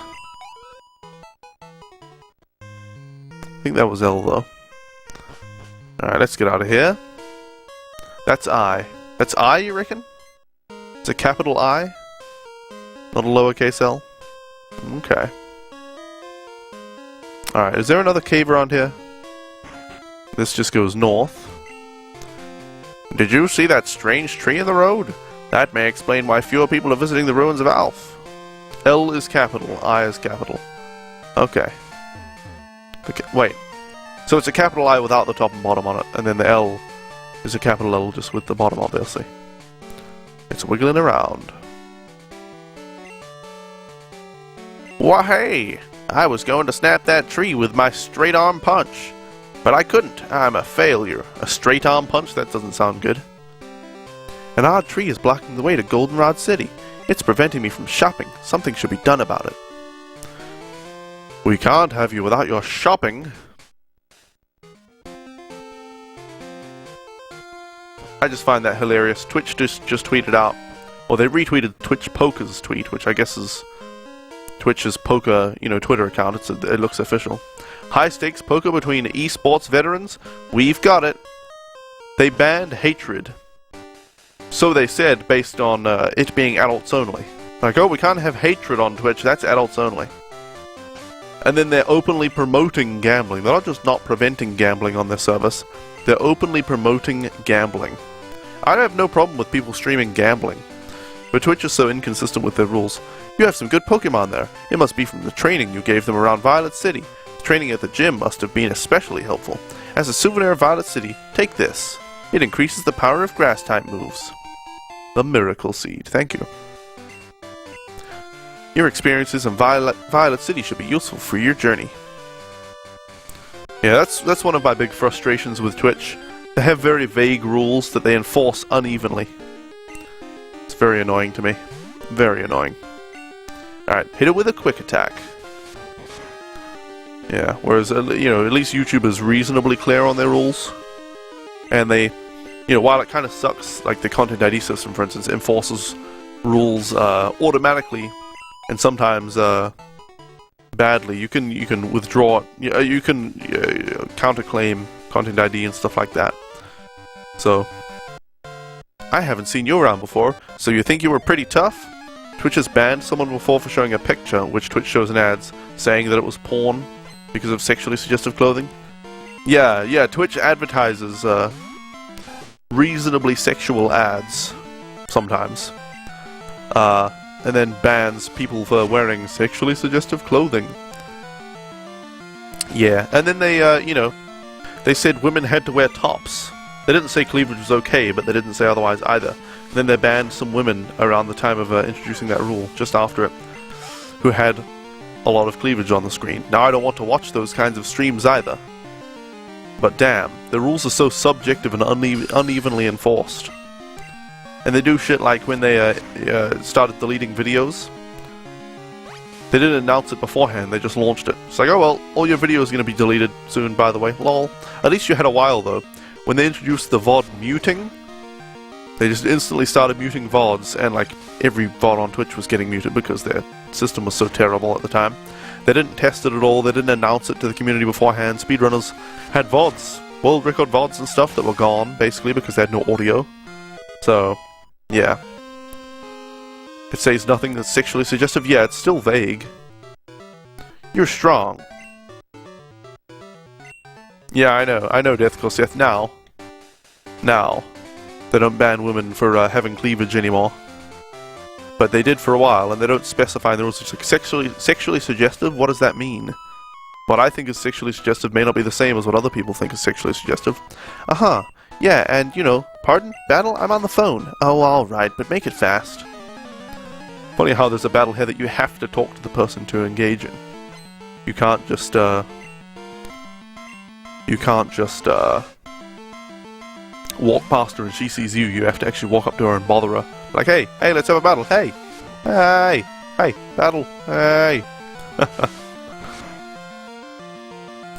I think that was L, though. Alright, let's get out of here. That's I. That's I, you reckon? It's a capital I? Not a lowercase L? Okay. Alright, is there another cave around here? This just goes north. Did you see that strange tree in the road? That may explain why fewer people are visiting the ruins of Alf. L is capital, I is capital. Okay. Okay, wait. So it's a capital I without the top and bottom on it, and then the L is a capital L just with the bottom, obviously. It's wiggling around. Why, hey! I was going to snap that tree with my straight arm punch. But I couldn't. I'm a failure. A straight arm punch? That doesn't sound good. An odd tree is blocking the way to Goldenrod City. It's preventing me from shopping. Something should be done about it. We can't have you without your shopping. I just find that hilarious. Twitch just tweeted out, or they retweeted Twitch Poker's tweet, which I guess is Twitch's poker, Twitter account. It looks official. High stakes poker between esports veterans? We've got it. They banned hatred. So they said, based on it being adults only. Like, oh, we can't have hatred on Twitch, that's adults only. And then they're openly promoting gambling. They're not just not preventing gambling on their service, they're openly promoting gambling. I have no problem with people streaming gambling, but Twitch is so inconsistent with their rules. You have some good Pokemon there. It must be from the training you gave them around Violet City. The training at the gym must have been especially helpful. As a souvenir of Violet City, take this. It increases the power of grass-type moves. The Miracle Seed. Thank you. Your experiences in Violet City should be useful for your journey. Yeah, that's one of my big frustrations with Twitch. They have very vague rules that they enforce unevenly. It's very annoying to me. Very annoying. Alright, hit it with a quick attack. Yeah, whereas, at least YouTube is reasonably clear on their rules. And they, while it kind of sucks, like the Content ID system, for instance, enforces rules automatically, and sometimes badly. You can withdraw, you can counterclaim Content ID and stuff like that. So, I haven't seen you around before, so you think you were pretty tough? Twitch has banned someone before for showing a picture, which Twitch shows in ads, saying that it was porn because of sexually suggestive clothing. Yeah, Twitch advertises reasonably sexual ads sometimes, and then bans people for wearing sexually suggestive clothing. Yeah, and then they, they said women had to wear tops. They didn't say cleavage was okay, but they didn't say otherwise either. And then they banned some women around the time of introducing that rule, just after it, who had a lot of cleavage on the screen. Now, I don't want to watch those kinds of streams either. But damn, the rules are so subjective and unevenly enforced. And they do shit like when they started deleting videos. They didn't announce it beforehand, they just launched it. It's like, oh well, all your videos are going to be deleted soon, by the way. Lol. At least you had a while, though. When they introduced the VOD muting, they just instantly started muting VODs, and like, every VOD on Twitch was getting muted because their system was so terrible at the time. They didn't test it at all, they didn't announce it to the community beforehand. Speedrunners had VODs, world record VODs and stuff that were gone, basically, because they had no audio. So, yeah. It says nothing that's sexually suggestive. Yeah, it's still vague. You're strong. Yeah, I know, Death Seth. Now, they don't ban women for having cleavage anymore. But they did for a while, and they don't specify in the rules. It's like sexually suggestive? What does that mean? What I think is sexually suggestive may not be the same as what other people think is sexually suggestive. Uh-huh. Yeah, and, you know, pardon? Battle? I'm on the phone. Oh, alright, but make it fast. Funny how there's a battle here that you have to talk to the person to engage in. You can't just, walk past her and she sees you. You have to actually walk up to her and bother her. Like, hey, let's have a battle. Hey, battle. Hey.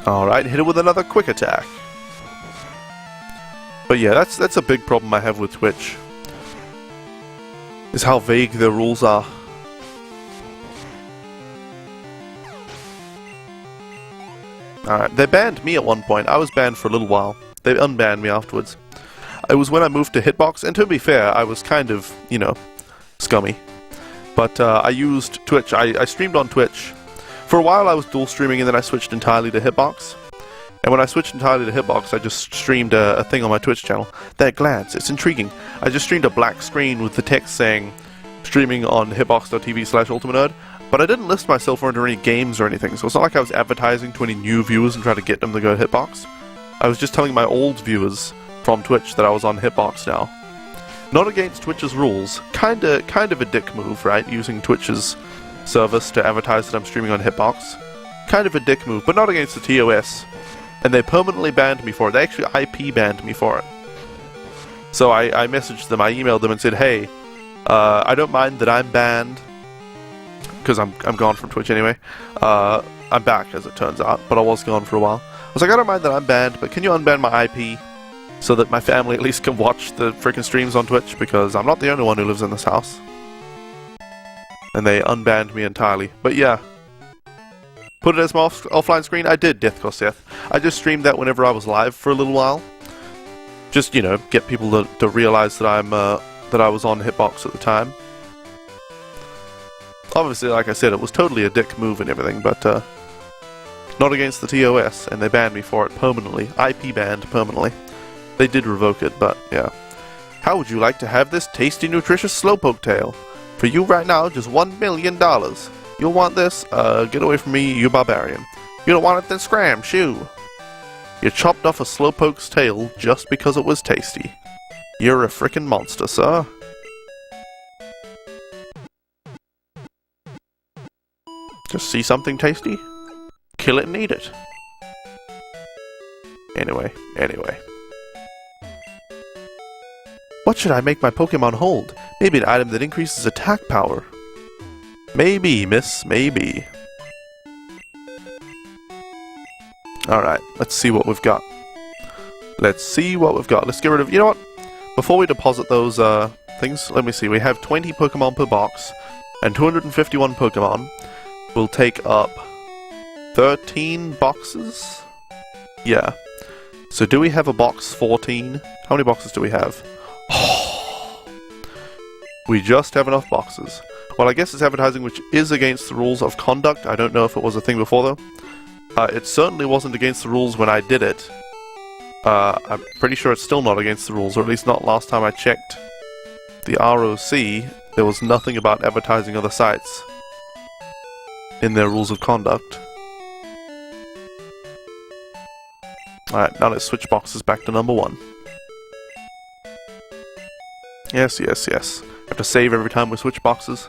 Alright, hit her with another quick attack. But yeah, that's a big problem I have with Twitch. Is how vague their rules are. Alright, they banned me at one point. I was banned for a little while. They unbanned me afterwards. It was when I moved to Hitbox, and to be fair, I was kind of, you know, scummy. But I used Twitch. I streamed on Twitch. For a while I was dual streaming, and then I switched entirely to Hitbox. And when I switched entirely to Hitbox, I just streamed a thing on my Twitch channel. That glance, it's intriguing. I just streamed a black screen with the text saying, streaming on hitbox.tv/ultimanerd, but I didn't list myself under any games or anything, so it's not like I was advertising to any new viewers and trying to get them to go to Hitbox. I was just telling my old viewers from Twitch that I was on Hitbox now. Not against Twitch's rules. Kind of a dick move, right? Using Twitch's service to advertise that I'm streaming on Hitbox. Kind of a dick move, but not against the TOS. And they permanently banned me for it. They actually IP banned me for it. So I messaged them, I emailed them and said, hey, I don't mind that I'm banned, because I'm gone from Twitch anyway. I'm back, as it turns out, but I was gone for a while. I was like, I don't mind that I'm banned, but can you unban my IP so that my family at least can watch the freaking streams on Twitch, because I'm not the only one who lives in this house. And they unbanned me entirely. But yeah. Put it as my offline screen? I did, Death Seth. I just streamed that whenever I was live for a little while. Just, you know, get people to realize that I was on Hitbox at the time. Obviously, like I said, it was totally a dick move and everything, but not against the TOS, and they banned me for it permanently. IP banned permanently. They did revoke it, but yeah. How would you like to have this tasty, nutritious slowpoke tail? For you right now, just $1 million. You'll want this? Get away from me, you barbarian. You don't want it? Then scram, shoo! You chopped off a slowpoke's tail just because it was tasty. You're a frickin' monster, sir. Just see something tasty? Kill it and eat it. Anyway. What should I make my Pokemon hold? Maybe an item that increases attack power. Maybe, miss, maybe. Alright, let's see what we've got. Let's get rid of... You know what? Before we deposit those things, let me see. We have 20 Pokemon per box, and 251 Pokemon. We'll take up 13 boxes? Yeah. So do we have a box 14? How many boxes do we have? We just have enough boxes. Well, I guess it's advertising, which is against the rules of conduct. I don't know if it was a thing before, though. It certainly wasn't against the rules when I did it. I'm pretty sure it's still not against the rules, or at least not last time I checked the ROC. There was nothing about advertising other sites in their rules of conduct. Alright, now let's switch boxes back to number 1. Yes. Have to save every time we switch boxes.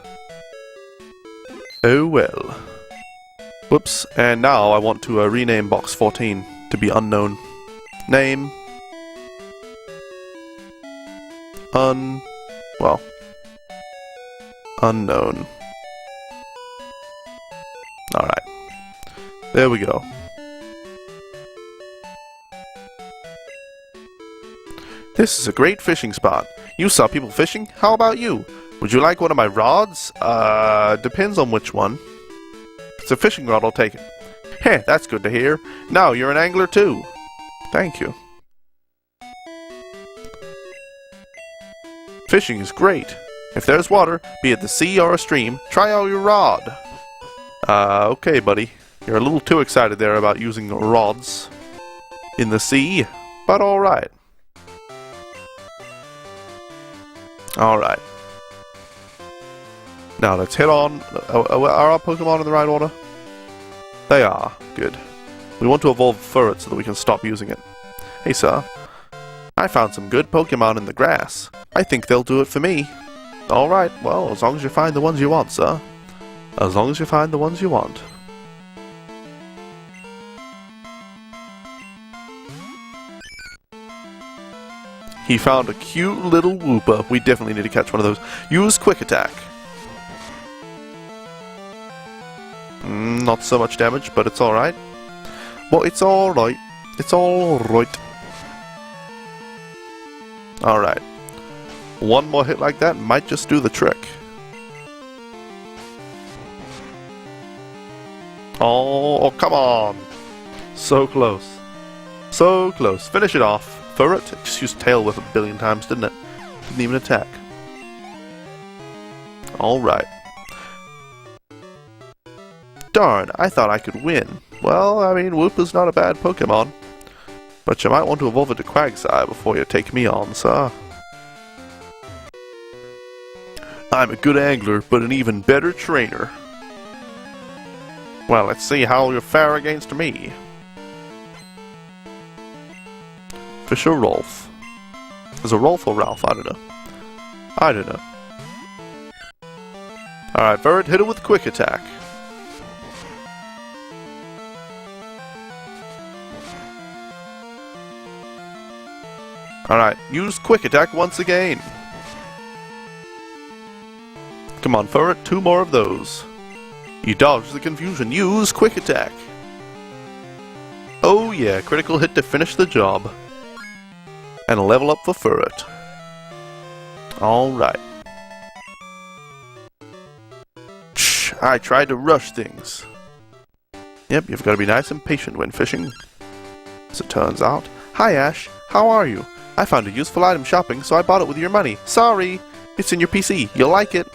Oh well. Whoops, and now I want to rename box 14 to be unknown. Name. Unknown. There we go. This is a great fishing spot. You saw people fishing? How about you? Would you like one of my rods? Depends on which one. If it's a fishing rod, I'll take it. Heh, that's good to hear. Now you're an angler too. Thank you. Fishing is great. If there's water, be it the sea or a stream, try out your rod. Okay, buddy. You're a little too excited there about using rods in the sea, but alright. Alright. Now let's head on. Are our Pokemon in the right order? They are. Good. We want to evolve Furret so that we can stop using it. Hey, sir. I found some good Pokemon in the grass. I think they'll do it for me. Alright, well, as long as you find the ones you want, sir. As long as you find the ones you want. He found a cute little Wooper. We definitely need to catch one of those. Use Quick Attack. Not so much damage, but it's alright. Well, it's alright. It's alright. Alright. One more hit like that might just do the trick. Oh, come on. So close. So close. Finish it off. Furret just used Tail Whip a billion times, didn't it? Didn't even attack. Alright. Darn, I thought I could win. Well, I mean, Wooper's not a bad Pokemon. But you might want to evolve it to Quagsire before you take me on, sir. I'm a good angler, but an even better trainer. Well, let's see how you fare against me. Fisher Rolf. Is it Rolf or Ralph? I don't know. I don't know. Alright, Furret, hit it with Quick Attack. Alright, use Quick Attack once again. Come on, Furret, 2 more of those. You dodged the confusion. Use Quick Attack. Oh yeah, critical hit to finish the job. And a level up for Furret. Alright. Shh, I tried to rush things. Yep, you've got to be nice and patient when fishing. As it turns out. Hi Ash, how are you? I found a useful item shopping, so I bought it with your money. Sorry, it's in your PC. You'll like it.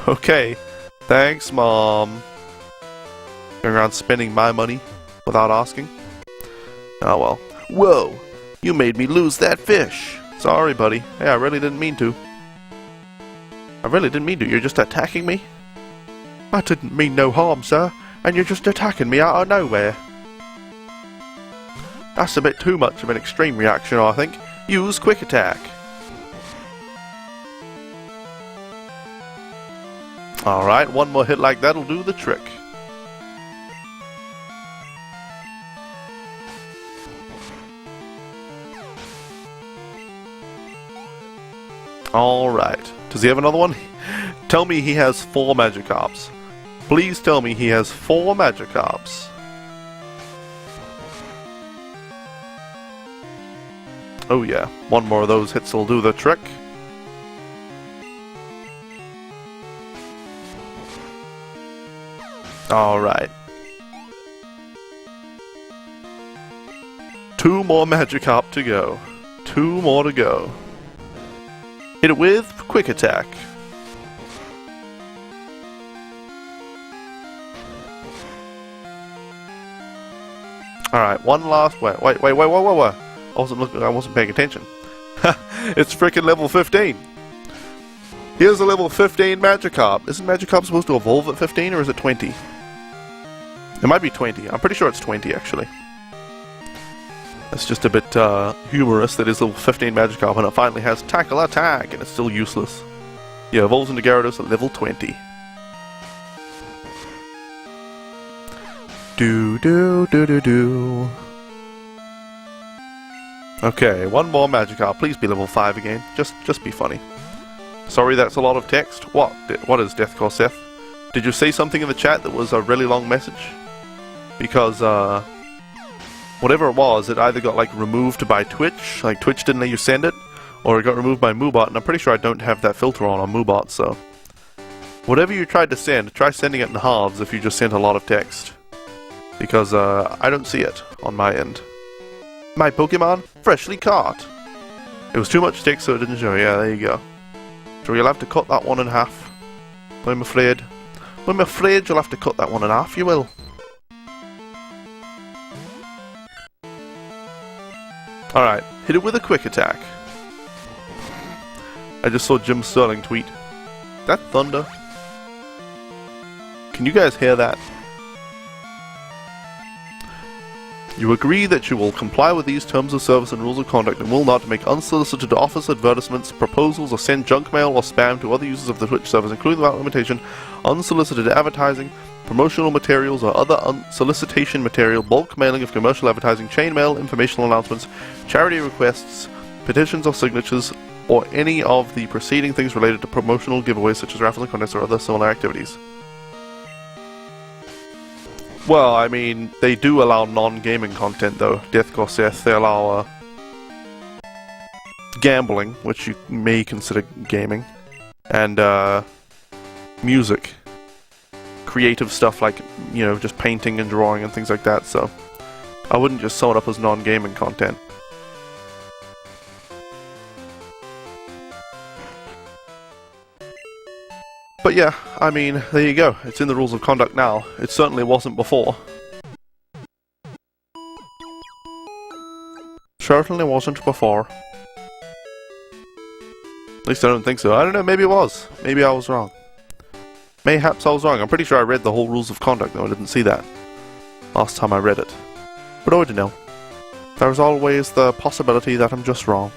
Okay. Thanks, Mom. Going around spending my money without asking. Oh well. Whoa! You made me lose that fish! Sorry, buddy. Hey, I really didn't mean to. I really didn't mean to. You're just attacking me? I didn't mean no harm, sir. And you're just attacking me out of nowhere. That's a bit too much of an extreme reaction, I think. Use Quick Attack. Alright, one more hit like that'll do the trick. Alright. Does he have another one? Tell me he has 4 Magikarps. Please tell me he has 4 Magikarps. Oh yeah, one more of those hits will do the trick. Alright. 2 more Magikarp to go. 2 more to go. Hit it with Quick Attack. Alright, one last... Wait. I wasn't paying attention. It's freaking level 15. Here's a level 15 Magikarp. Isn't Magikarp supposed to evolve at 15 or is it 20? It might be 20. I'm pretty sure it's 20 actually. It's just a bit humorous that his level 15 Magikarp and it finally has Tackle Attack and it's still useless. Yeah, evolves into Gyarados at level 20. Do. Okay, one more Magikarp. Please be level 5 again. Just be funny. Sorry, that's a lot of text. What is Deathcore Seth? Did you say something in the chat that was a really long message? because whatever it was, it either got like removed by Twitch, like Twitch didn't let you send it, or it got removed by Moobot, and I'm pretty sure I don't have that filter on Moobot, so whatever you tried to send, try sending it in halves if you just sent a lot of text, because I don't see it on my end. My Pokemon freshly caught. It was too much text, so it didn't show. Yeah, there you go. So you'll have to cut that one in half. I'm afraid. I'm afraid you'll have to cut that one in half, you will. Alright, hit it with a quick attack. I just saw Jim Sterling tweet. That thunder? Can you guys hear that? You agree that you will comply with these terms of service and rules of conduct and will not make unsolicited offers, advertisements, proposals, or send junk mail or spam to other users of the Twitch service, including without limitation, unsolicited advertising, promotional materials or other solicitation material, bulk mailing of commercial advertising, chain mail, informational announcements, charity requests, petitions or signatures, or any of the preceding things related to promotional giveaways such as raffles and contests or other similar activities. Well, I mean, they do allow non-gaming content though. Death Gorseth, they allow gambling, which you may consider gaming, and music. Creative stuff like, you know, just painting and drawing and things like that, so I wouldn't just sum it up as non-gaming content. But yeah, I mean, there you go. It's in the rules of conduct now. It certainly wasn't before. Certainly wasn't before. At least I don't think so. I don't know, maybe it was. Maybe I was wrong. Mayhaps I was wrong. I'm pretty sure I read the whole rules of conduct, though I didn't see that last time I read it. But I don't know. There's always the possibility that I'm just wrong.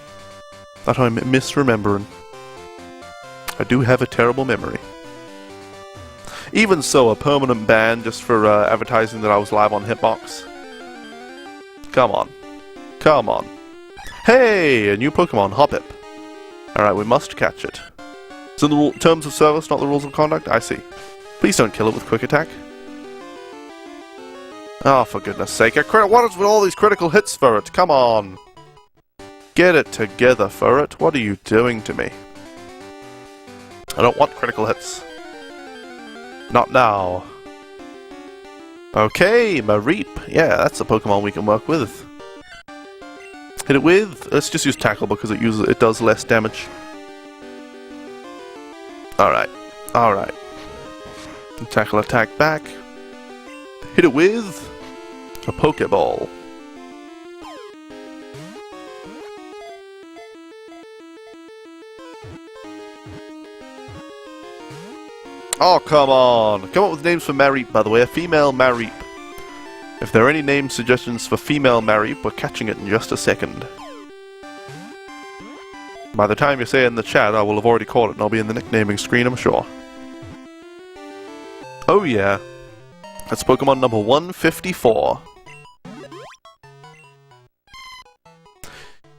That I'm misremembering. I do have a terrible memory. Even so, a permanent ban just for advertising that I was live on Hitbox. Come on. Come on. Hey! A new Pokemon, Hoppip. Alright, we must catch it. It's in the terms of service, not the rules of conduct? I see. Please don't kill it with quick attack. Oh, for goodness sake. What is with all these critical hits, Ferret? Come on! Get it together, Ferret. What are you doing to me? I don't want critical hits. Not now. Okay, Mareep. Yeah, that's a Pokemon we can work with. Hit it with... Let's just use Tackle because it does less damage. Alright. Alright. Tackle attack back. Hit it with... a Pokeball. Oh, come on! Come up with names for Mareep, by the way. A female Mareep. If there are any name suggestions for female Mareep, we're catching it in just a second. By the time you say it in the chat, I will have already caught it, and I'll be in the nicknaming screen, I'm sure. Oh yeah. That's Pokemon number 154.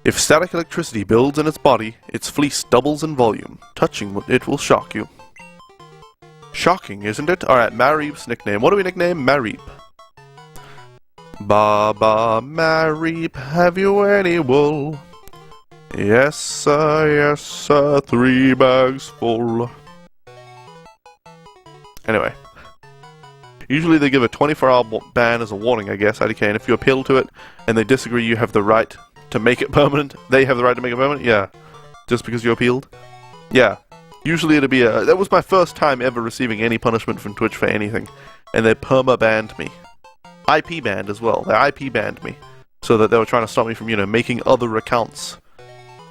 If static electricity builds in its body, its fleece doubles in volume. Touching it will shock you. Shocking, isn't it? Alright, Mareep's nickname. What do we nickname Mareep? Baba Mareep, have you any wool? Yes sir, 3 bags full. Anyway. Usually they give a 24-hour ban as a warning, I guess, IDK, and if you appeal to it and they disagree, you have the right to make it permanent. They have the right to make it permanent? Yeah. Just because you appealed? Yeah. Usually it'll be a... That was my first time ever receiving any punishment from Twitch for anything. And they perma-banned me. IP banned as well. They IP banned me. So that they were trying to stop me from, you know, making other accounts.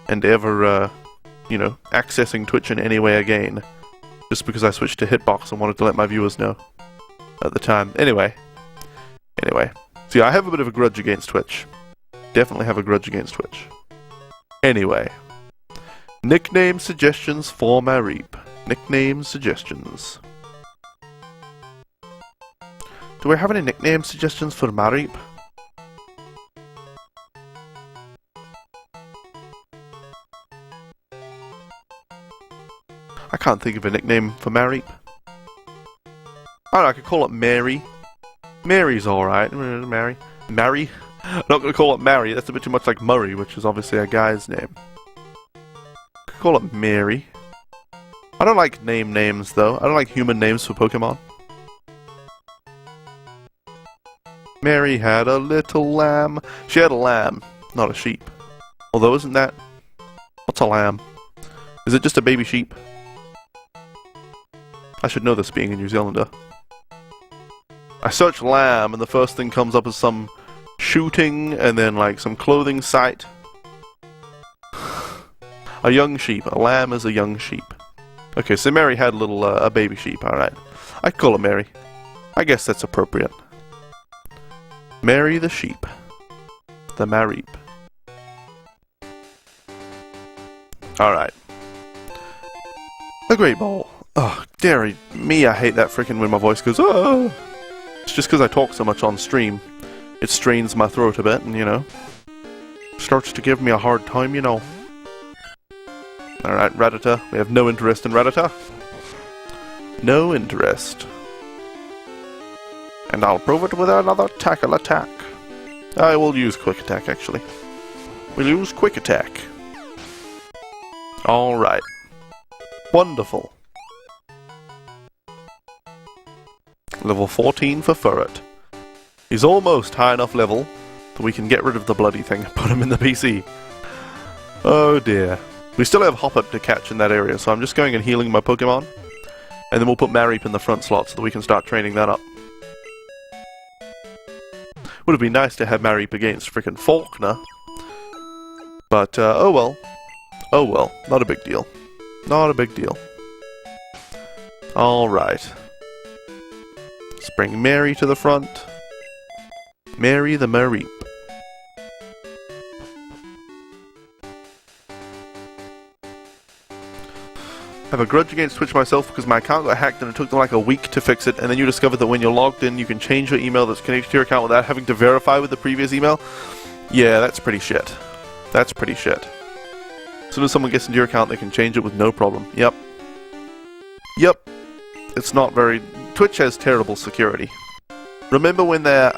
And ever, you know, accessing Twitch in any way again. Just because I switched to Hitbox and wanted to let my viewers know. At the time. Anyway. See, I have a bit of a grudge against Twitch. Definitely have a grudge against Twitch. Anyway. Nickname suggestions for Mareep. Nickname suggestions. Do we have any nickname suggestions for Mareep? I can't think of a nickname for Mareep. I don't know, I could call it Mary. Mary's alright. Mary? Mary? I'm not gonna call it Mary, that's a bit too much like Murray, which is obviously a guy's name. Could call it Mary. I don't like names though. I don't like human names for Pokemon. Mary had a little lamb. She had a lamb, not a sheep. Although, isn't that... What's a lamb? Is it just a baby sheep? I should know this being a New Zealander. I search lamb and the first thing comes up is some shooting and then like some clothing site. A young sheep. A lamb is a young sheep. Okay, so Mary had a little, a baby sheep, alright. I call her Mary. I guess that's appropriate. Mary the sheep. The Mareep. Alright. The Great Ball. Oh, dearie me, I hate that freaking when my voice goes, oh! It's just because I talk so much on stream. It strains my throat a bit, and, you know, starts to give me a hard time, you know. Alright, Rattata. We have no interest in Rattata. No interest. And I'll prove it with another tackle attack. I will use Quick Attack, actually. We'll use Quick Attack. Alright. Wonderful. Level 14 for Furret. He's almost high enough level that we can get rid of the bloody thing and put him in the PC. Oh dear. We still have Hoppip to catch in that area, so I'm just going and healing my Pokemon. And then we'll put Mareep in the front slot so that we can start training that up. Would have been nice to have Mareep against frickin' Faulkner. But, oh well. Oh well. Not a big deal. Not a big deal. Alright. Let's bring Mary to the front. Mary the Mareep. I have a grudge against Twitch myself because my account got hacked and it took them like a week to fix it, and then you discovered that when you're logged in you can change your email that's connected to your account without having to verify with the previous email. Yeah, that's pretty shit. That's pretty shit. As soon as someone gets into your account they can change it with no problem. Yep. Yep. It's not very... Twitch has terrible security. Remember when their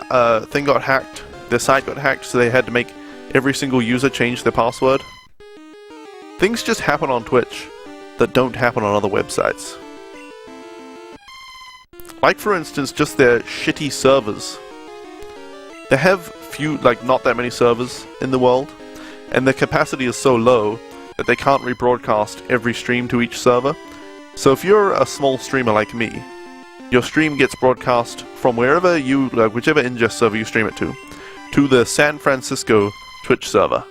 thing got hacked? Their site got hacked, so they had to make every single user change their password? Things just happen on Twitch that don't happen on other websites. Like, for instance, just their shitty servers. They have few, like, not that many servers in the world, and their capacity is so low that they can't rebroadcast every stream to each server. So if you're a small streamer like me, your stream gets broadcast from wherever you, like, whichever ingest server you stream it to the San Francisco Twitch server.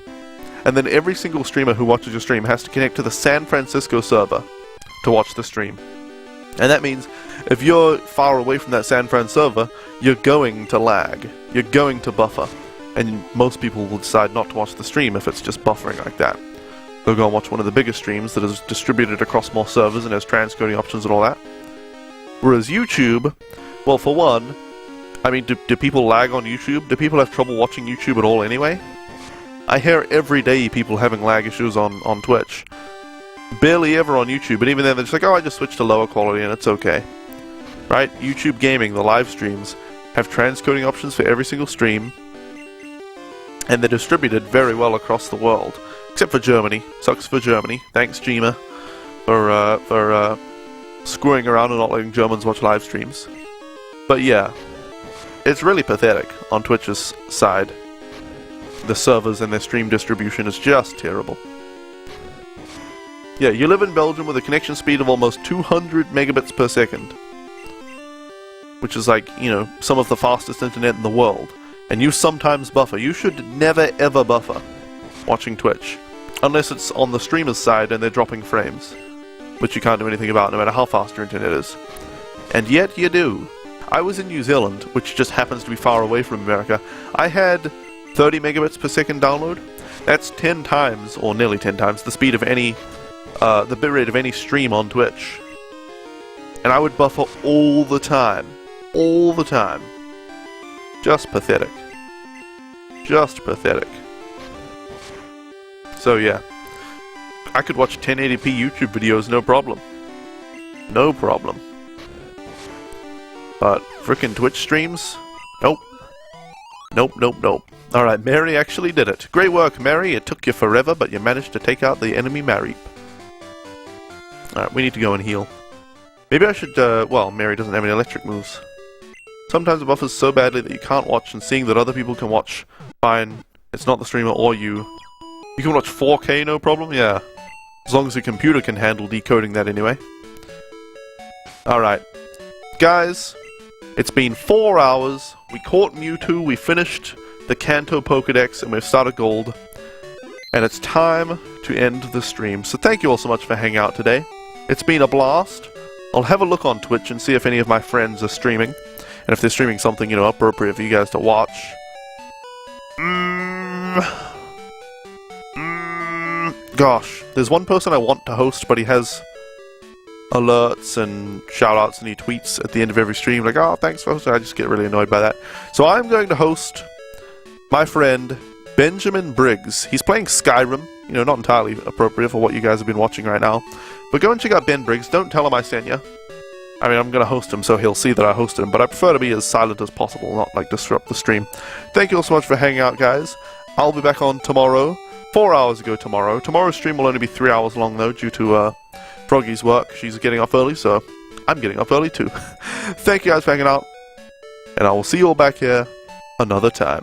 And then every single streamer who watches your stream has to connect to the San Francisco server to watch the stream. And that means if you're far away from that San Fran server, you're going to lag. You're going to buffer. And most people will decide not to watch the stream if it's just buffering like that. They'll go and watch one of the biggest streams that is distributed across more servers and has transcoding options and all that. Whereas YouTube, well, for one, I mean, do people lag on YouTube? Do people have trouble watching YouTube at all anyway? I hear every day people having lag issues on Twitch. Barely ever on YouTube, but even then they're just like, oh, I just switched to lower quality and it's okay. Right? YouTube Gaming, the live streams, have transcoding options for every single stream, and they're distributed very well across the world. Except for Germany. Sucks for Germany. Thanks, Gma, for screwing around and not letting Germans watch live streams. But yeah, it's really pathetic on Twitch's side. The servers and their stream distribution is just terrible. Yeah, you live in Belgium with a connection speed of almost 200 megabits per second. Which is like, you know, some of the fastest internet in the world. And you sometimes buffer. You should never ever buffer watching Twitch. Unless it's on the streamer's side and they're dropping frames. Which you can't do anything about no matter how fast your internet is. And yet you do. I was in New Zealand, which just happens to be far away from America. I had 30 megabits per second download. That's 10 times, or nearly 10 times, the speed of any, the bitrate of any stream on Twitch. And I would buffer all the time. All the time. Just pathetic. Just pathetic. So yeah. I could watch 1080p YouTube videos no problem. No problem. But frickin' Twitch streams? Nope. Nope, nope, nope. Alright, Mary actually did it. Great work, Mary. It took you forever, but you managed to take out the enemy Mary. Alright, we need to go and heal. Maybe I should, well, Mary doesn't have any electric moves. Sometimes it buffers so badly that you can't watch, and seeing that other people can watch, fine. It's not the streamer or you. You can watch 4K, no problem? Yeah. As long as the computer can handle decoding that anyway. Alright. Guys, it's been 4 hours. We caught Mewtwo, we finished the Kanto Pokedex, and we've started Gold. And it's time to end the stream. So thank you all so much for hanging out today. It's been a blast. I'll have a look on Twitch and see if any of my friends are streaming. And if they're streaming something, you know, appropriate for you guys to watch. Gosh, there's one person I want to host, but he has alerts and shoutouts and he tweets at the end of every stream like, oh, thanks for hosting. I just get really annoyed by that. So I'm going to host my friend Benjamin Briggs. He's playing Skyrim, you know, not entirely appropriate for what you guys have been watching right now. But go and check out Ben Briggs. Don't tell him I sent you. I mean, I'm going to host him so he'll see that I hosted him, but I prefer to be as silent as possible, not like disrupt the stream. Thank you all so much for hanging out, guys. I'll be back on tomorrow. 4 hours ago tomorrow. Tomorrow's stream will only be 3 hours long, though, due to Froggy's work. She's getting up early, so I'm getting up early, too. Thank you guys for hanging out, and I will see you all back here another time.